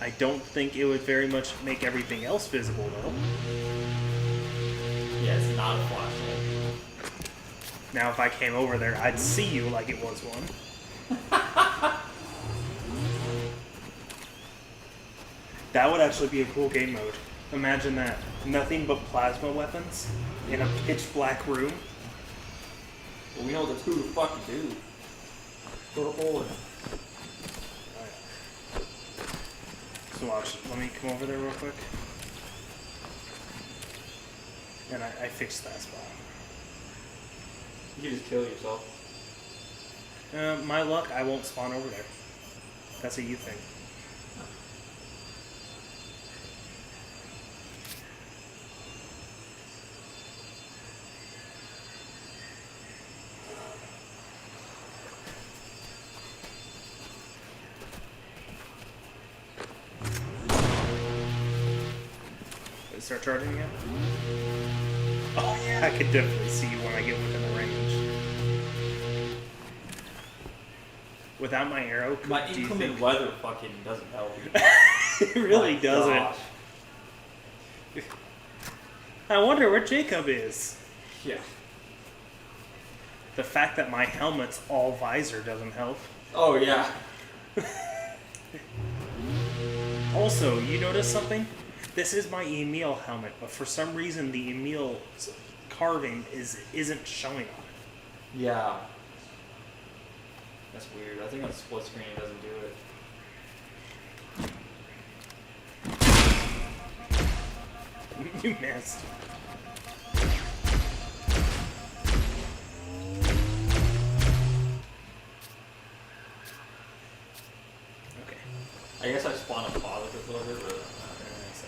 I don't think it would very much make everything else visible though.
Yeah, it's not a flashlight.
Now if I came over there, I'd see you like it was one. That would actually be a cool game mode. Imagine that. Nothing but plasma weapons in a pitch black room.
Well, we know what the two to fucking do. Go to Poland.
So watch, let me come over there real quick. And I fixed that spot.
You can just kill yourself.
My luck, I won't spawn over there. That's a you thing. Did it start charging again? Oh yeah, I can definitely see you when I get within the range. Without my arrow,
My
do you
inclement
think-
weather fucking doesn't help.
It really
My
doesn't.
gosh.
I wonder where Jacob is.
Yeah.
The fact that my helmet's all visor doesn't help.
Oh yeah.
Also, you notice something? This is my Emil helmet, but for some reason the Emil carving isn't showing on it.
Yeah. That's weird. I think on split screen it doesn't do it.
You missed. Okay.
I guess I spawned a positive a little bit, but
That's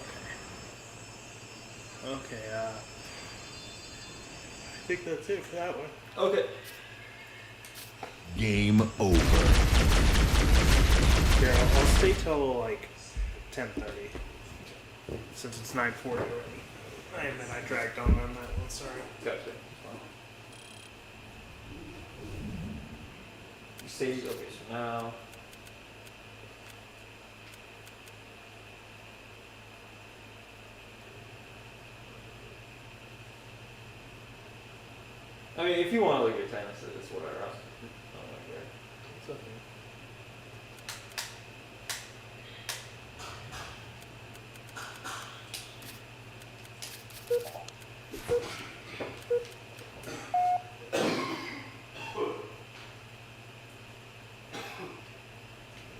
okay. Okay, I think that's it for that one.
okay.
Game over.
Here, I'll stay till like 10:30. Since it's 9:40 already. And then I dragged on that one, sorry.
Gotcha. Save. Okay, so now. I mean, if you want to look at tennis, it's whatever. I don't really care. It's okay.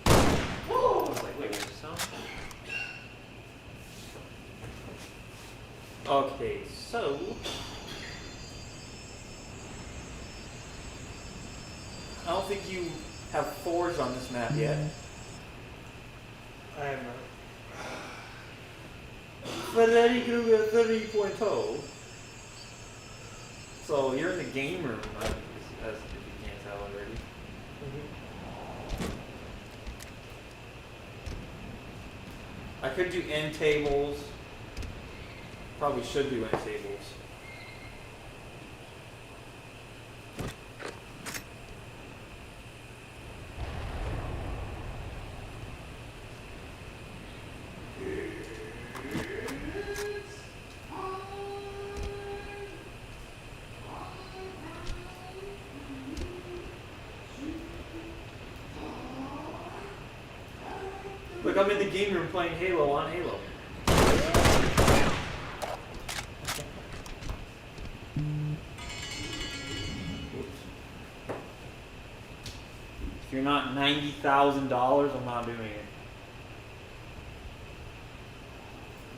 I was like, wait, where's the sound? Okay, so. I don't think you have forged on this map yet.
I have not.
Frederic Kruger 30.0. So you're in the game room, right? As if you can't tell already. I could do end tables. Probably should do end tables. Look, I'm in the game room playing Halo on Halo. If you're not $90,000, I'm not doing it.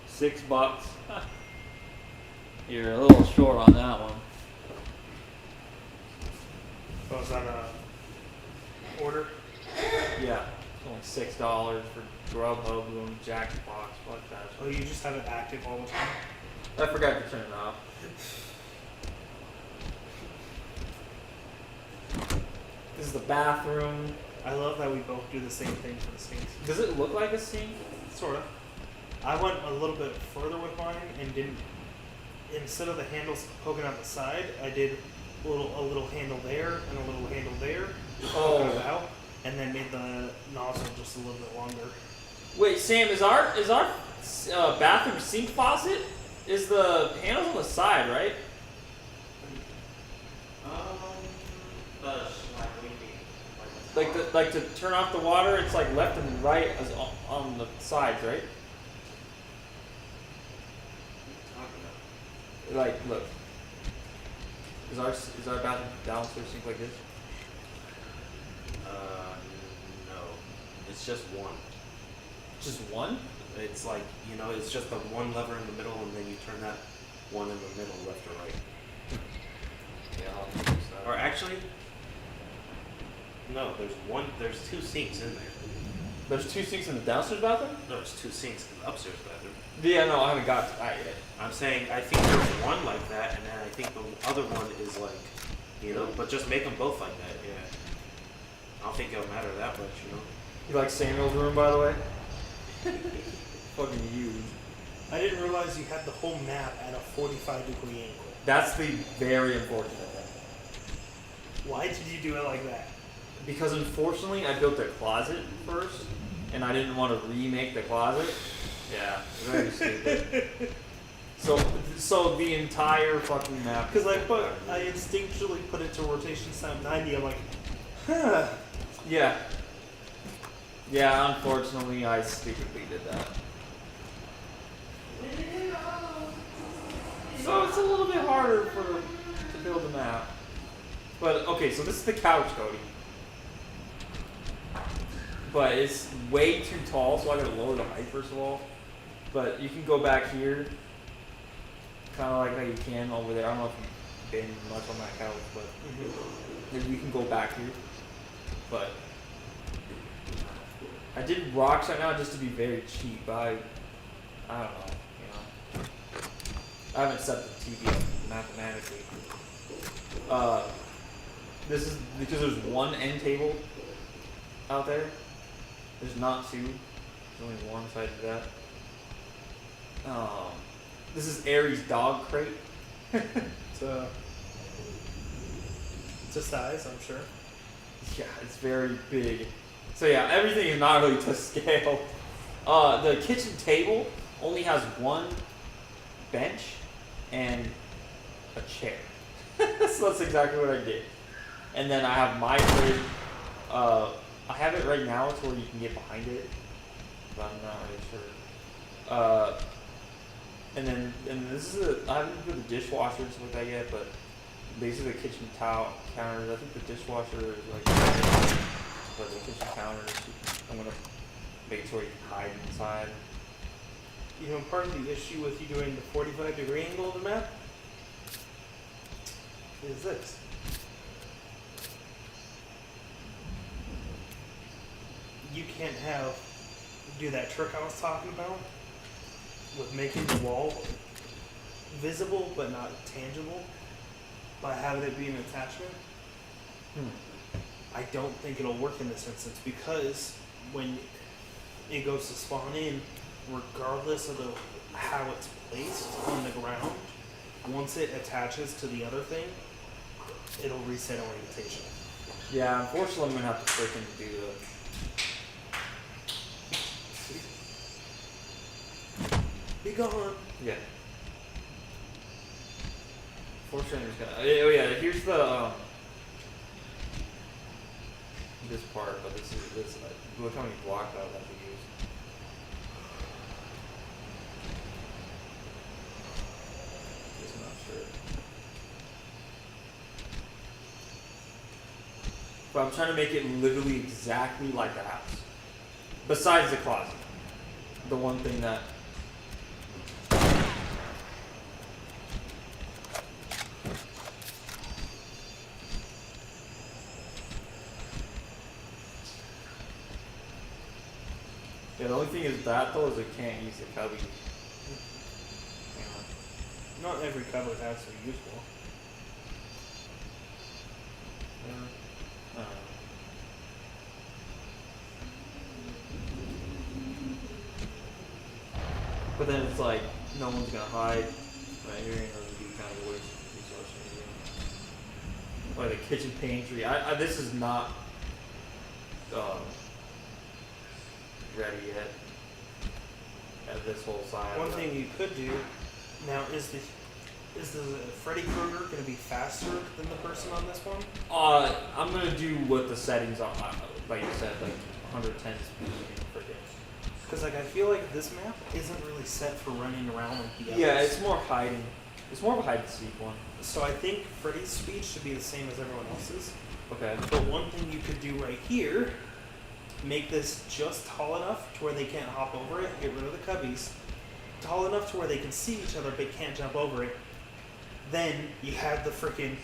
$6. You're a little short on that one.
Oh, is that a order?
Yeah, it's only $6 for Grubhub and Jackbox. Fuck that.
Oh, you just have it active all the time?
I forgot to turn it off. This is the bathroom.
I love that we both do the same thing for the sinks.
Does it look like a sink?
Sort of. I went a little bit further with mine and didn't. Instead of the handles poking out the side, I did a little handle there and a little handle there, just poking it out, and then made the nozzle just a little bit longer.
Wait, Sam, is our bathroom sink faucet? Is the handles on the side, right? Like to turn off the water, it's like left and right as on the sides, right? Like, look. Is our bathroom downstairs sink like this?
No. It's just one.
Just one?
It's like, it's just the one lever in the middle, and then you turn that one in the middle, left or right.
Yeah, I'll use that.
Or actually, no, there's two sinks in there.
There's two sinks in the downstairs bathroom?
No, there's two sinks in the upstairs bathroom.
Yeah, no, I haven't got to that yet.
I'm saying, I think there's one like that, and then I think the other one is like, but just make them both like that, yeah. I don't think it'll matter that much,
You like Samuel's room, by the way? Fucking huge.
I didn't realize you had the whole map at a 45-degree angle.
That's the very unfortunate thing.
Why did you do it like that?
Because unfortunately, I built a closet first, and I didn't want to remake the closet. Yeah, very stupid. So the entire fucking map.
Because I instinctually put it to rotation sound 90. I'm like, huh.
Yeah. Yeah, unfortunately, I stupidly did that. So it's a little bit harder to build a map. But okay, so this is the couch, Cody. But it's way too tall, so I gotta lower the height first of all. But you can go back here, kind of like how you can over there. I don't know if you've been much on that couch, but you can go back here. But I did rocks right now just to be very cheap. But I don't know, I haven't set the TV up mathematically. This is because there's one end table out there. There's not two. There's only one, so I did that. This is Aries' dog crate.
It's a size, I'm sure.
Yeah, it's very big. So yeah, everything is not really to scale. The kitchen table only has one bench and a chair. So that's exactly what I did. And then I have my fridge. I have it right now. It's where you can get behind it, but I'm not really sure. And this is I haven't put the dishwasher and stuff like that yet, but these are the kitchen counters. I think the dishwasher is like, but the kitchen counters, I'm gonna make sure you can hide inside.
Part of the issue with you doing the 45-degree angle of the map is this. You can't do that trick I was talking about with making the wall visible but not tangible by having it be an attachment. I don't think it'll work in this instance because when it goes to spawn in, regardless of how it's placed on the ground, once it attaches to the other thing, it'll reset orientation.
Yeah, unfortunately I'm gonna have to freaking do
Be gone.
Yeah. Fortunately, there's gonna. Oh yeah, here's the this part, but this. Look how many blocks I would have to use. sure. But I'm trying to make it literally exactly like the house. Besides the closet. The one thing that... Yeah, the only thing is that though is it can't use the cubby.
Not every cupboard has to be useful.
I don't know. But then it's like no one's gonna hide right here, and it'll be kind of a waste of resources. Or the kitchen pantry. This is not ready yet. This whole side.
One thing you could do now is the Freddy Krueger going to be faster than the person on this one?
I'm gonna do what the settings are, like you said, like 110 speed for him.
Because like I feel like this map isn't really set for running around like the others.
Yeah, it's more hiding. It's more of a hide and seek one.
So I think Freddy's speed should be the same as everyone else's.
Okay.
But one thing you could do right here, make this just tall enough to where they can't hop over it, get rid of the cubbies. Tall enough to where they can see each other but can't jump over it. Then you have the freaking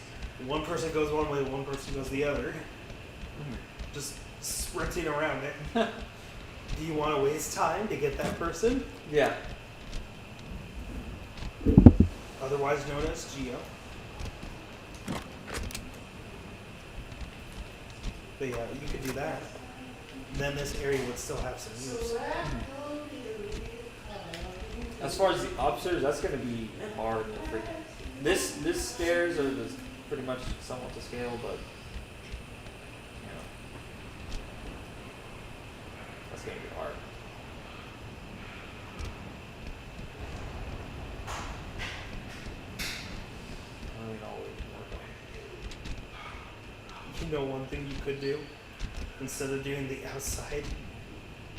one person goes one way, one person goes the other. Just sprinting around it. Do you want to waste time to get that person?
Yeah.
Otherwise known as Geo. But yeah, you could do that. Then this area would still have some use.
As far as the upstairs, that's gonna be hard to freaking. This stairs are just pretty much somewhat to scale, but you know, that's gonna be hard. I don't even know what we can work on.
You know one thing you could do? Instead of doing the outside,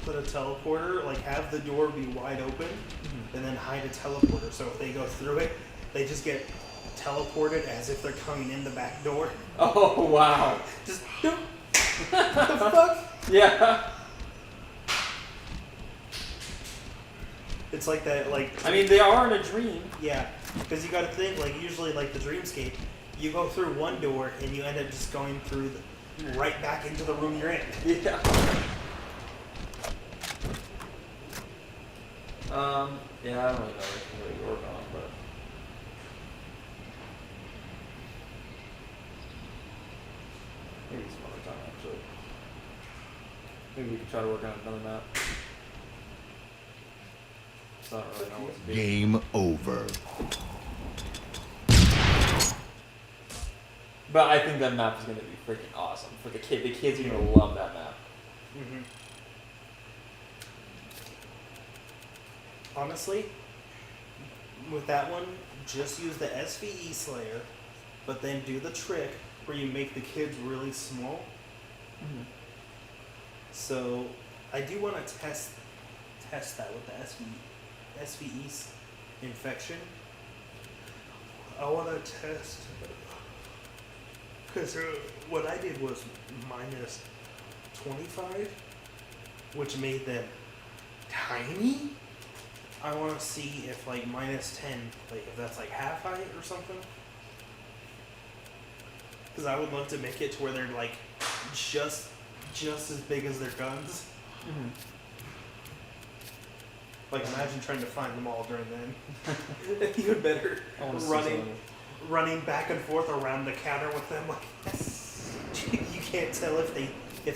put a teleporter, like have the door be wide open, and then hide a teleporter. So if they go through it, they just get teleported as if they're coming in the back door.
Oh wow!
Just what the fuck?
Yeah.
It's like that, like
I mean, they are in a dream.
yeah, because you got to think like usually like the dreamscape, you go through one door and you end up just going through right back into the room you're in.
Yeah. Yeah, I don't really know what to really work on, but maybe some other time actually. Maybe we could try to work on another map. So I don't really know what to do.
Game over.
But I think that map is gonna be freaking awesome for the kid. The kids are gonna love that map.
Mm-hmm. Honestly, with that one, just use the SVE Slayer, but then do the trick where you make the kids really small. So I do want to test that with the SVE infection. I want to test because what I did was minus 25, which made them tiny. I want to see if like minus 10, like if that's like half height or something. Because I would love to make it to where they're like just as big as their guns. Like imagine trying to find them all during then. Even better,
I wanna see
running back and forth around the counter with them. Like you can't tell if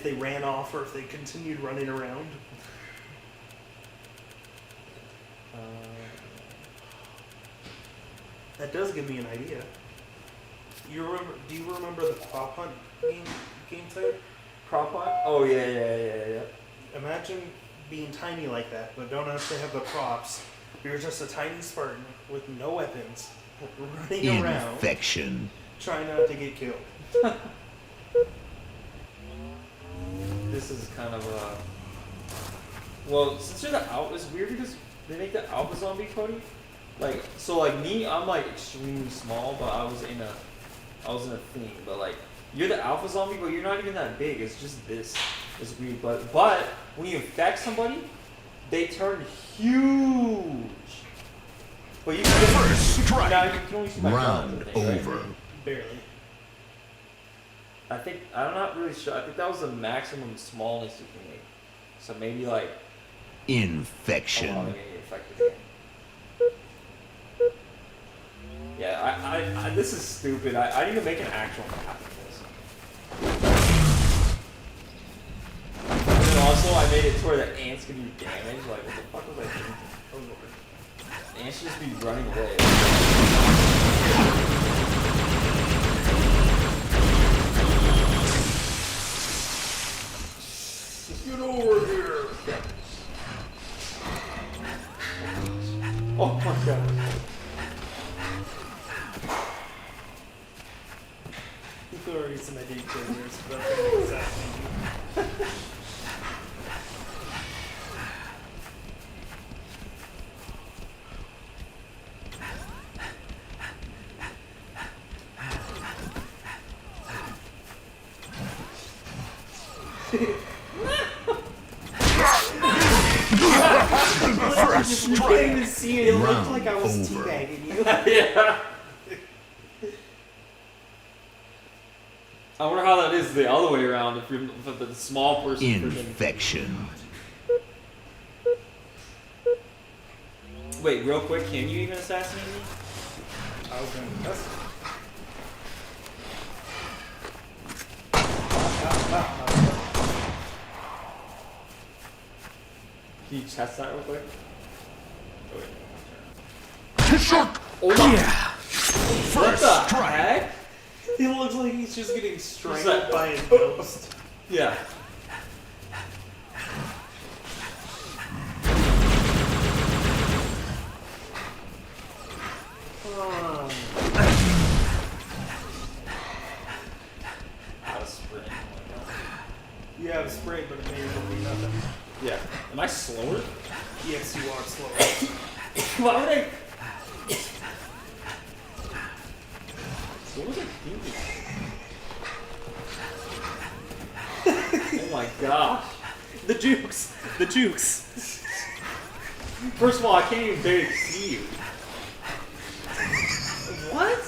they ran off or if they continued running around. That does give me an idea. Do you remember the prop hunt game type?
Prop hunt? Oh yeah.
Imagine being tiny like that, but don't actually have the props. You're just a tiny Spartan with no weapons, running around,
Infection.
trying not to get killed.
This is kind of a. Well, since you're the out, it's weird because they make the alpha zombie Cody. Like, so like me, I'm like extremely small, but I was in a thing. But like, you're the alpha zombie, but you're not even that big. It's just this. It's weird. But when you infect somebody, they turn huge. But you can
First strike.
now you can only see my
Round
guns, I think, right?
over.
Barely.
I think I'm not really sure. I think that was the maximum smallness you can make. So maybe like
Infection.
oh, maybe infected again. Yeah, I this is stupid. I need to make an actual map of this. And then also I made it to where the ants can do damage. Like what the fuck was I thinking? Oh lord. Ants should just be running away. Get over here! Oh my god.
People are already some idea killers, but that's exactly.
First
You
strike.
can't even see it. It looked
Round
like I was
over.
teabagging you.
Yeah. I wonder how that is the other way around if you're if the small person.
Infection.
Wait, real quick, can you even assassinate me?
I was gonna test it.
Can you test that real quick? Oh, wait.
Oh yeah.
What
First
the
strike.
heck?
He looks like he's just getting
that?
strangled by his ghost.
Yeah. Out of sprint. Oh my god.
You have a spray, but it may as well be nothing.
Yeah. Am I slower?
Yes, you are slow.
Why would I? What was I thinking? Oh my gosh.
The jukes! The jukes!
First of all, I can't even barely see you. What?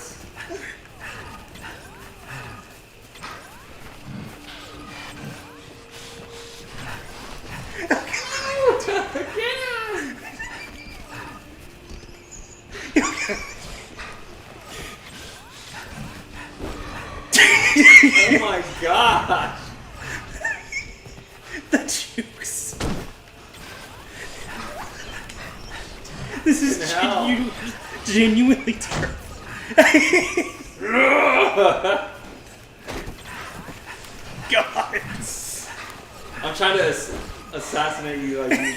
Oh my gosh.
The jukes! This is
Hell.
genuinely terrible. God!
I'm trying to assassinate you like you.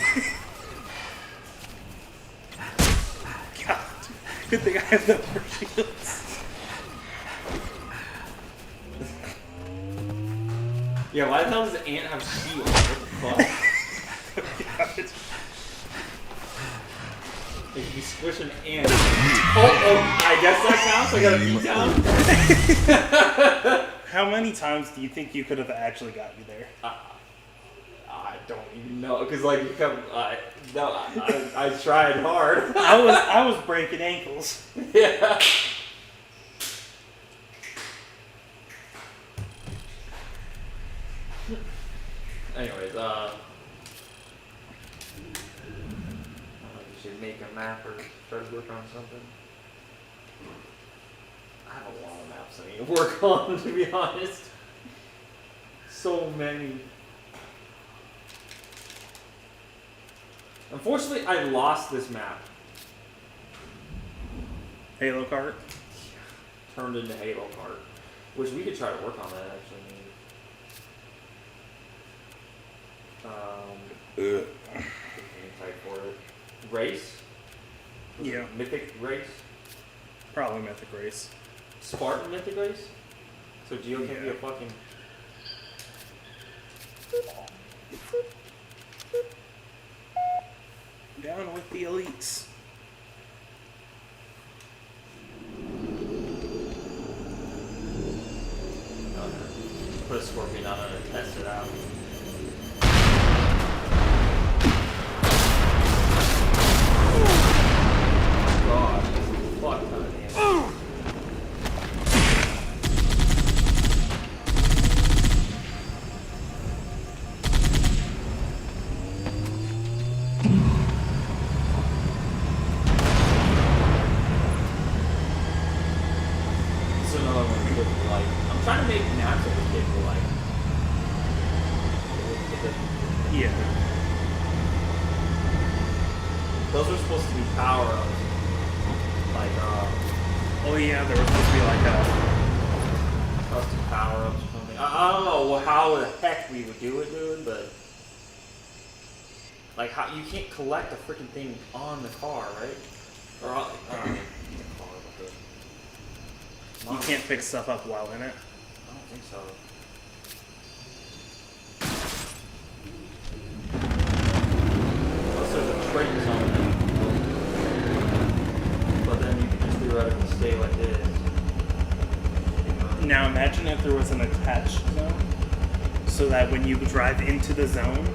God. Good thing I have no more shields.
Yeah, why the hell does the ant have shields? What the fuck?
God.
They can be squishing ants. Oh, I guess that counts. I got a beat down.
How many times do you think you could have actually got me there?
I don't even know, cause like you come. No, I tried hard.
I was breaking ankles.
Yeah. Anyways, I don't know if you should make a map or try to work on something. I have a lot of maps I need to work on, to be honest. So many. Unfortunately, I lost this map.
Halo cart.
Turned into Halo Kart. Which we could try to work on that, actually. Maybe. Type for it. Race?
Yeah.
Mythic race?
Probably Mythic Race.
Spartan mythic race? So Geo can't be a fucking...
Down with the elites.
put a scorpion on it and test it out. God, fuck ton of damage. This is another one we didn't like. I'm trying to make maps of the kid for like.
Yeah.
Those are supposed to be power ups. Like,
Oh yeah, there was supposed to be like a.
custom power ups or something. I don't know how the heck we would do it, dude, but. Like, how you can't collect a freaking thing on the car, right? Or on the car, but the.
You can't pick stuff up while in it.
I don't think so. Unless there's a trait zone. But then you can just theoretically stay like this.
Now imagine if there was an attached zone, so that when you drive into the zone,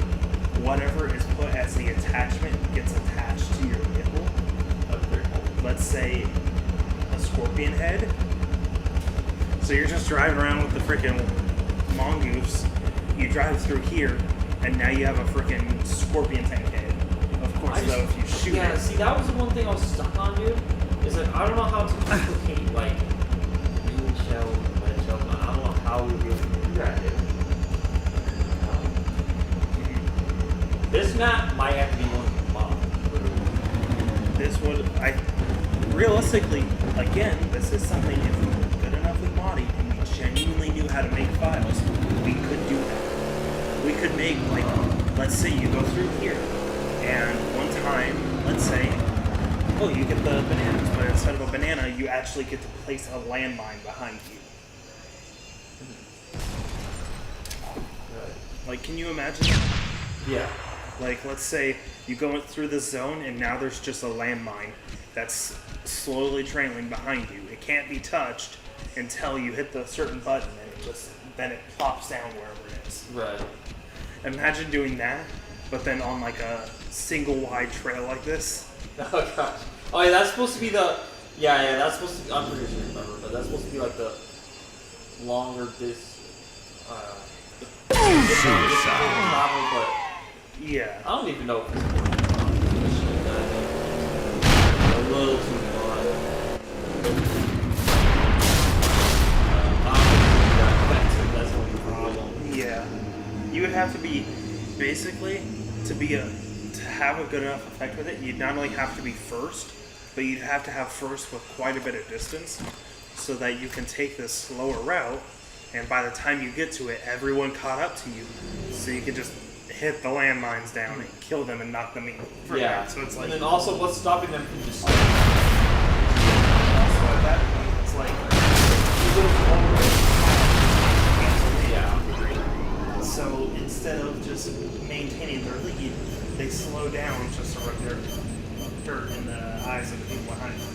whatever is put as the attachment gets attached to your vehicle.
That's pretty cool.
Let's say a scorpion head. So you're just driving around with the freaking mongoose. You drive through here, and now you have a freaking scorpion tank head. Of course, though, if you shoot
Yeah,
it.
see, that was the one thing I was stuck on, dude. Is that I don't know how to duplicate, like, green shells and red shells. I don't know how we would be able to do that, dude. This map might have to be one mod.
This would, realistically, again, this is something, if we were good enough with Modi and we genuinely knew how to make files, we could do that. We could make, like, let's say you go through here, and one time, let's say, oh, you get the bananas, but instead of a banana, you actually get to place a landmine behind you. Like, can you imagine that?
Yeah.
Like, let's say you go through this zone and now there's just a landmine that's slowly trailing behind you. It can't be touched until you hit the certain button and then it plops down wherever it is.
Right.
Imagine doing that, but then on like a single wide trail like this.
Oh gosh. Oh yeah, that's supposed to be the. Yeah, that's supposed to be. I'm pretty sure you remember, but that's supposed to be like the longer travel, but.
Yeah.
I don't even know if it's a little too much. I don't think that effective, that's the only problem.
Yeah. You would have to be, basically, to have a good enough effect with it, you'd not only have to be first, but you'd have to have first with quite a bit of distance, so that you can take this slower route, and by the time you get to it, everyone caught up to you, so you can just hit the landmines down and kill them and knock them in.
Yeah.
So it's like,
and then also, what's stopping them from just?
also at that point, it's like you go forward,
Yeah.
so instead of just maintaining their lead, they slow down just to rub their dirt in the eyes of the people behind them.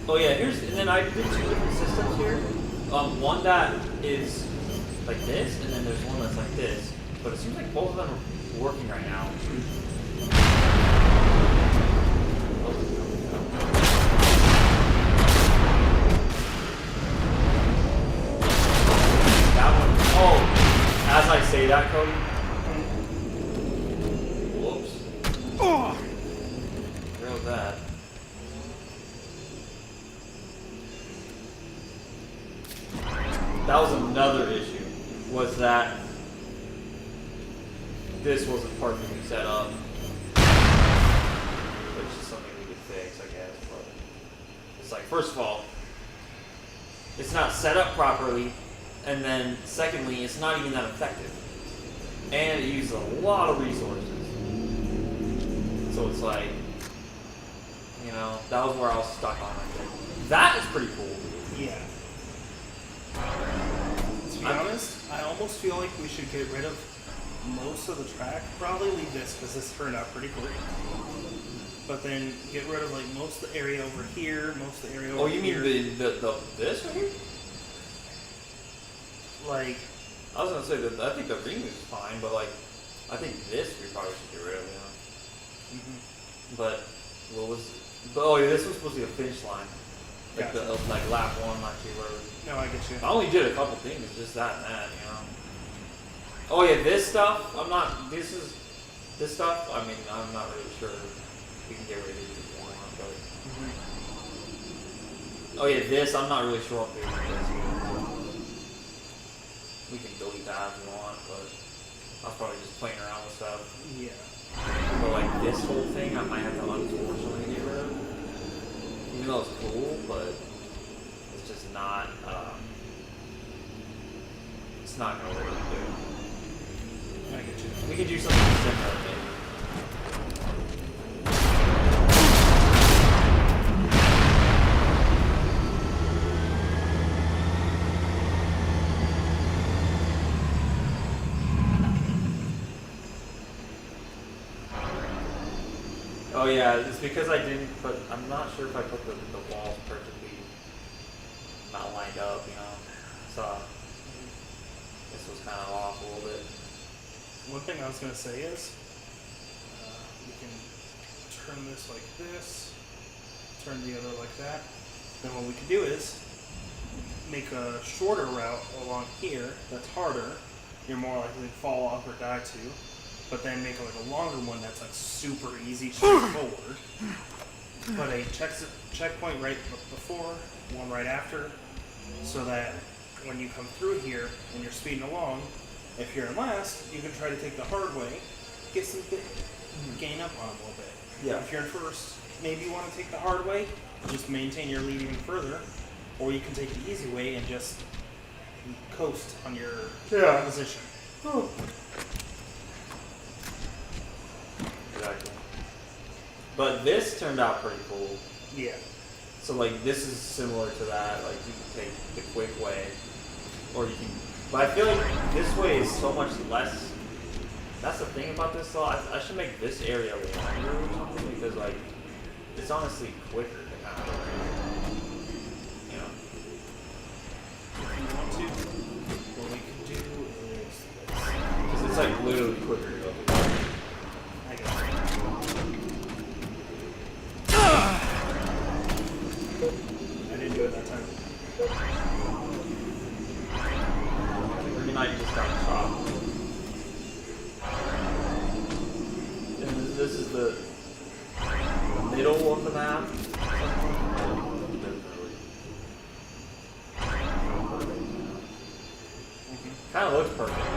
Oh yeah, and then I did two different systems here. One that is like this, and then there's one that's like this. But it seems like both of them are working right now. That one. Oh, as I say that, Cody. Whoops.
Oh!
Where was that? That was another issue. Was that this wasn't perfectly set up, which is something we could fix, I guess. But it's like, first of all, it's not set up properly, and then secondly, it's not even that effective, and it uses a lot of resources. So it's like, you know, that was where I was stuck on. I think that is pretty cool.
Yeah. To be honest, I almost feel like we should get rid of most of the track. Probably leave this because this turned out pretty great. But then get rid of like most of the area over here, most of the area over here.
Oh, you mean the this right here?
Like
I was gonna say that I think the ring is fine, but like, I think this we probably should get rid of, you know. But what was? Oh yeah, this was supposed to be a finish line, like
Gotcha.
like lap 1, lap 2, whatever.
No, I get you.
I only did a couple things, just that and that, you know. Oh yeah, this stuff. I'm not. This stuff. I mean, I'm not really sure. We can get rid of it if you want, but. Oh yeah, this. I'm not really sure what to do with this. We can delete that if you want, but I was probably just playing around with stuff.
Yeah.
But like this whole thing, I might have to unfortunately get rid of. Even though it's cool, but it's just not. It's not gonna really do.
I get you.
We could do something similar, maybe. Oh yeah, it's because I didn't put. I'm not sure if I put the walls perfectly not lined up, you know. So this was kind of off a little bit.
One thing I was going to say is, we can turn this like this, turn the other like that. Then what we can do is make a shorter route along here that's harder. You're more likely to fall off or die to. But then make like a longer one that's like super easy, straightforward. Put a checkpoint right before, one right after, so that when you come through here and you're speeding along, if you're in last, you can try to take the hard way, get some gain up on a little bit.
Yeah.
If you're in first, maybe you want to take the hard way, just maintain your lead even further, or you can take the easy way and just coast on your position.
Exactly. But this turned out pretty cool.
Yeah.
So like this is similar to that. Like you can take the quick way, or you can. But I feel like this way is so much less. That's the thing about this though. I should make this area longer or something because like it's honestly quicker to kind of, you know.
If you want to, what we can do is this.
Because it's like literally quicker to go.
I guess. I didn't do it that time.
Or you might just got chopped. And this is the middle of the map. Kind of looks perfect.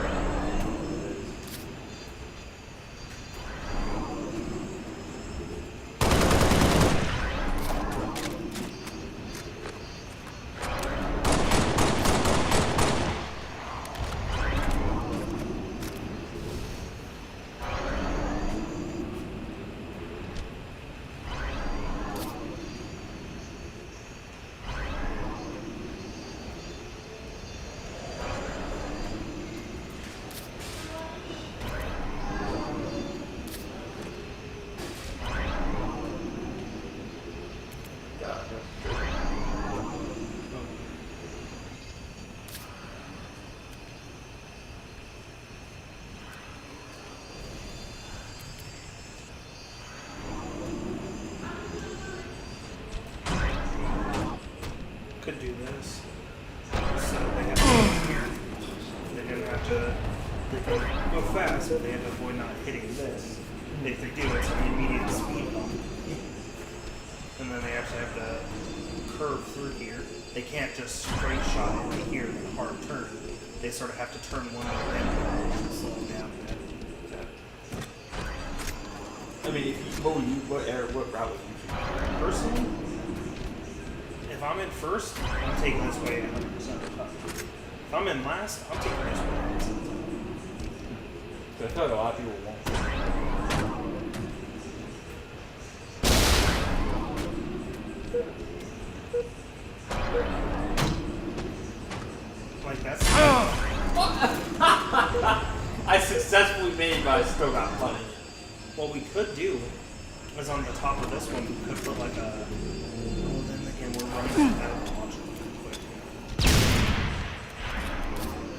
Could do this. So they have to go here. They're gonna have to. They can go fast, but they have to avoid not hitting this. If they do, it's an immediate speed bump. And then they actually have to curve through here. They can't just straight shot into here in a hard turn. They sort of have to turn one way then to slow them down a bit.
I mean, if you, what route would you choose?
Personally, if I'm in first, I'm taking this way 100% of the time. If I'm in last, I'm taking this way 100% of the time.
I feel like a lot of people won't.
Like that's.
I successfully made it, but I still got punished.
What we could do is on the top of this one, we could put like a. Well, then again, we're running out of launch quick.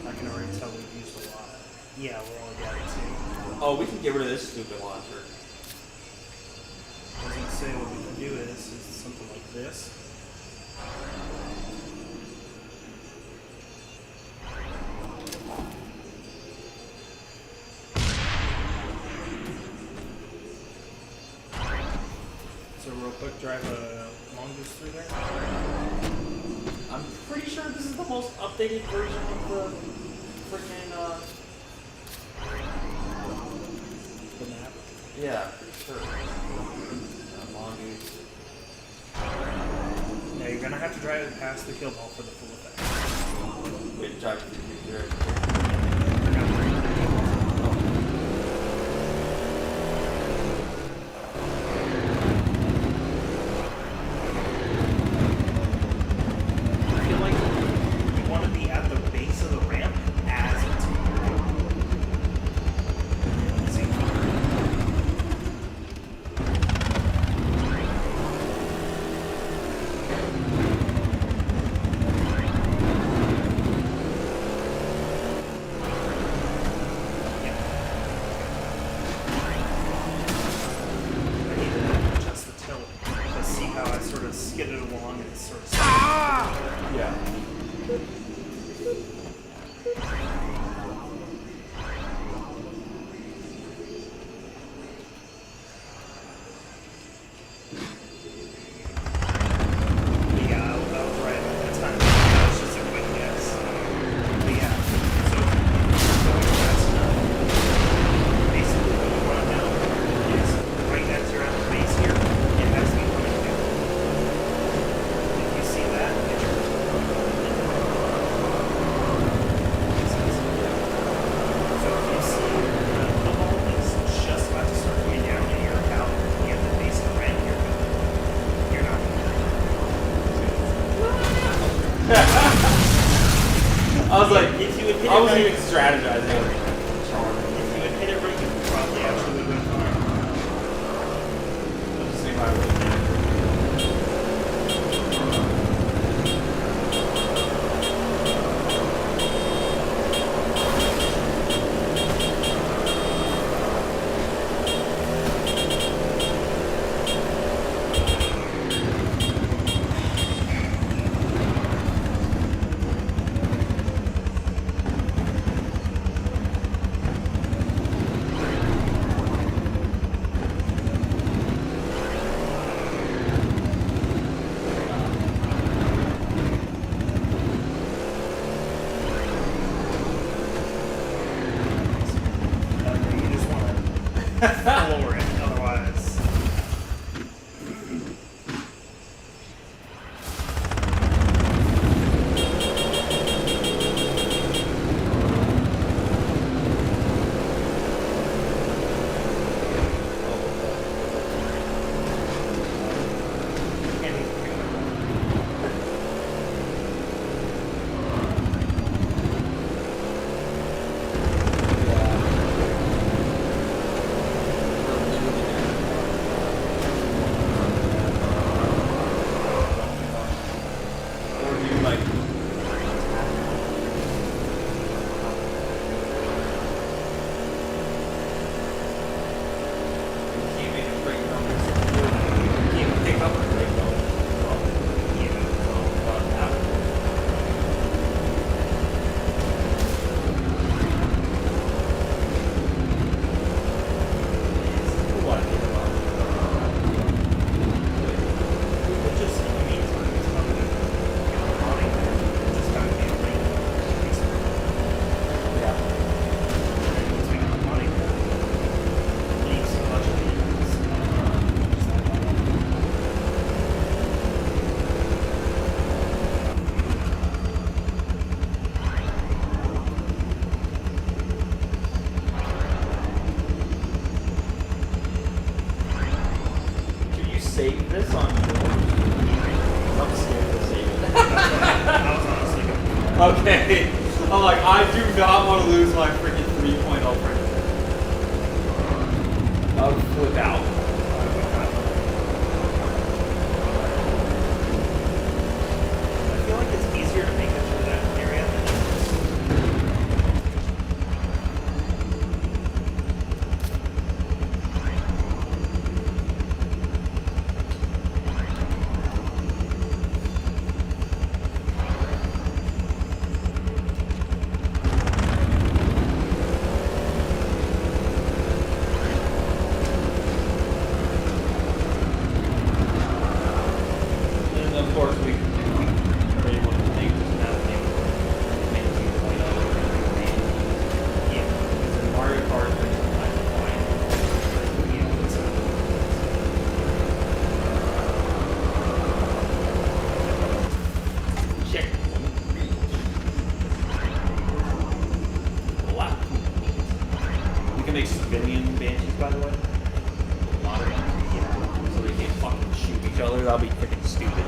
I can already tell we
Oh, we can get rid of this stupid launcher.
I was gonna say what we can do is something like this. So real quick, drive a long goose through there.
I'm pretty sure this is the most updated version of the freaking
The map.
yeah, pretty sure. Mongoose.
Now you're gonna have to drive it past the kill ball for the full effect.
Wait, drive through here.
I feel like you want to be at the base of the ramp as it's moving. See? I need to adjust the tilt to see how I sort of skidded along and sort of.
Yeah.
Yeah, I was right at that time. That was just a quick guess. But yeah, so going fast enough. Basically, what you want to know is right as you're at the base here, it has to be coming down. If you see that, it should. So if you see the ball is just about to start coming down and you're about to get the base of the ramp, you're not.
I was like,
If you would hit
I
it
wasn't
right,
even strategizing.
if you had hit it right, you probably actually would have been fine.
I'm just thinking about it.
You just want to floor it, otherwise. Can't even pick it up.
Or do you like you can't make a break numbers. You can't pick up a break numbers.
It just, in the meantime, it's probably running there. Just gotta be a lane, basically. And once we got money, leaves a bunch of lanes. Just like that.
Can you save this on yours? I'm scared to save it.
I was honestly going.
Okay. I'm like, I do not want to lose my freaking 3.0 print. I would flip out.
I feel like it's easier to make it through that area than it is.
course, we are able to make this map make 2.0
Yeah.
and Mario Kart is like fine.
Yeah.
Check. Wow.
We can make civilian banshees, by the way. A lot of them.
Yeah.
So they can't fucking shoot each other. That'll be freaking stupid.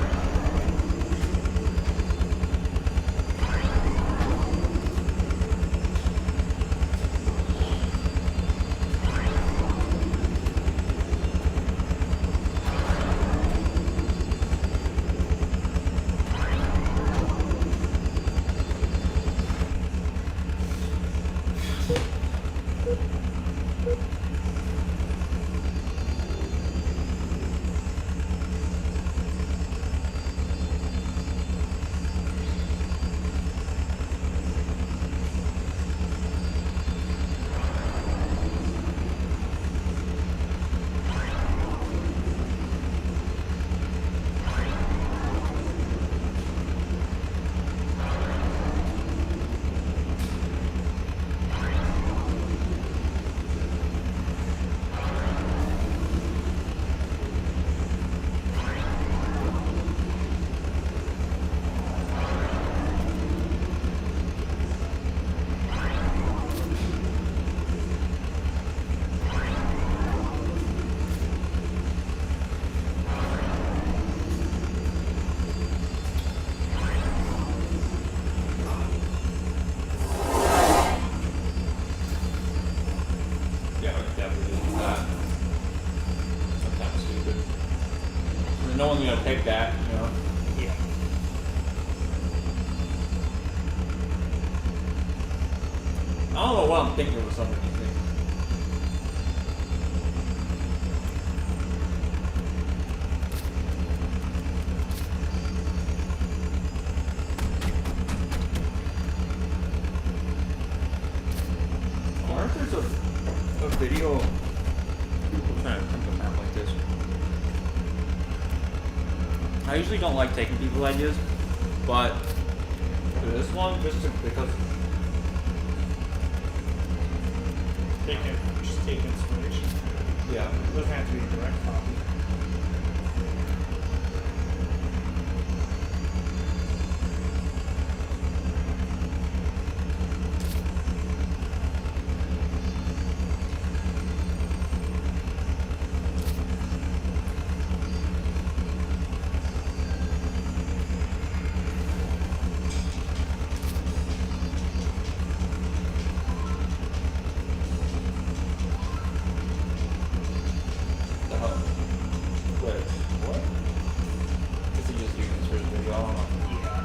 Yeah, we definitely do that. That's kind of stupid. No one's gonna take that, you know.
Yeah.
I don't know what I'm thinking with some of these things. I wonder if there's a video of people trying to think of a map like this. I usually don't like taking people's ideas, but for this one, because
Just take inspiration.
yeah.
It doesn't have to be a direct copy.
The hell? Wait, what? Is he just using this for his video? I don't know.
Yeah.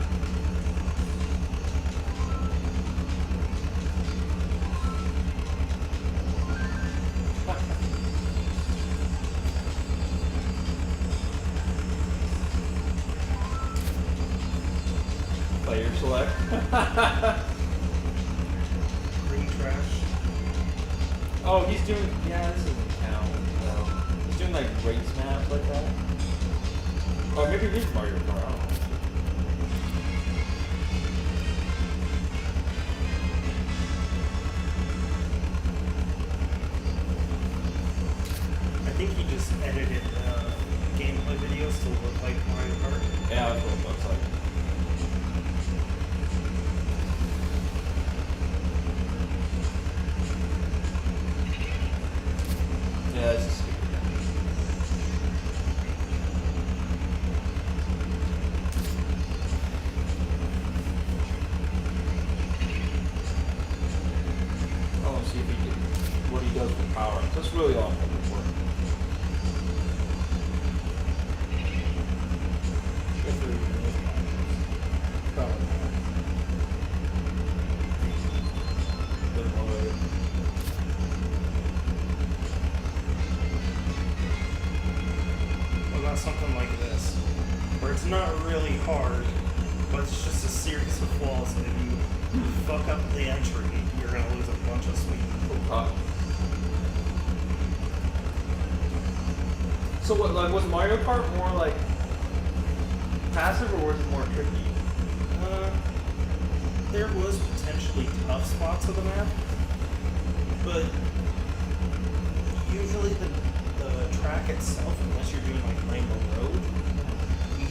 Player select.
Green trash.
Oh, he's doing. Yeah, this isn't count. He's doing like race maps like that. Oh, maybe it is Mario Kart. I don't know.
I think he just edited gameplay videos to look like Mario Kart.
Yeah, that's what it looks like. Yeah, this is stupid. I want to see if he can, what he does with power. That's really all I'm looking for.
If there even is one. Probably not.
Doesn't look like it.
What about something like this? Where it's not really hard, but it's just a series of flaws that if you fuck up the entry, you're gonna lose a bunch of speed.
So what, like, was Mario Kart more like passive or was it more tricky?
There was potentially tough spots of the map, but usually the track itself, unless you're doing like Rainbow Road,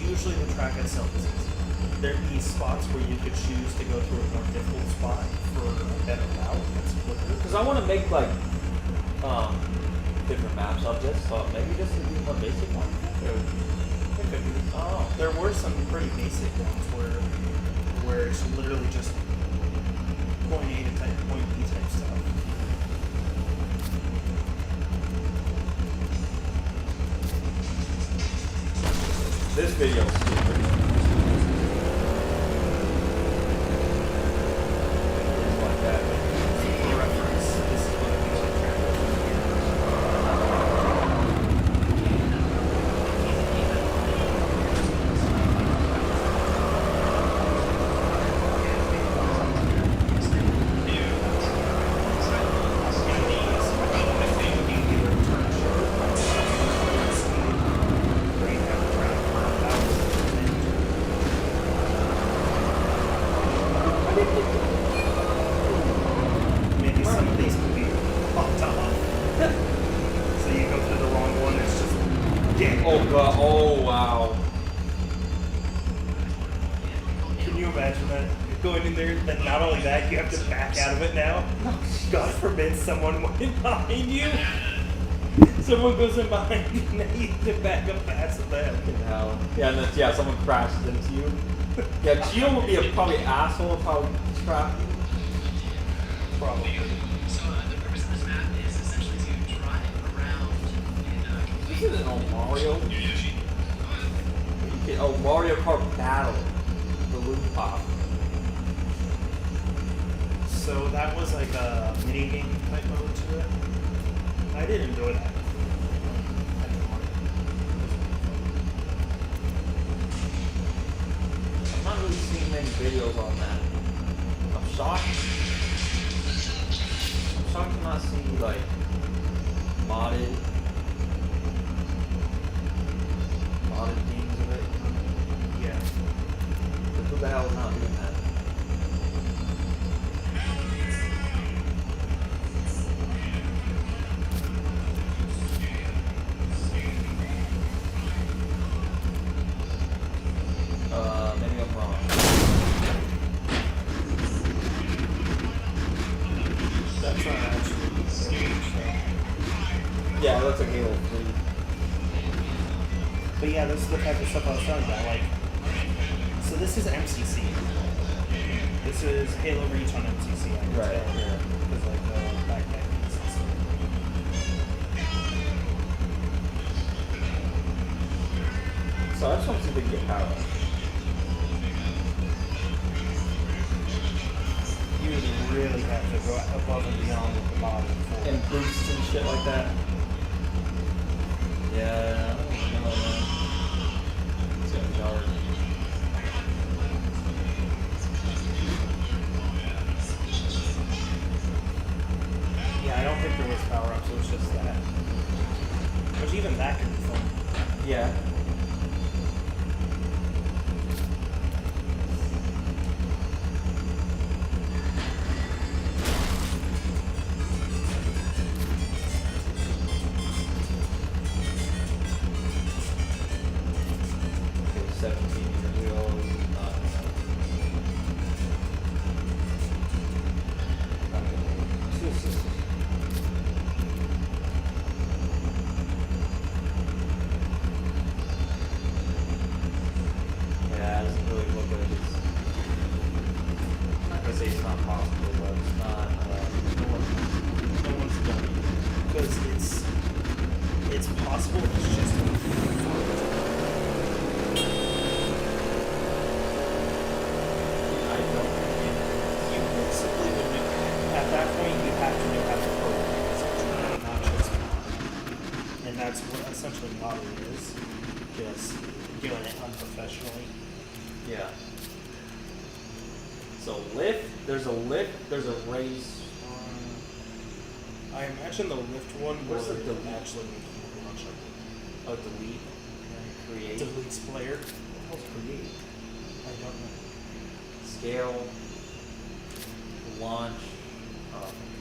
usually the track itself is easy. There'd be spots where you could choose to go through a more difficult spot for a better route that's quicker.
Because I want to make like different maps of this, so maybe this would be a more basic one.
It could be. Oh, there were some pretty basic ones where it's literally just point A to point B type stuff.
This video is pretty like that.
For reference, this is what it looks like track over maybe some of these could be popped off. So you go through the wrong one, it's just
Oh god! Oh wow!
Can you imagine that? Going in there, then not only that, you have to back out of it now. God forbid someone went behind you. Someone goes in behind you, now you have to back up past them.
Hell. Yeah, and then, yeah, someone crashes into you. Yeah, Gio would be a probably asshole, probably trap you.
Probably.
So the purpose of this map is essentially to drive around and
This isn't no Mario. Oh, Mario Kart Battle. The loot pop.
So that was like a mini game type mode to it. I did enjoy that.
I'm not really seeing many videos on that. I'm shocked. I'm shocked to not see like modded themes of it.
Yeah.
But who the hell is not doing that? Maybe I'm wrong.
That's not actually.
Yeah, that's a Halo 3.
But yeah, this is the type of stuff I was talking about. Like, so this is MCC. This is Halo Reach on MCC. I can
Right,
tell.
yeah.
Because like the backpack piece and stuff.
So I just want to see if we can get power up.
You really have to go above and beyond with the bottom for
And boosts and shit like that. Yeah, I don't know, man. It's gonna be hard.
Yeah, I don't think there was power up, so it's just that. Which even that could be fun.
Yeah. Okay, 17 years ago is not enough. Not gonna work. Yeah, it doesn't really look like it's. I'm not gonna say it's not possible, but it's not.
No one's done it. Because it's possible, it's just
I don't.
you basically would know, at that point you have to know how to program essentially, not just mod. And that's what essentially modding is. Just doing it unprofessionally.
Yeah. So lift. There's a lift. There's a race.
I imagine the lift one
What's
would
the delete?
actually make you launch
Oh, delete. Create.
deletes player.
hell's create?
I don't know.
Scale, launch,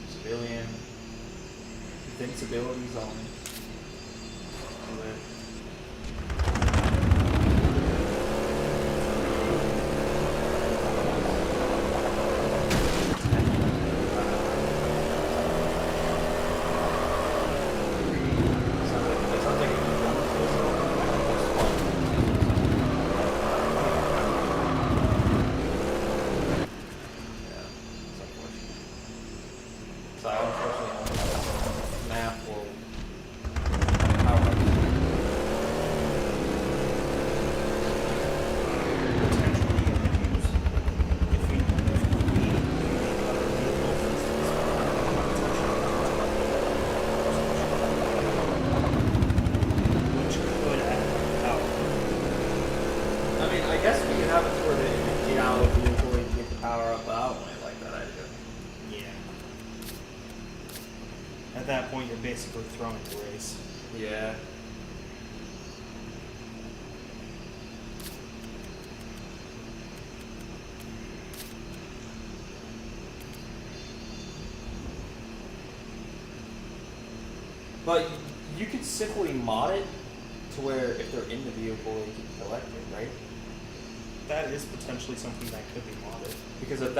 civilian, invincibility zone. So I unfortunately map will power up.
Potentially, you could use if we make other vehicles, which could add power.
I mean, I guess we could have it where they get out of the vehicle and get the power up, but I don't really like that idea.
Yeah. At that point, you're basically throwing the race.
Yeah. But you could simply mod it to where if they're in the vehicle, they can collect it, right?
That is potentially something that could be modded.
Because if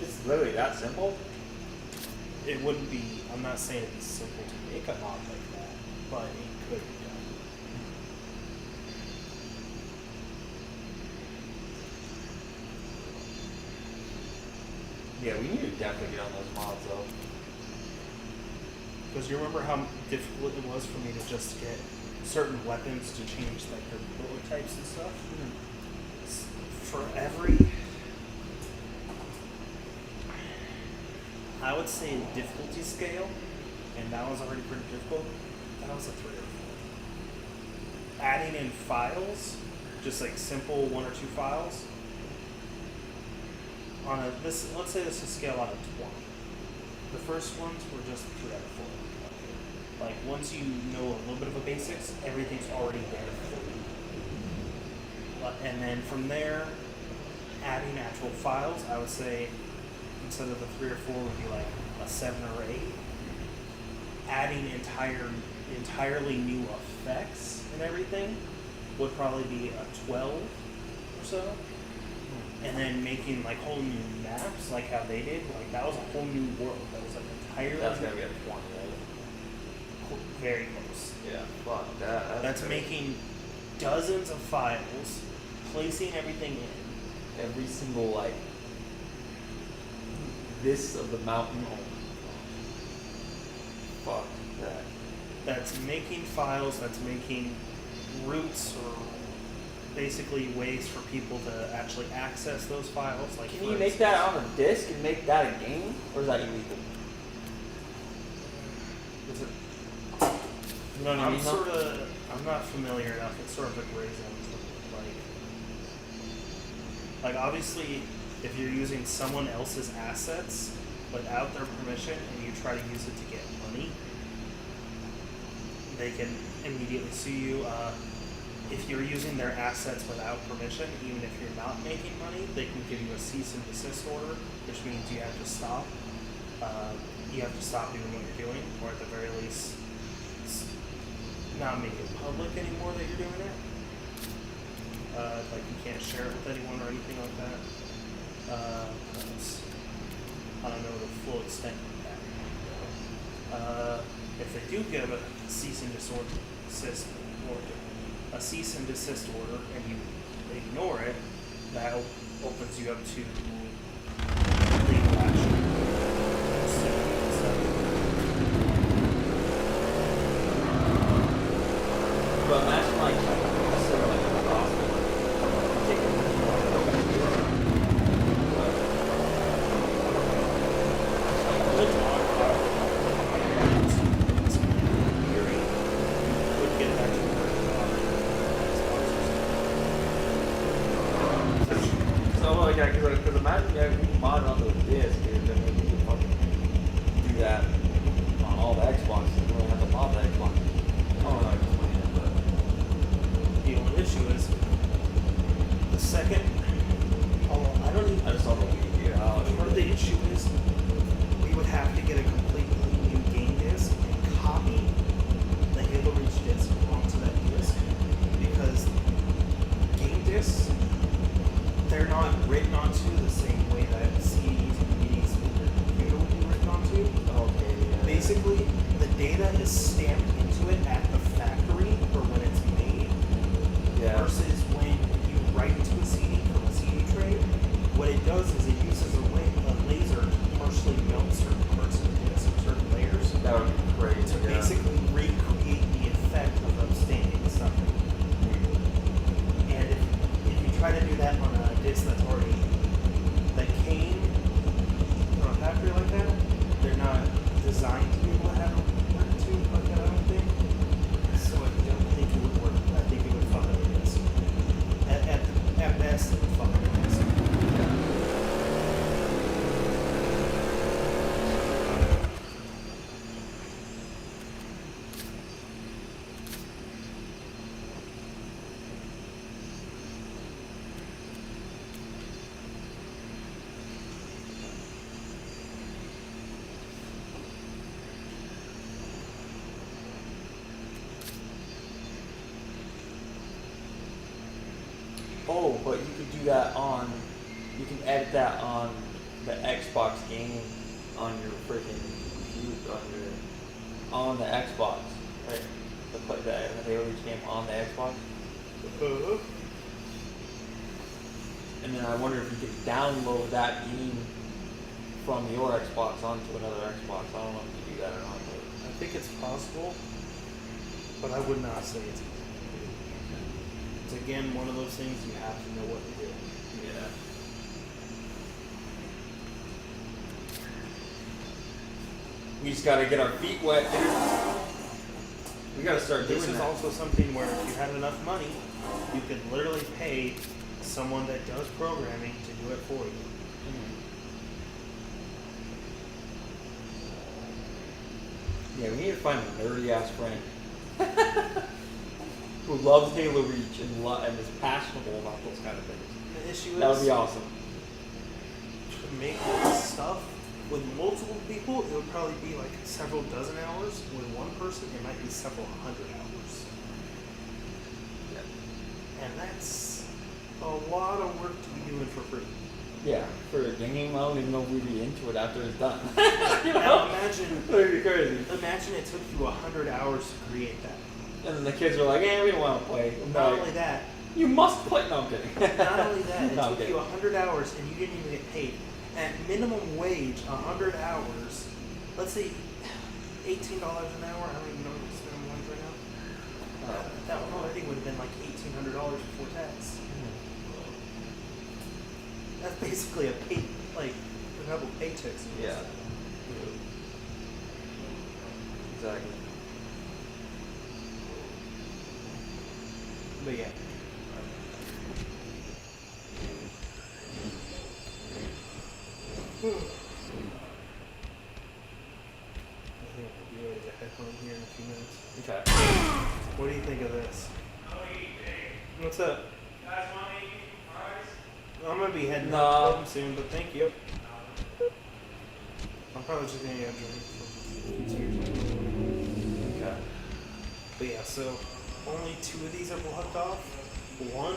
it's literally that simple,
It wouldn't be. I'm not saying it's simple to make a mod like that, but it could be done.
yeah, we need to definitely get on those mods though.
Because you remember how difficult it was for me to just get certain weapons to change like their bullet types and stuff. For every, I would say difficulty scale, and that was already pretty difficult. That was a 3 or 4. Adding in files, just like simple 1 or 2 files. On a let's say this is scale out of 20. The first ones were just 3 out of 4. Like once you know a little bit of a basics, everything's already there for you. And then from there, adding actual files, I would say instead of the 3 or 4 would be like a 7 or 8. Adding entirely new effects and everything would probably be a 12 or so. And then making like whole new maps, like how they did, like that was a whole new world. That was like entirely
That's gonna be a 20, right?
very close.
Yeah. Fuck that.
That's making dozens of files, placing everything in.
every single like this of the mountain. Fuck that.
That's making files, that's making routes or basically ways for people to actually access those files. Like
Can you make that on a disc and make that a game, or is that illegal?
Is it,
You know what I mean?
I'm not familiar enough. It's sort of a gray zone. Like obviously, if you're using someone else's assets without their permission and you try to use it to get money, they can immediately sue you. If you're using their assets without permission, even if you're not making money, they can give you a cease and desist order, which means you have to stop. You have to stop doing what you're doing, or at the very least, not make it public anymore that you're doing it. Like you can't share it with anyone or anything like that. I don't know the full extent of that. If they do give a cease and desist order, and you ignore it, that opens you up to legal action.
But imagine like so like the gospel, you take So yeah, because imagine you can mod it on the disc, dude, then maybe you can fucking do that on all the Xboxes. You don't have to mod the Xbox. Oh no, I just playing it, but
The only issue is second. Oh, I don't even.
I just don't know what you figure out.
Part of the issue is we would have to get a completely new game disc and copy the Halo Reach disc onto that disc because game discs, they're not written onto the same way that CDs and DVDs in your computer would be written onto.
Okay, yeah.
Basically, the data is stamped into it at the factory for when it's made
Yeah.
versus when you write into a CD from a CD tray. What it does is it uses a laser to partially melt certain parts of the disc, certain layers,
That would be great.
to basically recreate the effect of them staining something. And if you try to do that on a disc that's already that came from a factory like that, they're not designed to be able to have a tube like that, I don't think. So I don't think it would work. I think it would fuck up the disc. At best, it would fuck up the disc.
Oh, but you could do that on. You can edit that on the Xbox game on your freaking computer on the Xbox, right? The Halo Reach game on the Xbox. And then I wonder if you could download that game from your Xbox onto another Xbox. I don't know if you do that or not. But
I think it's possible, but I would not say it's easy. It's again one of those things you have to know what to do.
yeah. We just gotta get our feet wet, dude. We gotta start doing
This is
that.
also something where if you had enough money, you could literally pay someone that does programming to do it for you.
Yeah, we need to find a nerdy ass friend who loves Halo Reach and is passionate about those kind of things.
The issue
That would
is
be awesome.
to make this stuff with multiple people, it would probably be like several dozen hours. With one person, it might be several hundred hours.
Yeah.
And that's a lot of work to be doing for free.
Yeah, for a game, I don't even know if we'd be into it after it's done. You
Now
know?
imagine
That'd be crazy.
imagine it took you 100 hours to create that.
And then the kids are like, we don't want to play. I'm
Not
like,
only that,
you must play. No, I'm kidding.
not only that, it
No, I'm
took
kidding.
you 100 hours and you didn't even get paid. At minimum wage, 100 hours, let's say $18 an hour. I don't even know what it's minimum wage right now. That one I think would have been like $1,800 before tax. That's basically a couple paychecks.
Yeah. Exactly.
But yeah. I think we'll be ready to head home here in a few minutes.
Okay.
What do you think of this? What's up? I'm gonna be heading
No.
home soon, but thank you. I'm probably just gonna get a drink.
Okay.
But yeah, so only 2 of these are blocked off. One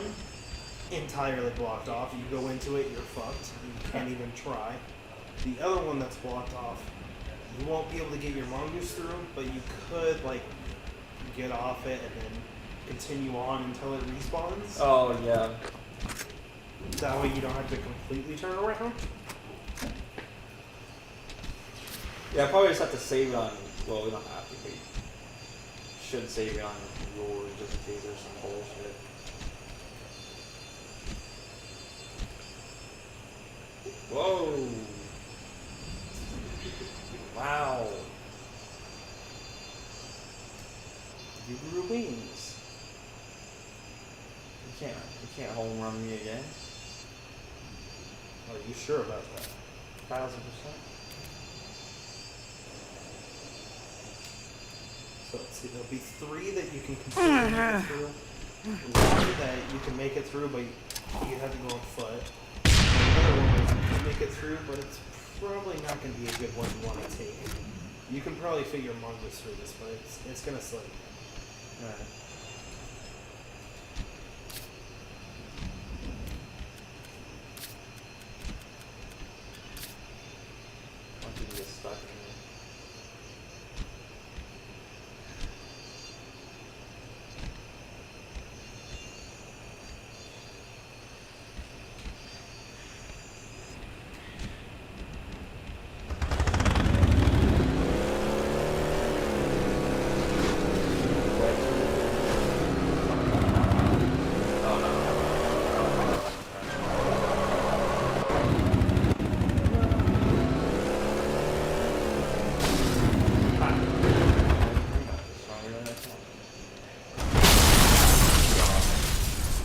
entirely blocked off. You go into it, you're fucked. You can't even try. The other one that's blocked off, you won't be able to get your mongoose through, but you could get off it and then continue on until it respawns.
Oh, yeah.
That way you don't have to completely turn around.
Yeah, I probably just have to save it on. Well, we don't have to. We should save it on yours just in case there's some bullshit. Whoa! Wow!
You grew wings.
You can't home run me again.
Are you sure about that?
1000%.
So let's see, there'll be 3 that you can completely make it through. 1 that you can make it through, but You have to go on foot. Another one where you can make it through, but it's probably not going to be a good one you want to take. You can probably figure Mongoose through this, but it's going to slow you down.
Alright. Once you get stuck in there.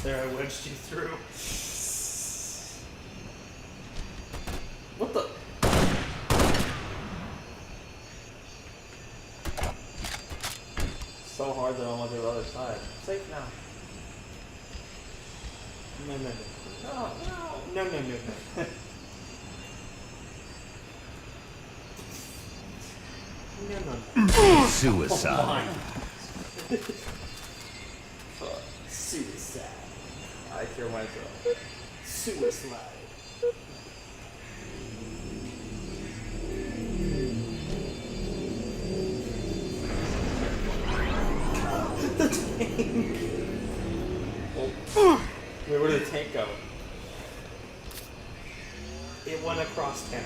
There, I wedged you through.
What the? So hard that I want to do the other side. I'm safe now.
No, no, no.
No,
No, no, no, no. No, no, no.
Suicide.
Fuck.
Suicide.
I kill myself.
Suicide. The tank.
Oh. Wait, where did the tank go?
It went across town.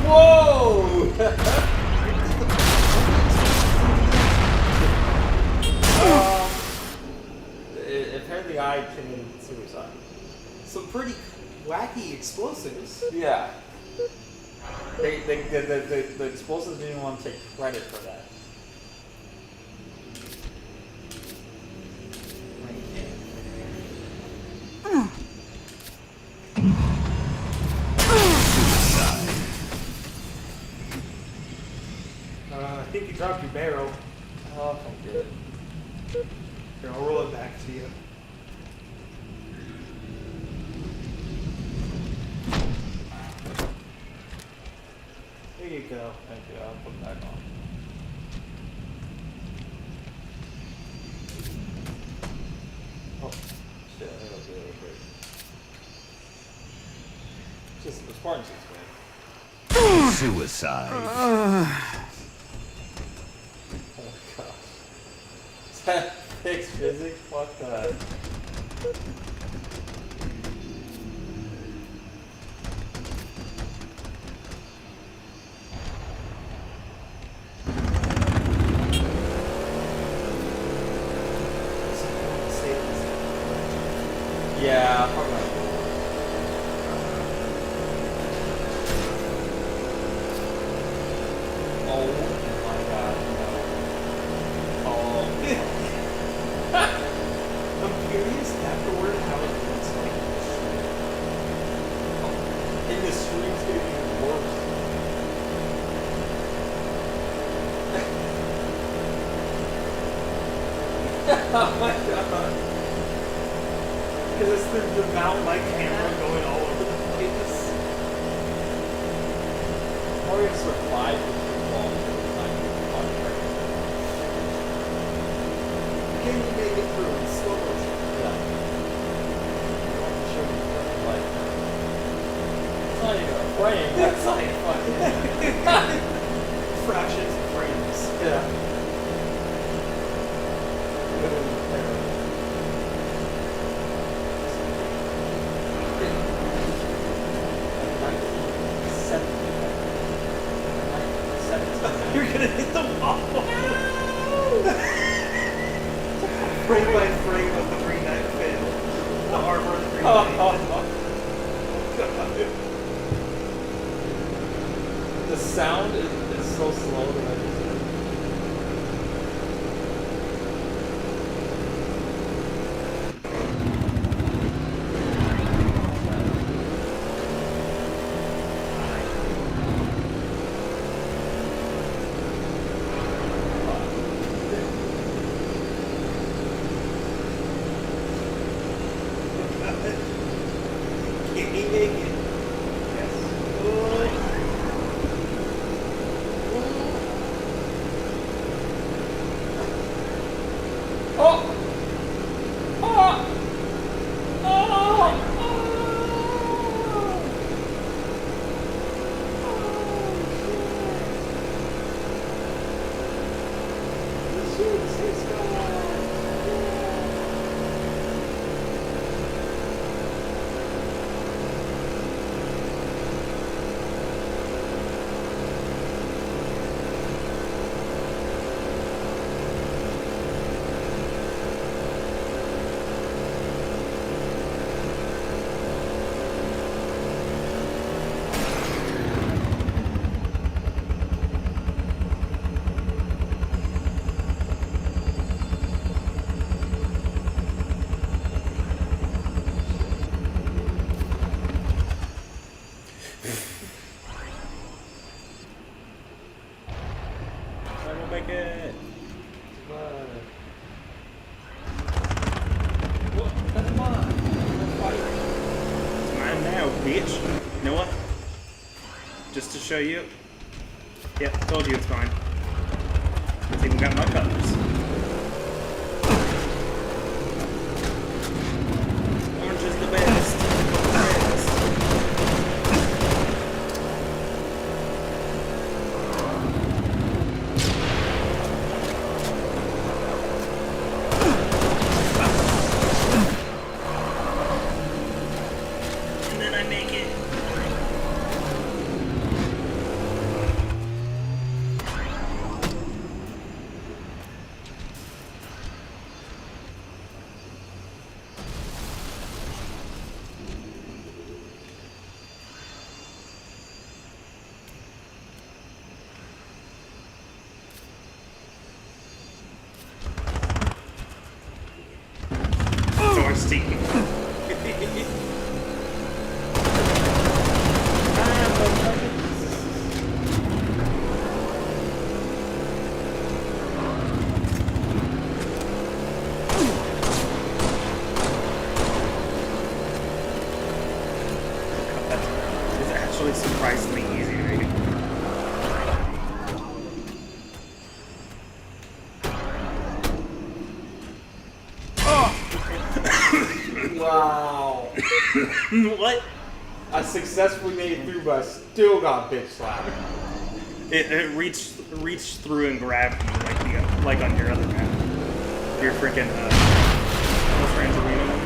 Whoa! Apparently I committed suicide.
Some pretty wacky explosives.
Yeah. The explosives didn't even want to take credit for that.
I think you dropped your barrel.
Oh, thank you.
Here, I'll roll it back to you. There you go.
Thank you. I'll put it back on. Oh, shit. I think I'll do it real quick. Just the Spartan suit's great.
Suicide.
Oh my gosh. Is that fixed physics? Fuck that. Yeah, probably not. Oh my god, no. Oh.
I'm curious afterward how it looks like in the street.
In the streets, it's gonna be even worse. Oh my god.
Because it's the mount my camera going all over the place.
How are you gonna survive with two balls every time you fucking break?
Can you make it through in slow motion?
Yeah. You want to show me fucking life. It's not even a frame. That's not even fucking.
Fractions of frames.
Yeah. Literally terrible.
You're gonna hit the wall. Frame by frame of the Green Knight fail. The armor of the Green Knight.
The sound is so slow that I just.
bitch. You know what? Just to show you. Yep, told you it's fine. It's even got my colors. Orange is the best. And then I make it. Dorsey. It's actually surprisingly easy to make.
Wow.
What?
I successfully made it through, but I still got bitch slapped.
It reached through and grabbed you like on your other map. Your freaking friends arena one.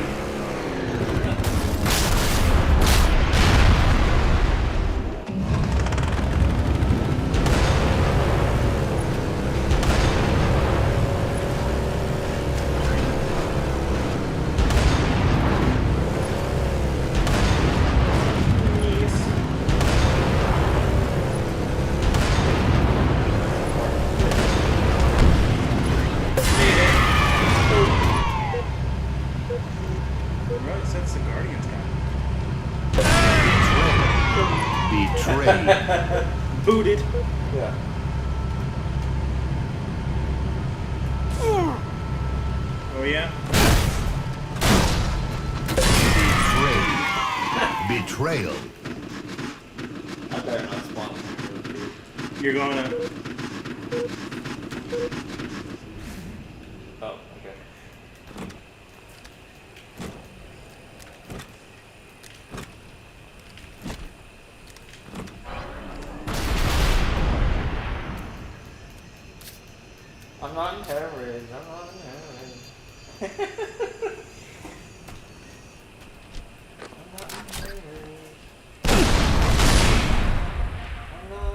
Right, so that's the Guardian's guy.
Betrayed.
Booted.
Yeah.
Oh yeah?
Betrayed. Betrayal.
I better not spawn.
You're gonna.
Oh, okay. I'm not in terrorist. I'm not in terrorist. I'm not in terrorist. I'm not.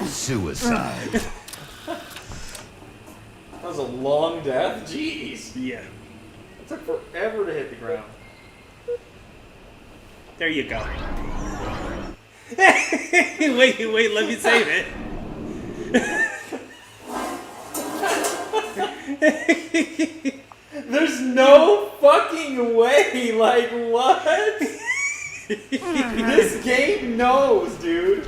Suicide.
That was a long death? Jeez.
Yeah.
It took forever to hit the ground.
There you go. wait, let me save it.
There's no fucking way. Like, what? This game knows, dude.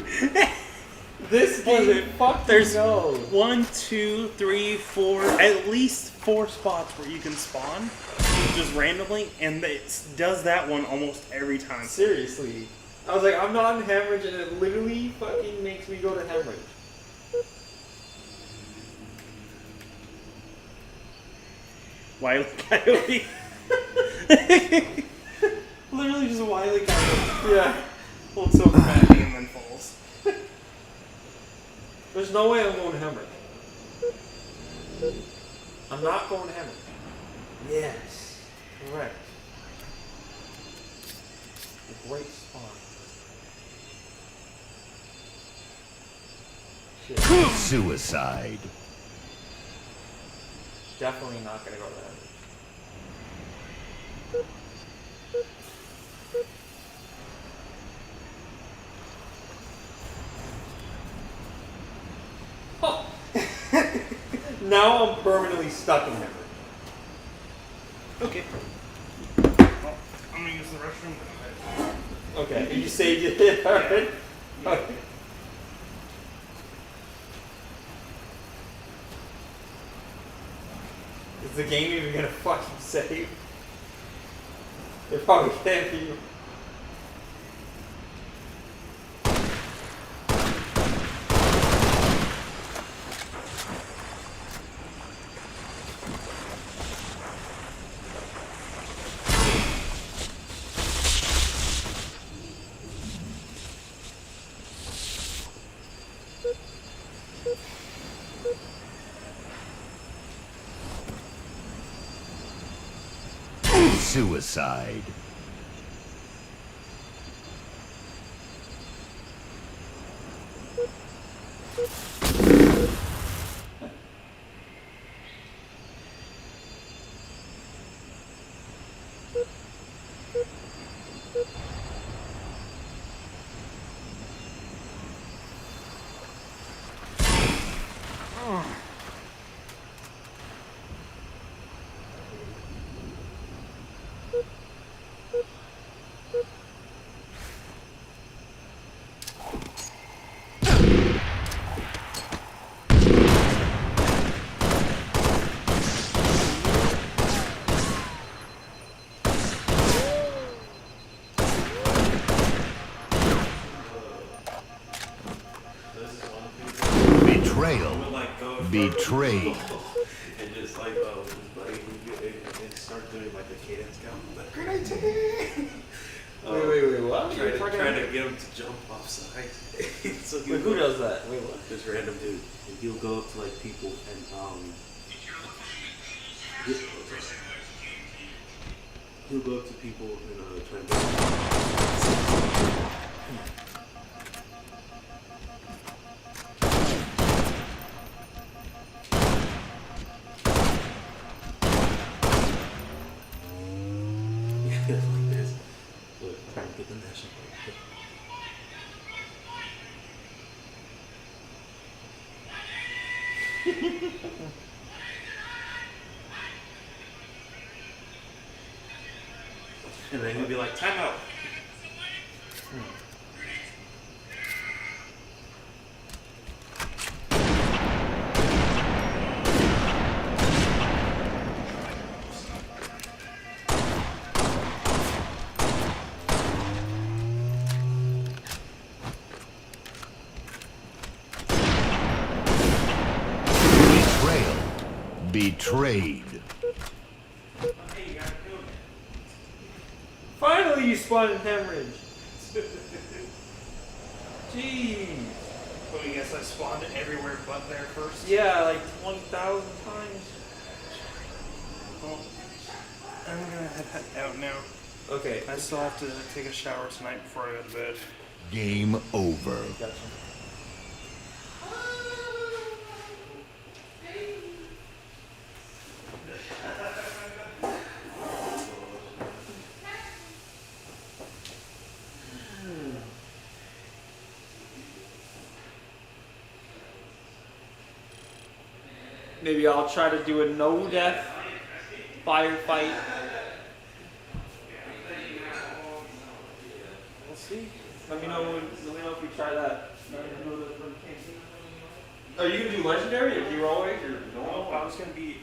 This game fucking knows.
1, 2, 3, 4, at least 4 spots where you can spawn just randomly, and it does that one almost every time.
Seriously. I was like, I'm not in hemorrhage, and it literally fucking makes me go to hemorrhage.
Wile E. Coyote. Literally just Wile E. Coyote.
Yeah.
Holds over Matty and then falls.
There's no way I'm going to hemorrhage. I'm not going to hemorrhage. Yes. Correct. A great spawn. Shit.
Suicide.
Definitely not gonna go to hemorrhage. Oh. Now I'm permanently stuck in hemorrhage.
Okay. Well, I'm gonna use the restroom.
Okay, and you saved it, alright? Okay. Is the game even gonna fucking save? They're probably camping you.
Suicide. Betrayal. Betrayed.
And just like, buddy, and start doing like the cadence count. Like, great day!
Wait, what?
Trying to get him to jump off side. So
Wait, who does that? Wait, what?
This random dude. And he'll go up to like people and he'll go up to people and try to like this. Look, trying to get the national flag. And then he'll be like, time out.
Betrayal. Betrayed.
Finally, you spawned in Hemorrhage. Jeez.
Well, I guess I spawned everywhere but there first.
Yeah, like 20,000 times.
Well, I'm gonna head out now.
Okay.
I still have to take a shower tonight before I go to bed.
Game over.
Gotcha. Maybe I'll try to do a no-death firefight. We'll see. Let me know if we try that. Are you gonna do legendary or heroic or
No, I was gonna be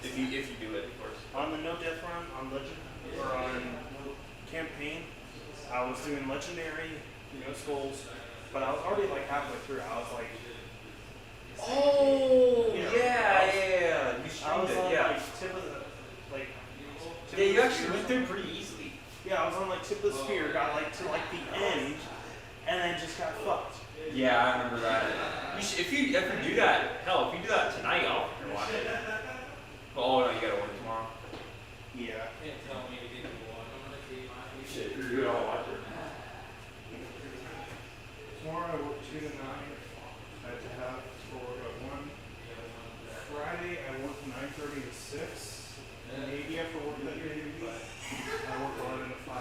if you do it, of course.
on the no death run on legend or on campaign. I was doing legendary, no skulls, but I was already like halfway through. I was like,
Oh,
You know,
yeah. You
I
streamed
was
it,
on
yeah.
like tip of the like. tip
Yeah,
of
you
the
actually
spear.
went through pretty easily.
Yeah, I was on like tip of the spear, got like to like the end, and then just got fucked.
Yeah, I remember that. You should, if you ever do that, hell, if you do that tonight, I'll fucking watch it. Oh no, you gotta work tomorrow.
Yeah.
Shit, if you do it, I'll watch it.
Tomorrow I work 2 to 9. I have to have for 1. Friday I work 9:30 to 6. Maybe after work that day, but I work 11 to 5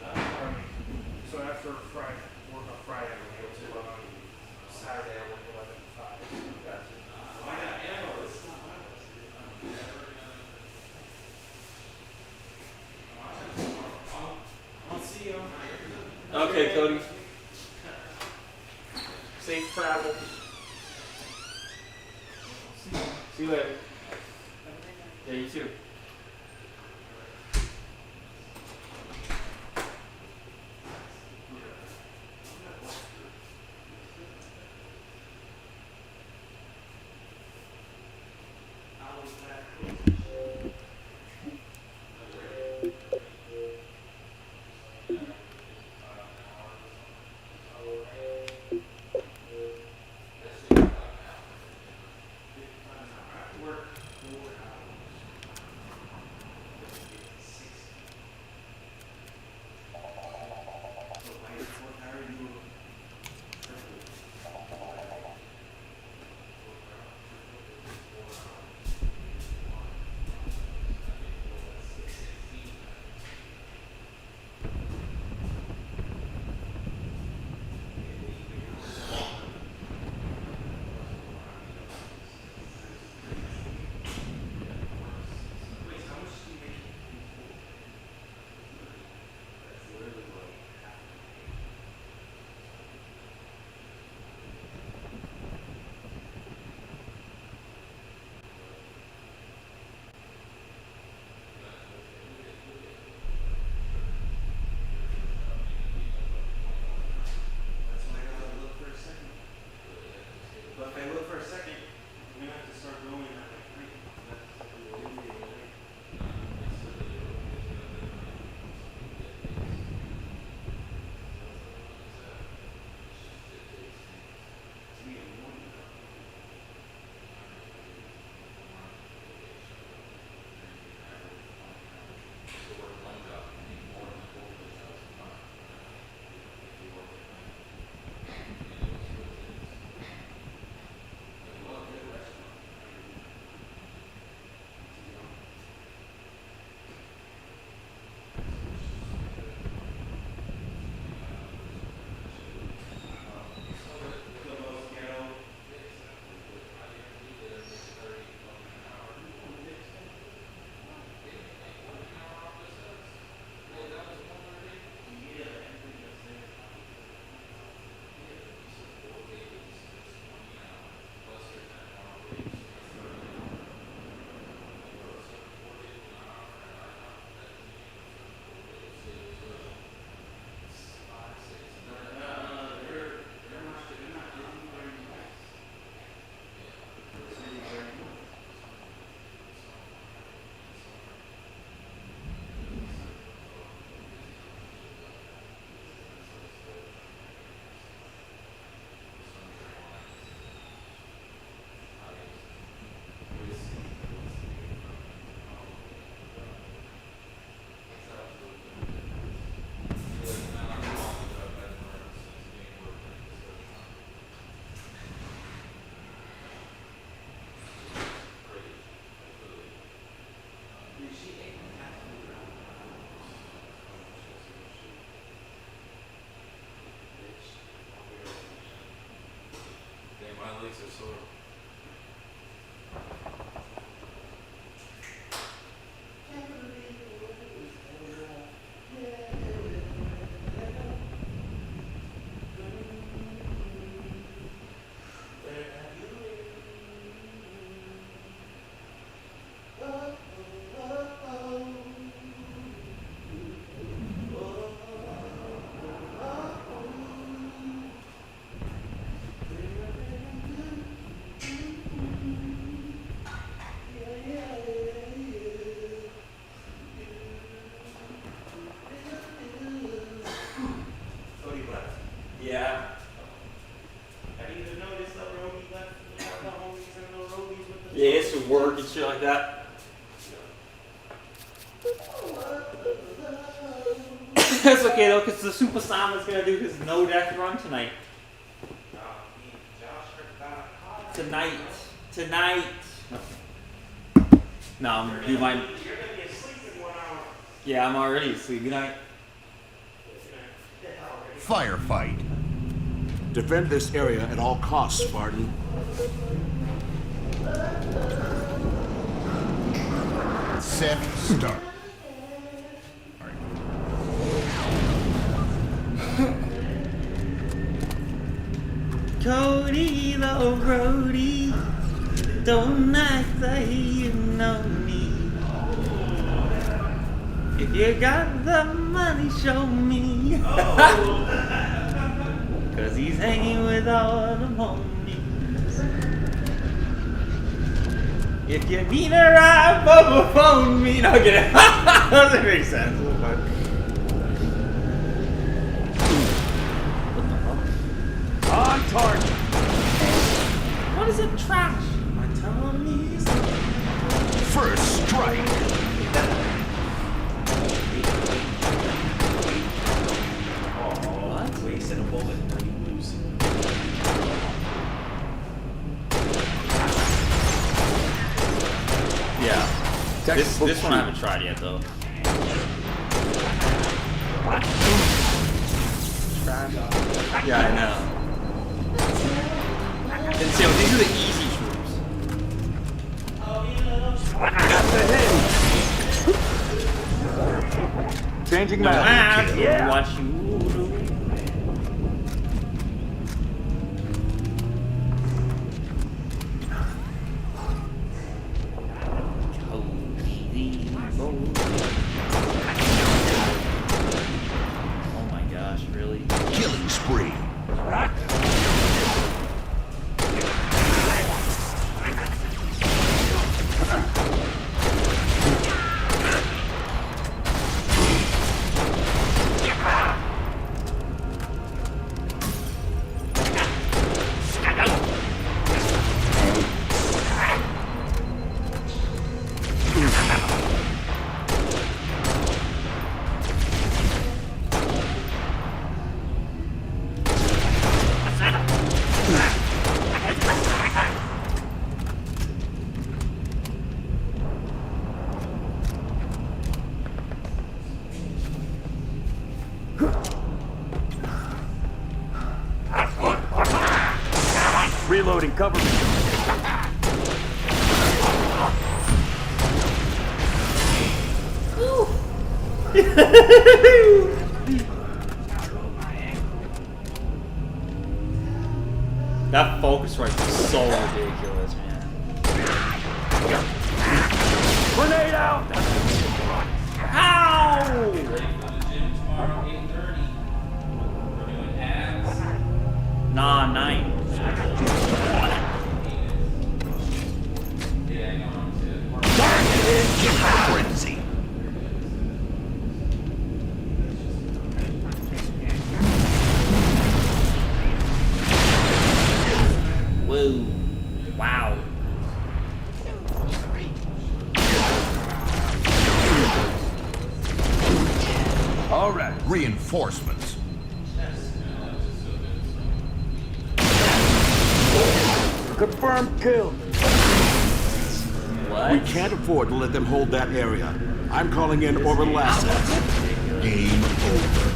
on. So after Friday, work on Friday, I will go to Saturday. I work 11 to 5. I'll see you.
Okay, Kody. Safe travel. See you later. Yeah, you too.
my legs are sore. Kody left.
Yeah.
I didn't even notice the roadie left. The homies and the roadies with the
Yeah, it's to work and shit like that. That's okay though, because the Super Saiyan's gonna do his no death run tonight. Tonight. No, I'm gonna do mine.
You're gonna be asleep in 1 hour.
Yeah, I'm already asleep. Good night.
Firefight.
Defend this area at all costs, Spartan.
Set. Start.
Kody the roadie, don't act like you know me. If you got the money, show me. Cause he's hanging with all the homies. If you need a ride, Bubba, phone me. No, get it. Doesn't make sense.
On target.
What is it, trash? My tummies.
First strike.
What?
Wasted a bullet. Now you lose.
Yeah. This one I haven't tried yet though. Yeah, I know. And so these are the easy troops.
Changing
Yeah. Watch you. Oh my gosh, really?
Killing spree.
Reloading, cover me.
That focus right is so ridiculous, man.
Grenade out!
Ow!
Ready for the gym tomorrow, 8:30. We're doing abs.
Nah, 9.
Yeah, I know.
Frenzy.
Whoa. Wow.
All right. Reinforcements.
Confirmed kill.
What?
We can't afford to let them hold that area. I'm calling in orbital assets.
Game over.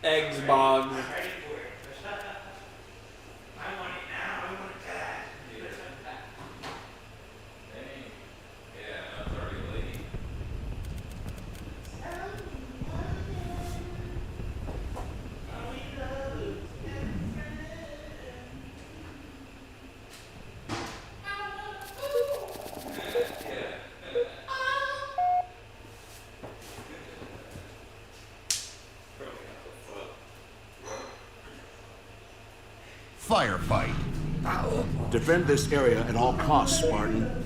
Eggs bogs.
Firefight.
Defend this area at all costs, Spartan.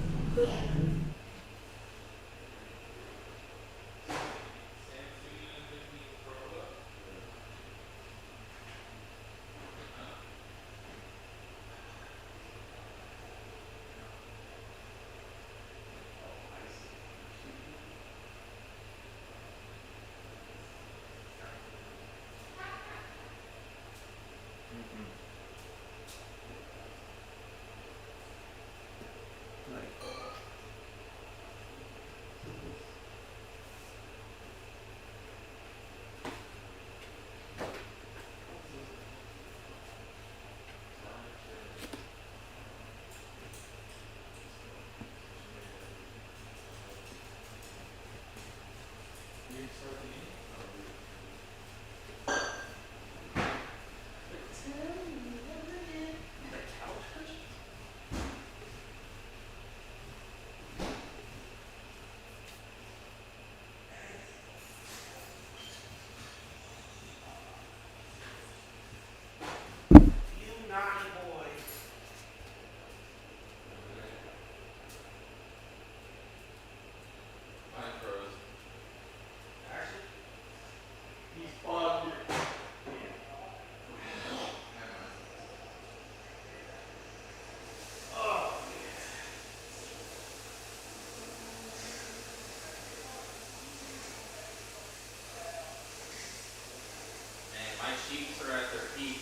My cheeks are at their peak.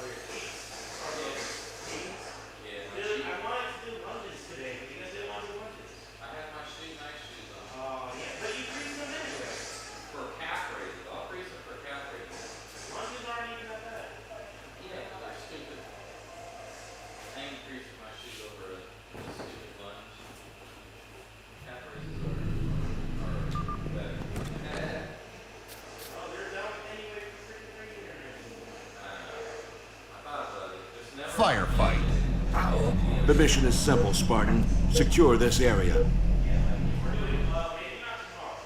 Oh, your cheeks? Yeah, my
Dude,
cheeks.
I wanted to do lunges today, but you guys didn't want to do lunges.
I had my nice shoes on.
Oh, yeah, but you freeze them anyway.
For calf raises. I'll freeze them for calf raises.
Lunges aren't even that bad.
Yeah, they're stupid. I ain't freezing my shoes over a stupid lunge. Calf raises are better.
Oh, they're down anyway for freaking regular.
I don't know. I thought about it. Just never.
Firefight.
The mission is simple, Spartan. Secure this area.
We're doing, maybe not tomorrow.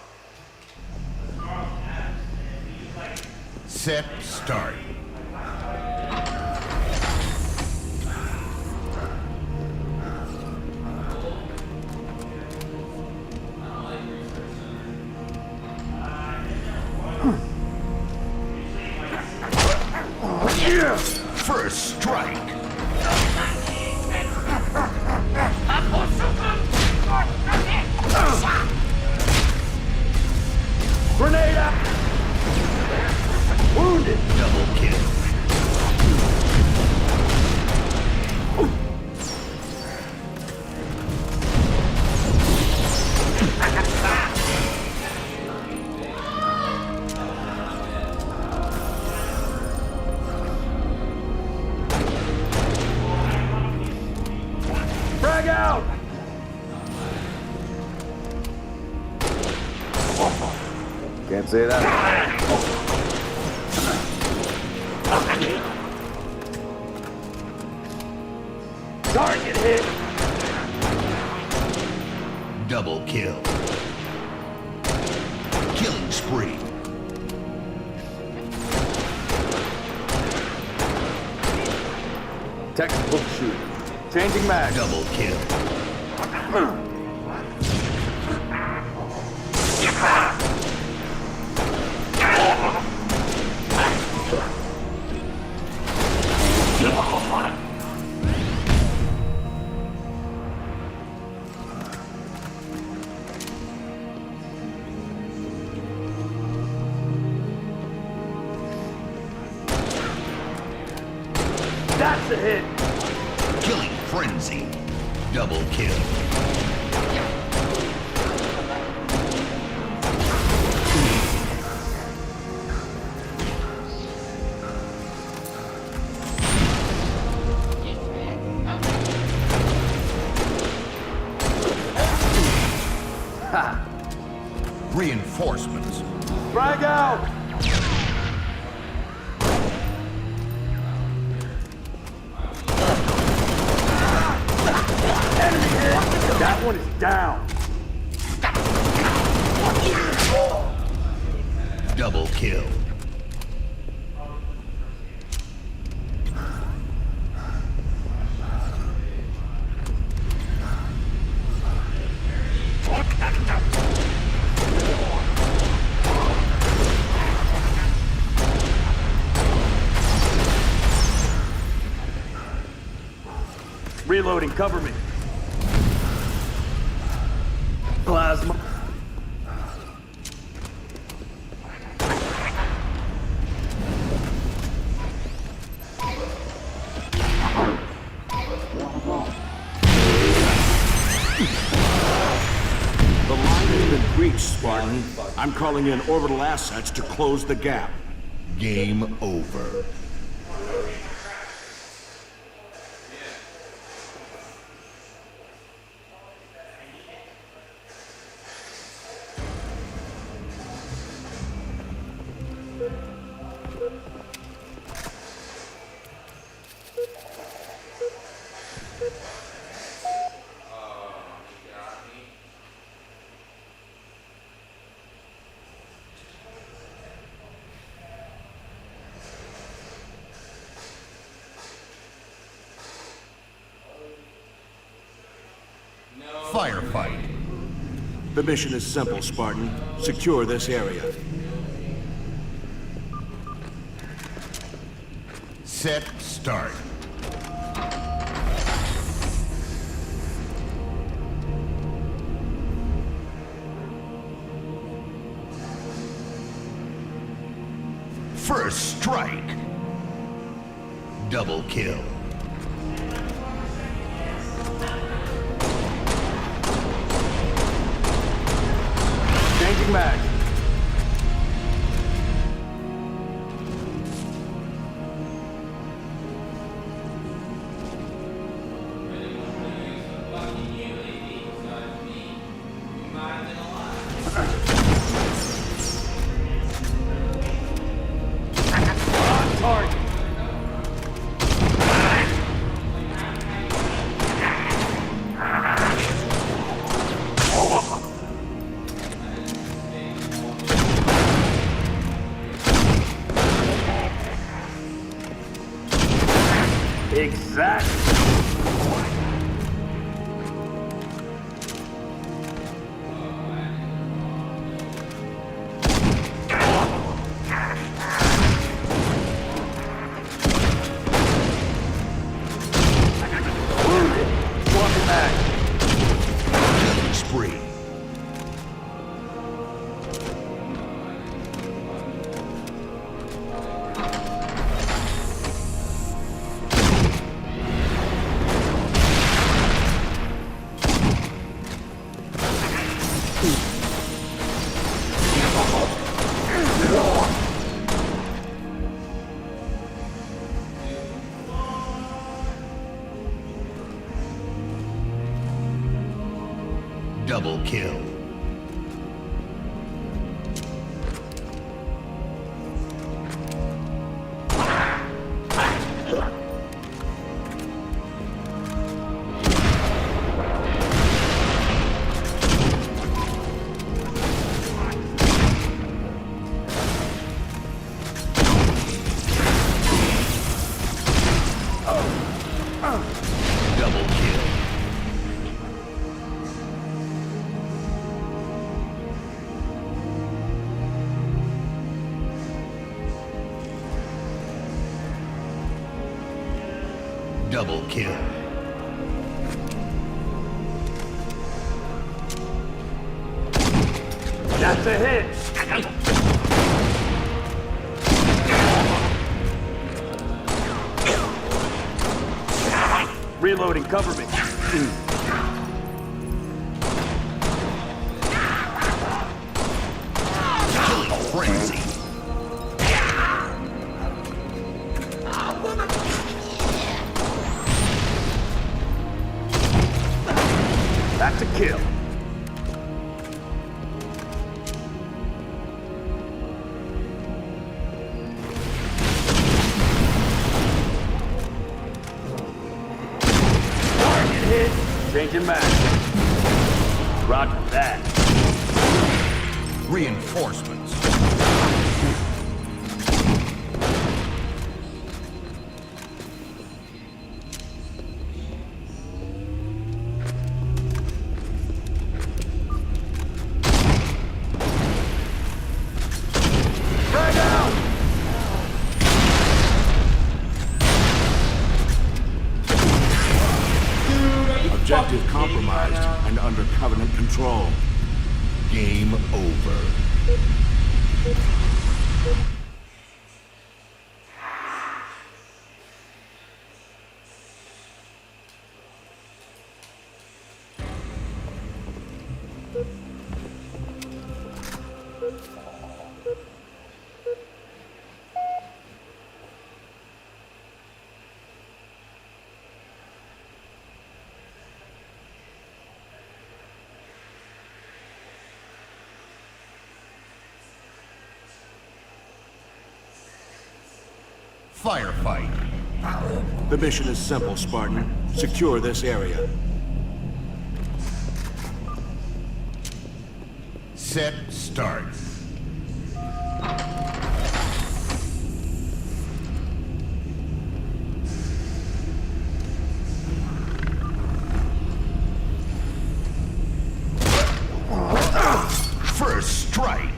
Tomorrow's abs, and we use like
Set. Start. First strike.
Grenade out! Wounded!
Double kill.
Frag out! Can't say that. Target hit!
Double kill. Killing spree.
Textbook shooting. Changing mag.
Double kill.
That's a hit!
Killing frenzy. Double kill. Reinforcements.
Frag out! Enemy hit! That one is down.
Double kill.
Reloading, cover me. Plasma. The line has been breached, Spartan. I'm calling in orbital assets to close the gap.
Game over. Firefight.
The mission is simple, Spartan. Secure this area.
Set start. First strike. Double kill.
Changing mag. On target. Exactly. Wounded. Swapping back.
Killing spree. Double kill. Double kill. Double kill.
That's a hit. Reloading, cover me.
Killing frenzy.
That's a kill. Changing mag. Roger that.
Reinforcements.
Frag out! Objective compromised and under Covenant control.
Game over. Firefight.
The mission is simple, Spartan. Secure this area.
Set start. First strike.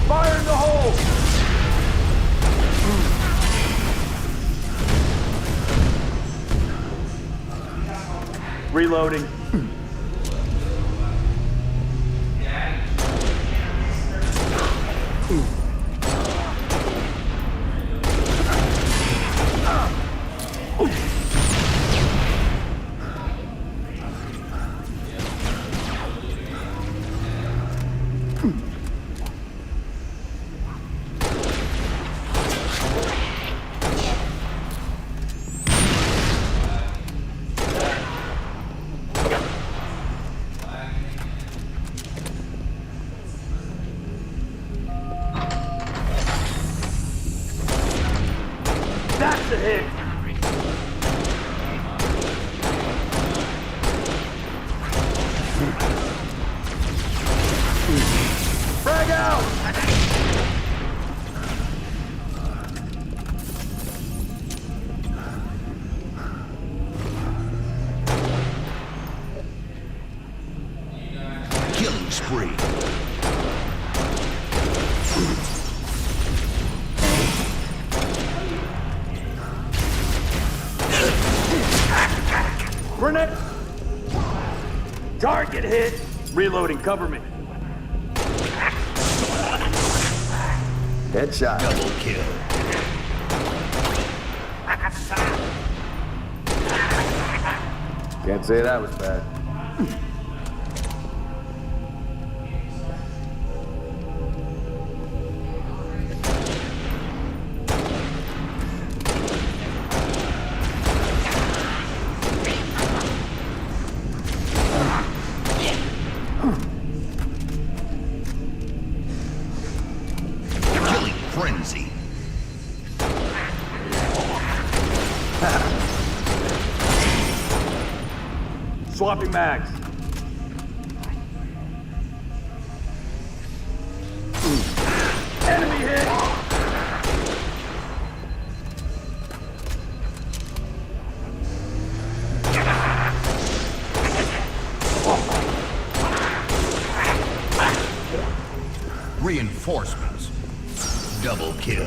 Fire in the hole! Reloading. That's a hit! Frag out!
Killing spree.
Grenade! Target hit! Reloading, cover me. Headshot.
Double kill.
Can't say that was bad.
Killing frenzy.
Swapping mags. Enemy hit!
Reinforcements. Double kill.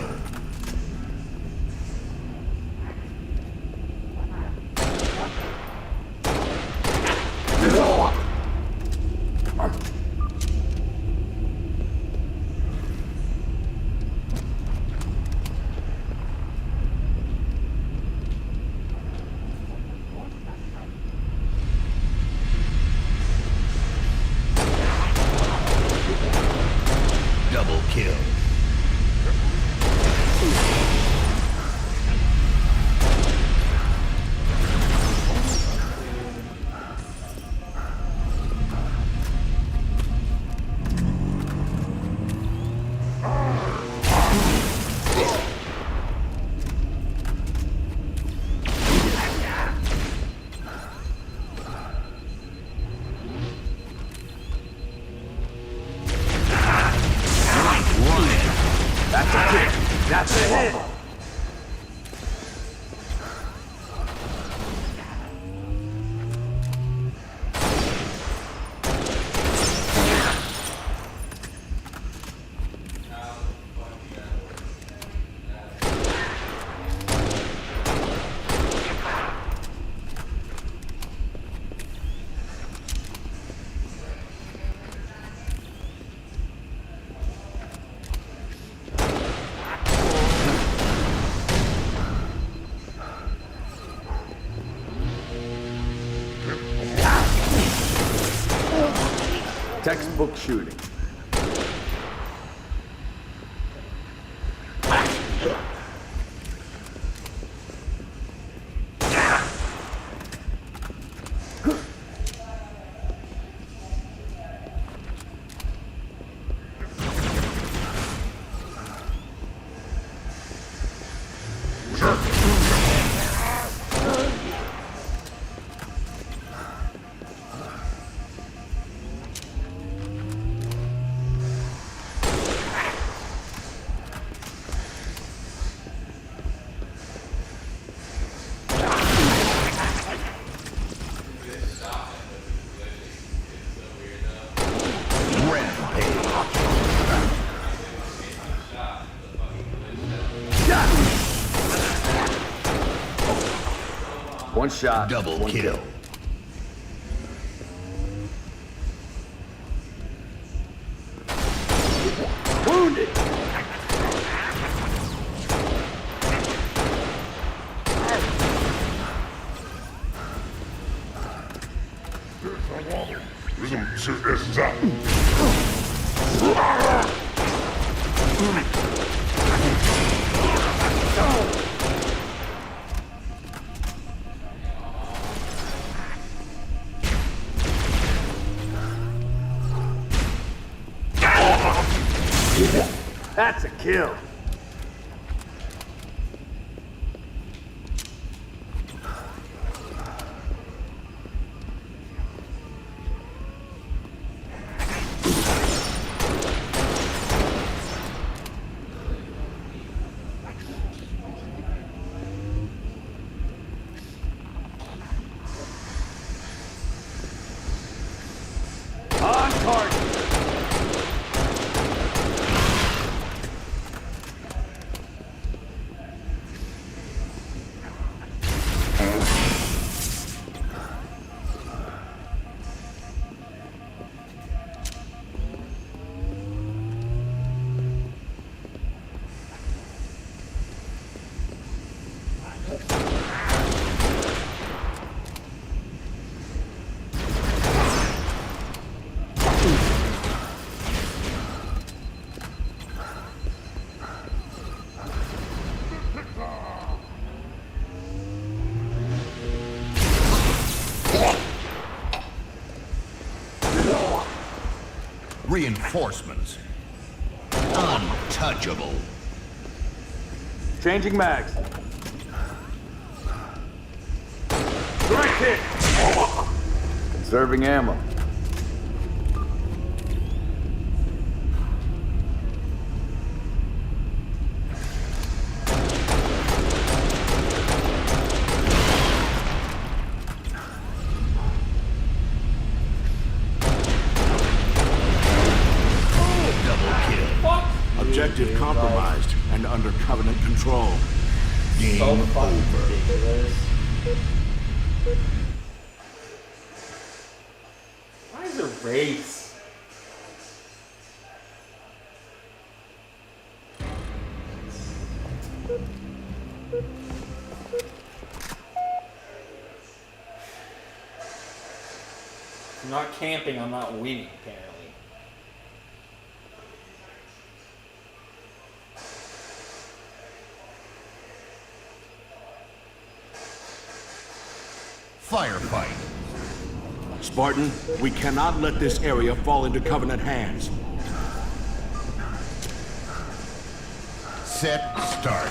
Double kill.
Textbook shooting. One shot.
Double
one
kill.
Wounded. That's a kill. On target.
Reinforcements. Untouchable.
Changing mags. Direct hit. Conserving ammo. Objective compromised and under Covenant control.
Game
So fucking
over.
ridiculous. Why is there race? I'm not camping, I'm not winning, apparently.
Firefight.
Spartan, we cannot let this area fall into Covenant hands.
Set. Start.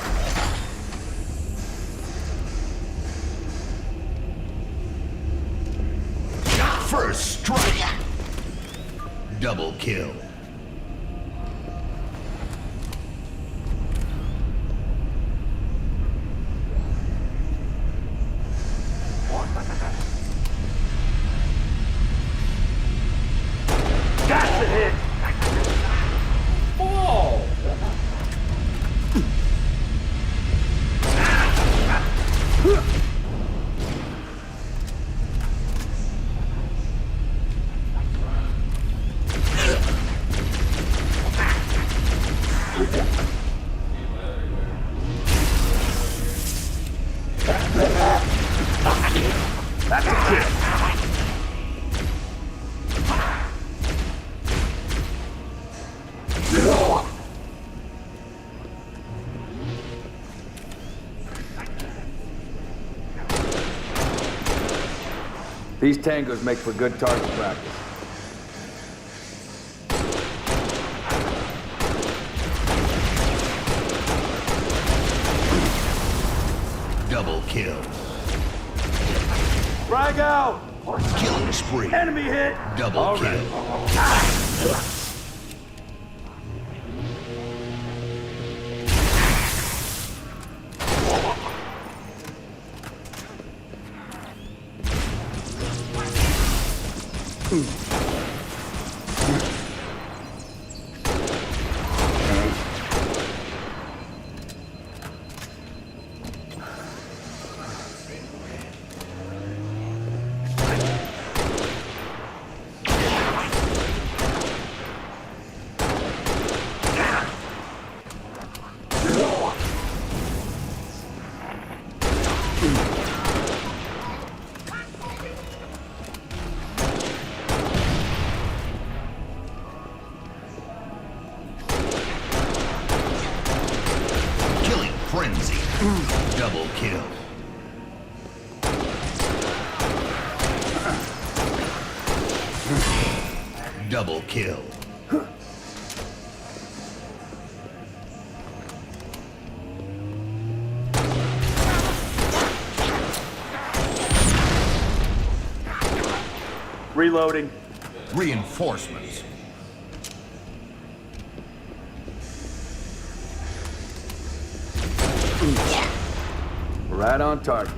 First strike. Double kill.
That's a hit.
Oh!
That's a kill.
These tangos make for good target practice.
Double kill.
Frag out!
Killing spree.
Enemy hit!
Double kill. Frenzy. Double kill. Double kill.
Reloading.
Reinforcements.
Right on target.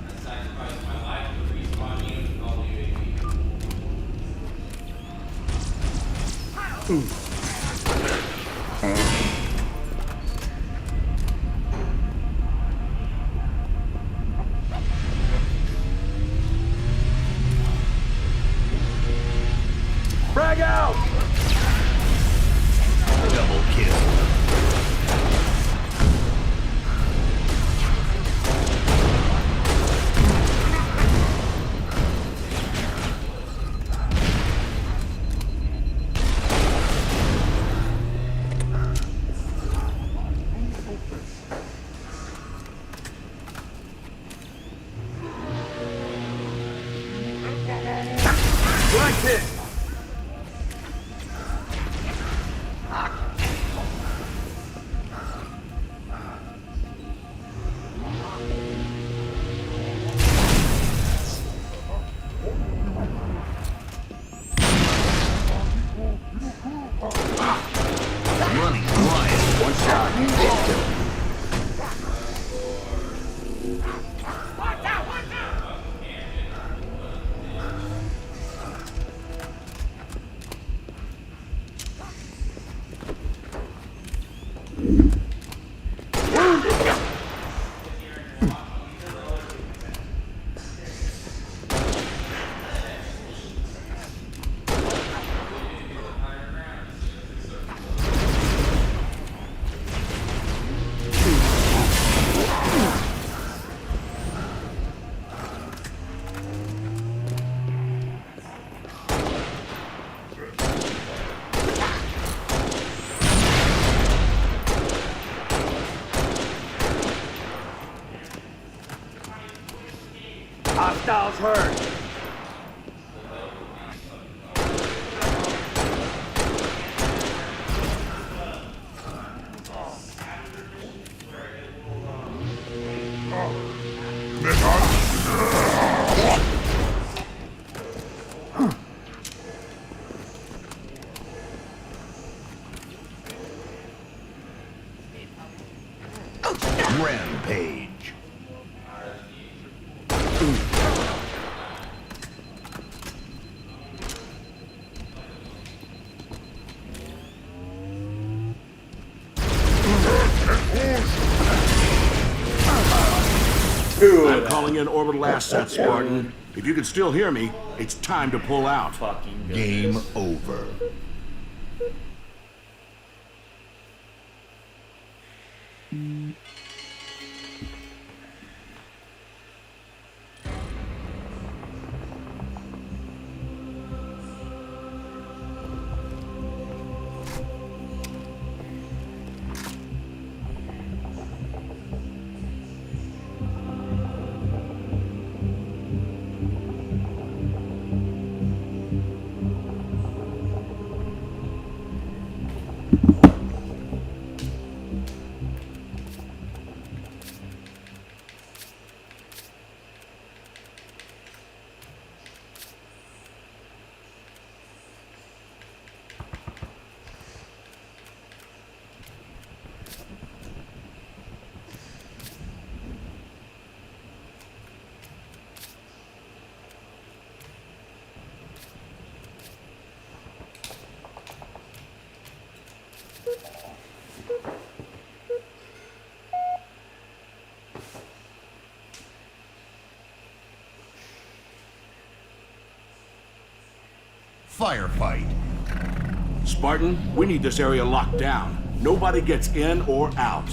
Frag out!
Double kill.
Right hit!
Running riot.
One shot.
Hostiles hurt.
Rampage.
I'm calling in orbital assets, Spartan. If you can still hear me, it's time to pull out.
Fucking good.
Game over. Firefight.
Spartan, we need this area locked down. Nobody gets in or out.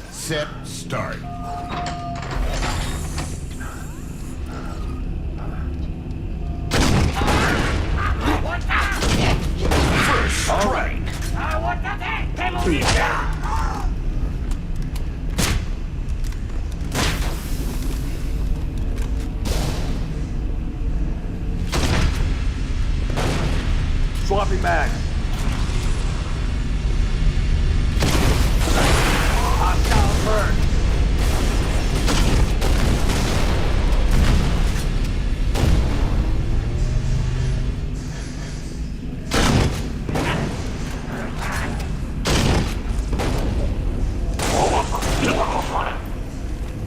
Set, start. First strike.
Swapping mag. Hostile burn.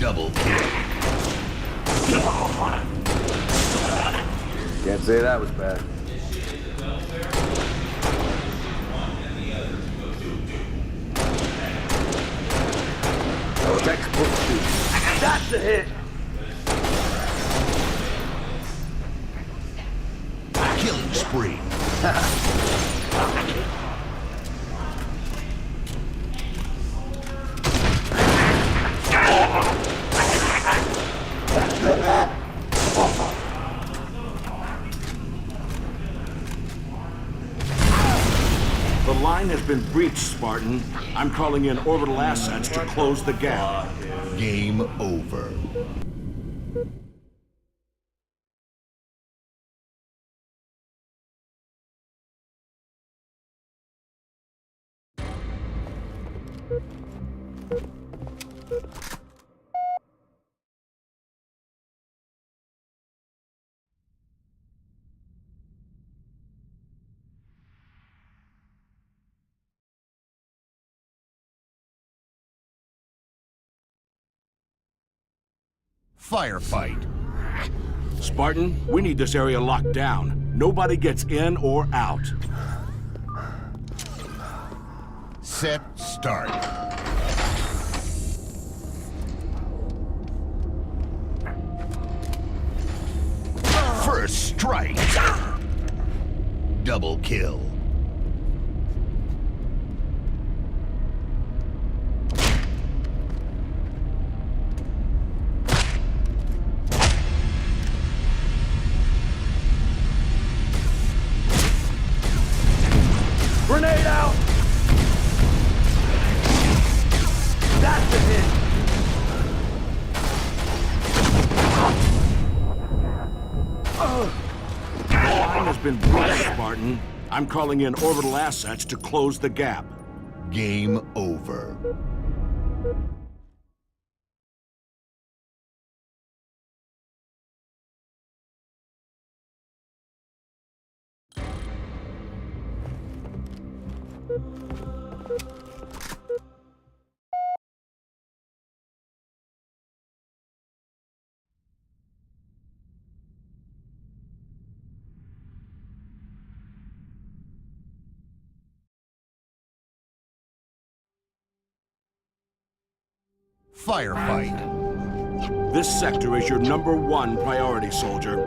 Double kill.
Can't say that was bad. Textbook shoot. That's a hit.
Killing spree.
The line has been breached, Spartan. I'm calling in orbital assets to close the gap.
Game over. Firefight.
Spartan, we need this area locked down. Nobody gets in or out.
Set, start. First strike. Double kill.
Grenade out. That's a hit.
The line has been breached, Spartan. I'm calling in orbital assets to close the gap.
Game over. Firefight.
This sector is your #1 priority, soldier.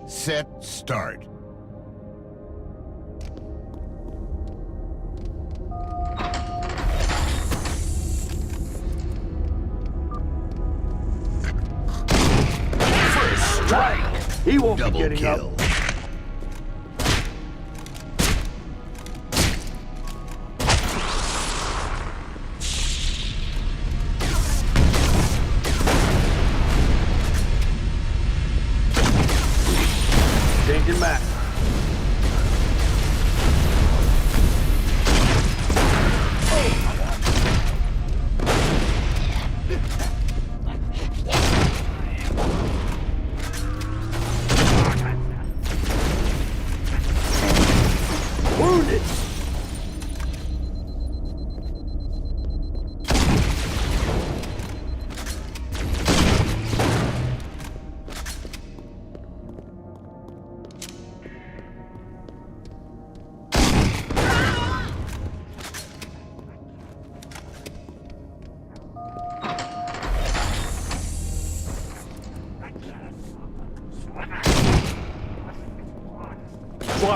Set, start. First strike.
He won't
Double
be getting
kill.
up. Changing map.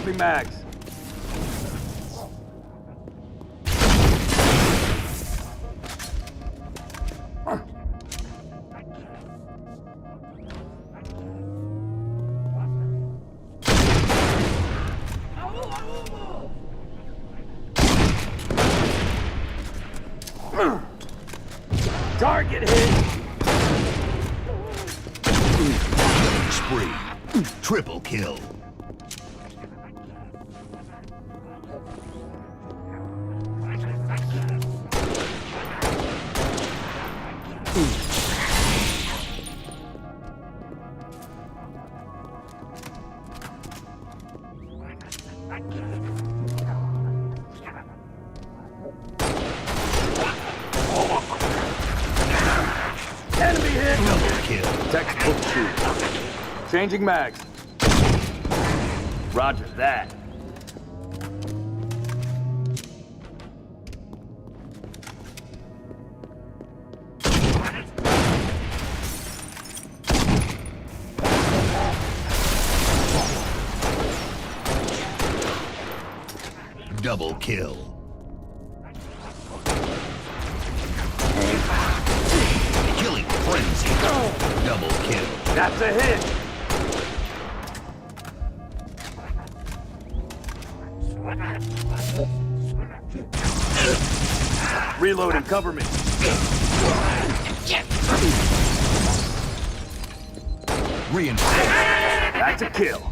Swapping mags. Target hit.
Killing spree. Triple kill.
Enemy hit.
Double kill.
Textbook shoot. Changing mags. Roger that.
Double kill. Killing frenzy. Double kill.
That's a hit. Reloading, cover me.
Reinforce.
That's a kill.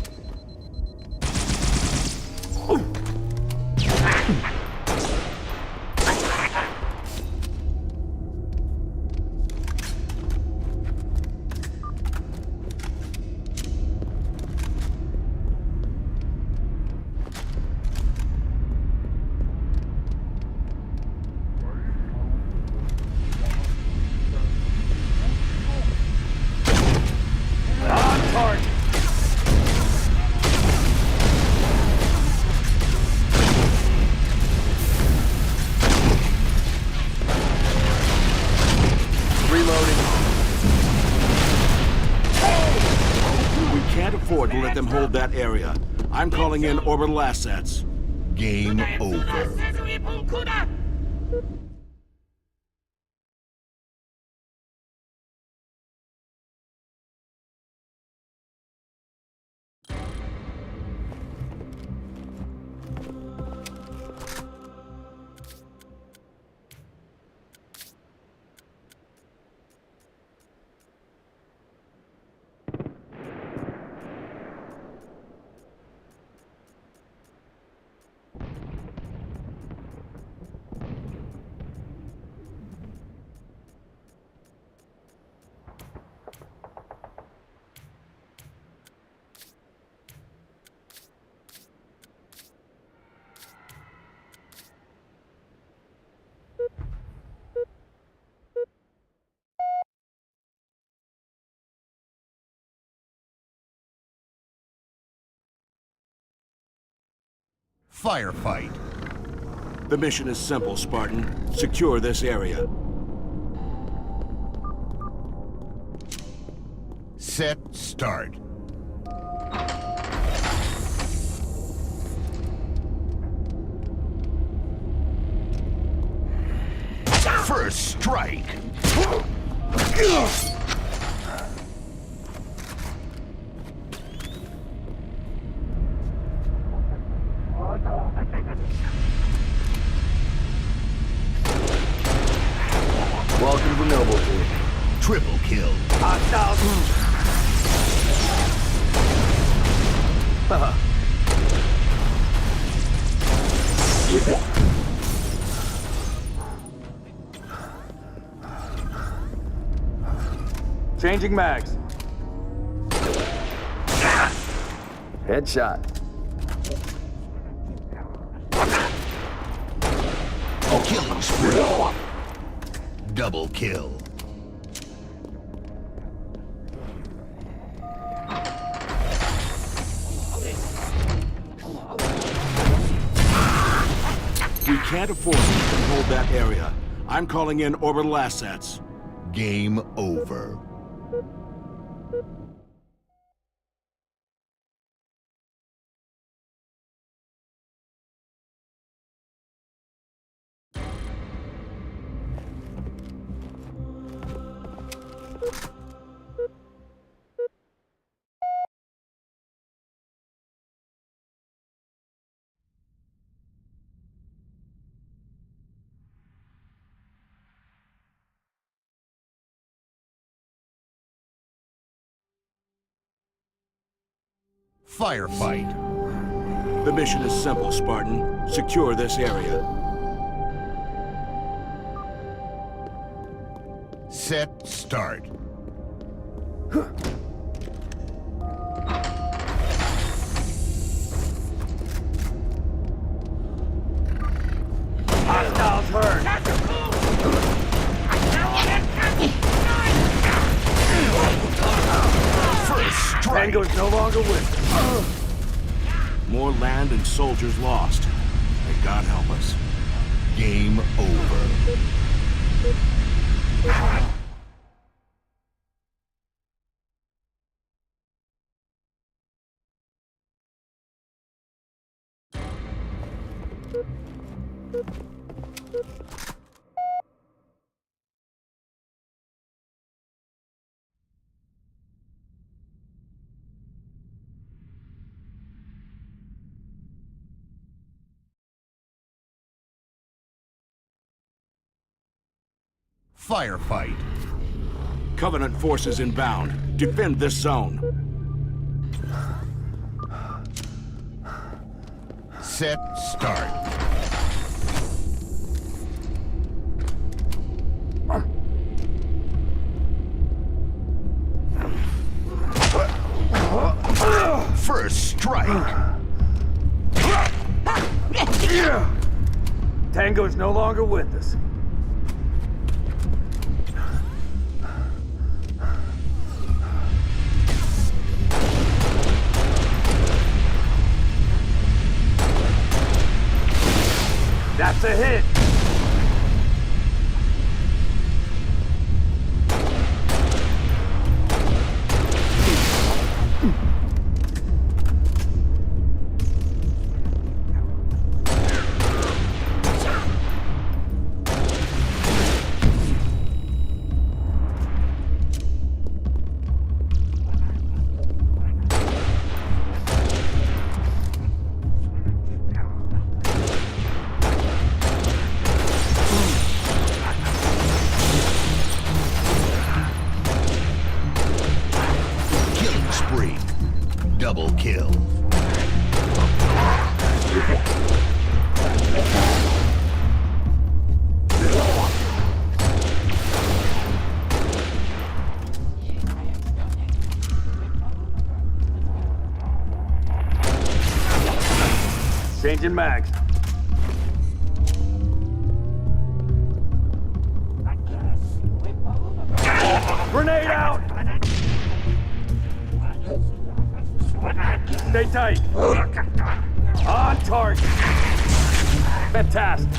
On target. Reloading.
We can't afford to let them hold that area. I'm calling in orbital assets.
Game over. Firefight.
The mission is simple, Spartan. Secure this area.
Set start. First strike.
Welcome to Noble.
Triple kill.
Hostile. Changing mags. Headshot.
Killing spree. Double kill.
We can't afford to hold that area. I'm calling in orbital assets.
Game over. Firefight.
The mission is simple, Spartan. Secure this area.
Set, start.
Hostiles heard.
First strike.
Tango's no longer with us.
More land and soldiers lost. May God help us.
Game over. Firefight.
Covenant forces inbound. Defend this zone.
Set, start. First strike.
Tango's no longer with us. That's a hit.
Double kill.
Changing mags. Grenade out! Stay tight. On target. Fantastic.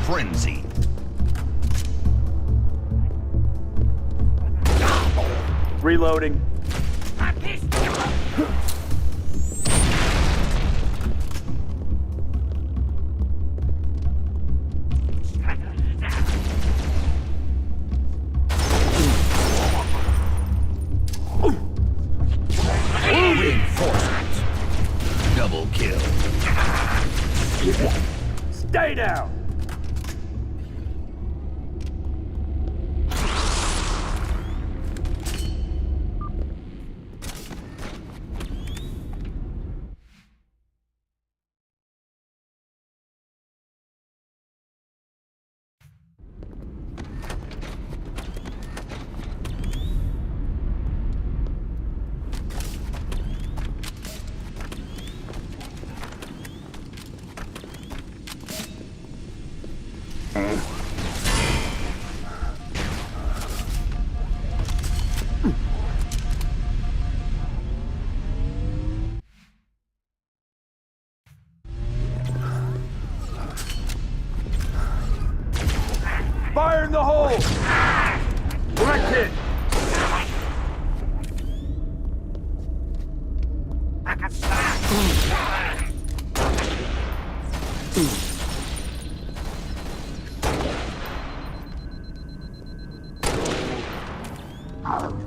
Frenzy.
Reloading.
Reinforcements. Double kill.
Stay down. Fire in the hole! Direct hit!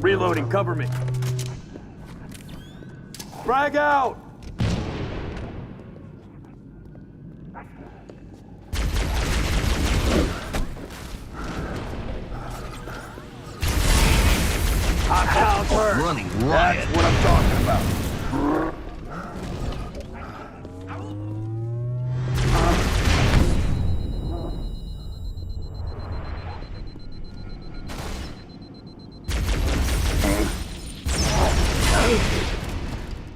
Reloading, cover me. Frag out! Hostiles hurt.
Running riot.
That's what I'm talking about.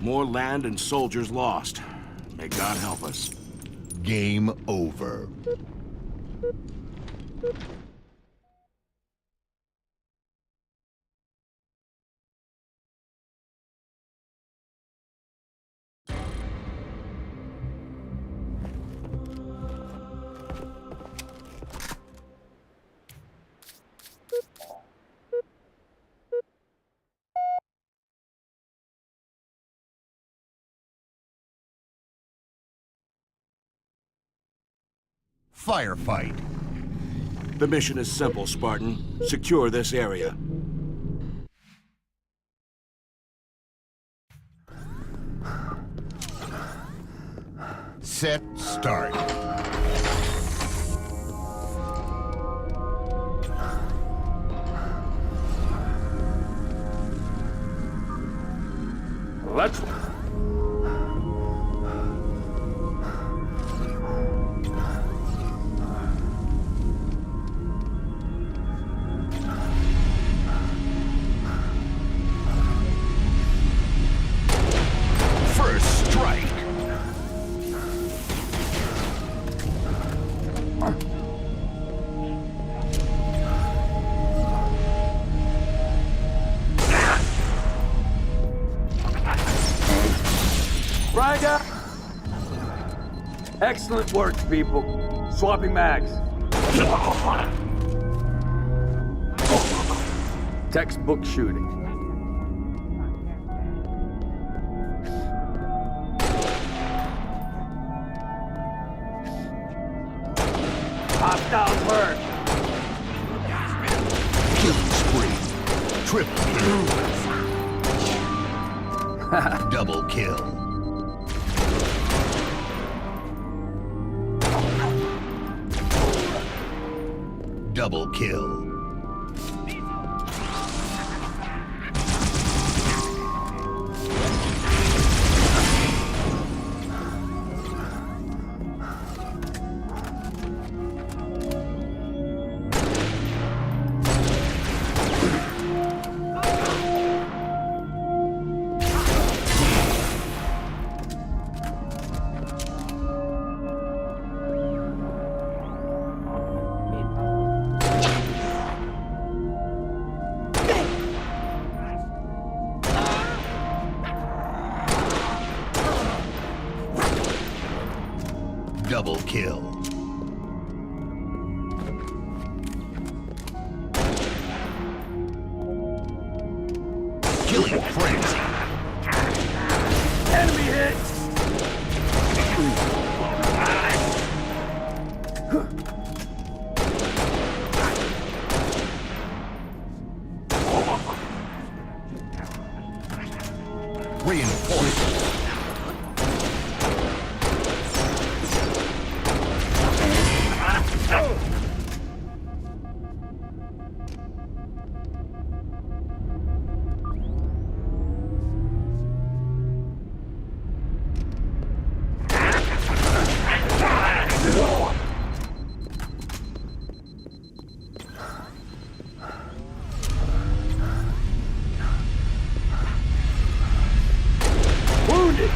More land and soldiers lost. May God help us.
Game over. Firefight.
The mission is simple, Spartan. Secure this area.
Set, start.
Let's...
First strike.
Frag out! Excellent work, people. Swapping mags. Textbook shooting. Hostiles hurt.
Killing spree. Triple kill. Double kill. Double kill. Double kill. Killing frenzy.
Enemy hit!
Reinforcement.
Wounded!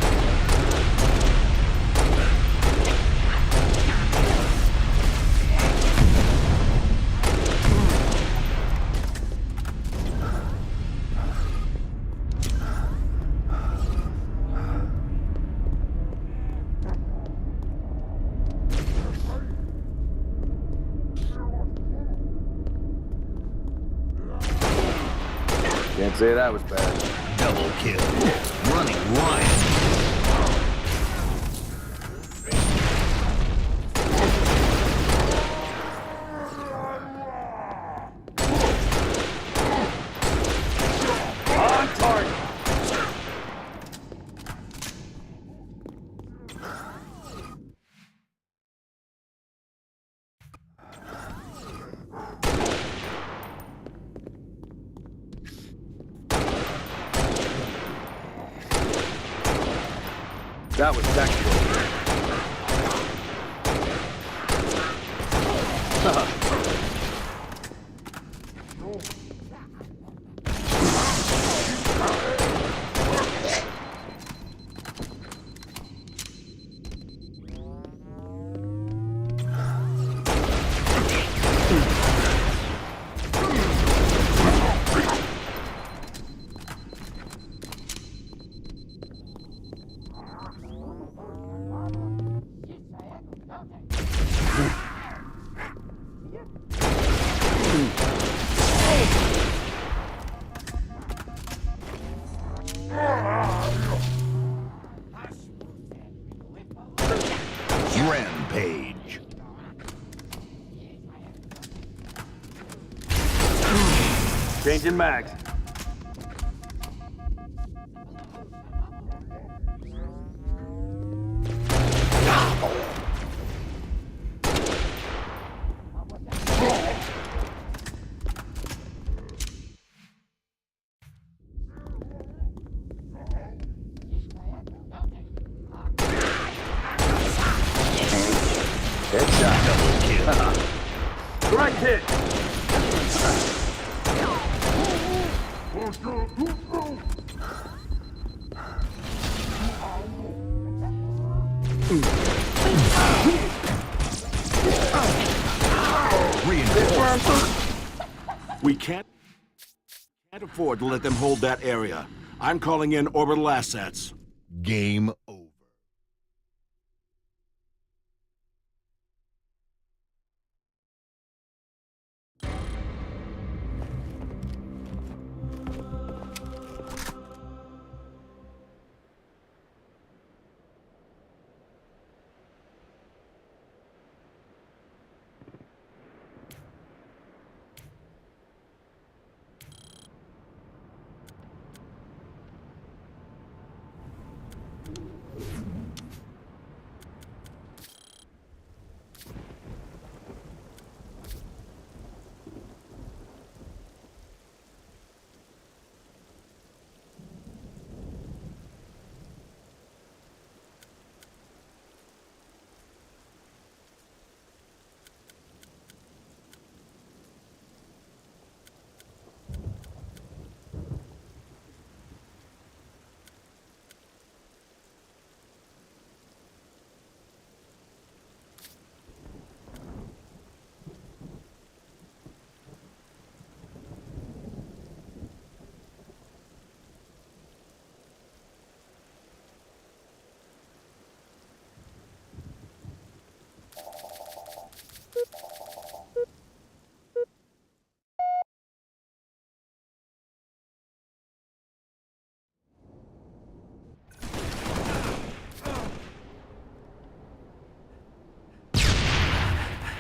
Can't say that was bad.
Double kill. Running riot.
That was sexual.
Rampage.
Changing mags. Headshot.
Double kill.
Direct hit.
We can't afford to let them hold that area. I'm calling in orbital assets.
Game over.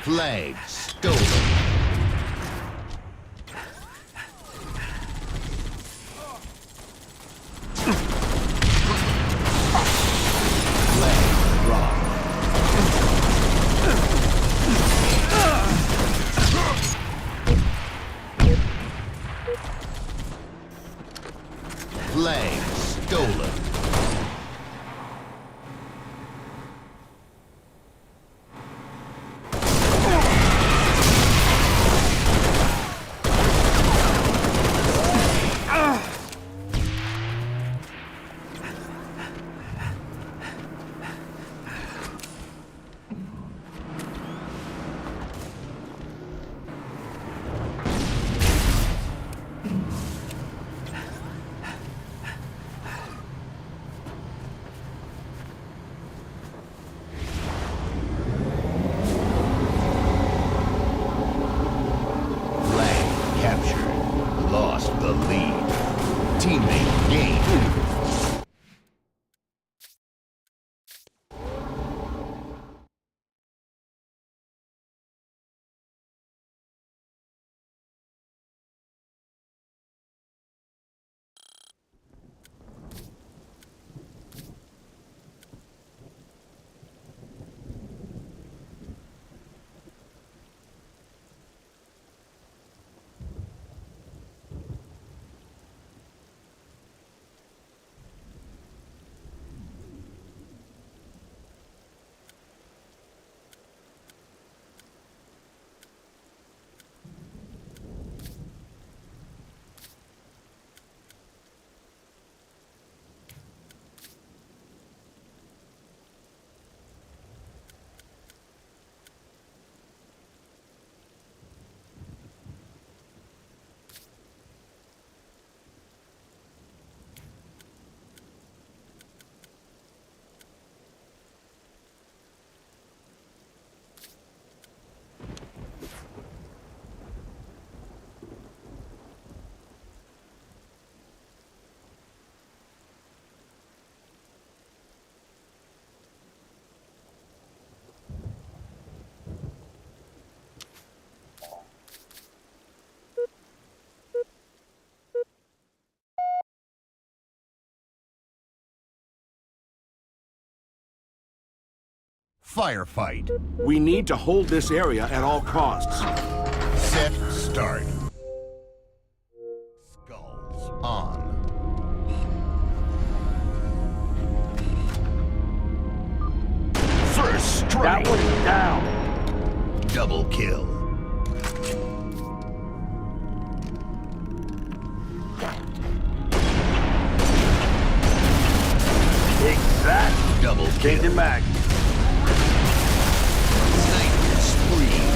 Flag stolen. Flag dropped. Flag stolen. Lost the lead. Teammate gained. Firefight.
We need to hold this area at all costs.
Set, start. Skulls on. First strike.
That one's down.
Double kill.
Exact.
Double kill.
Changing back.
Sniper spree.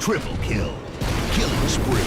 Triple kill. Killing spree.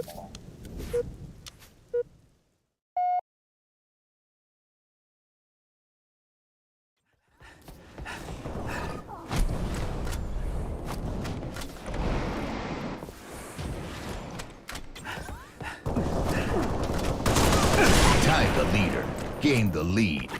Tied the leader. Gained the lead.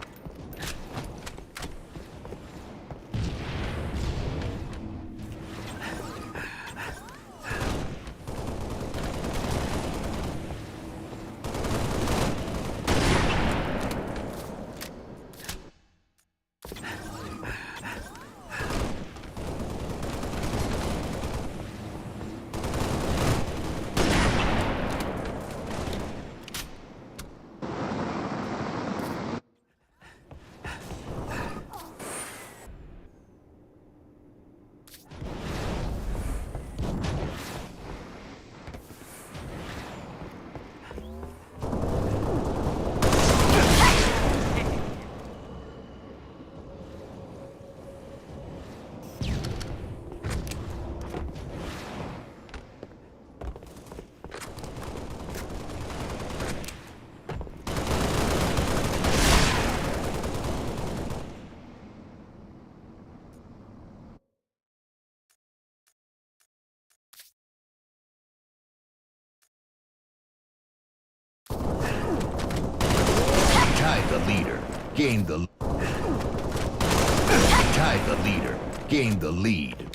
Tied the leader. Gained the... Tied the leader. Gained the lead.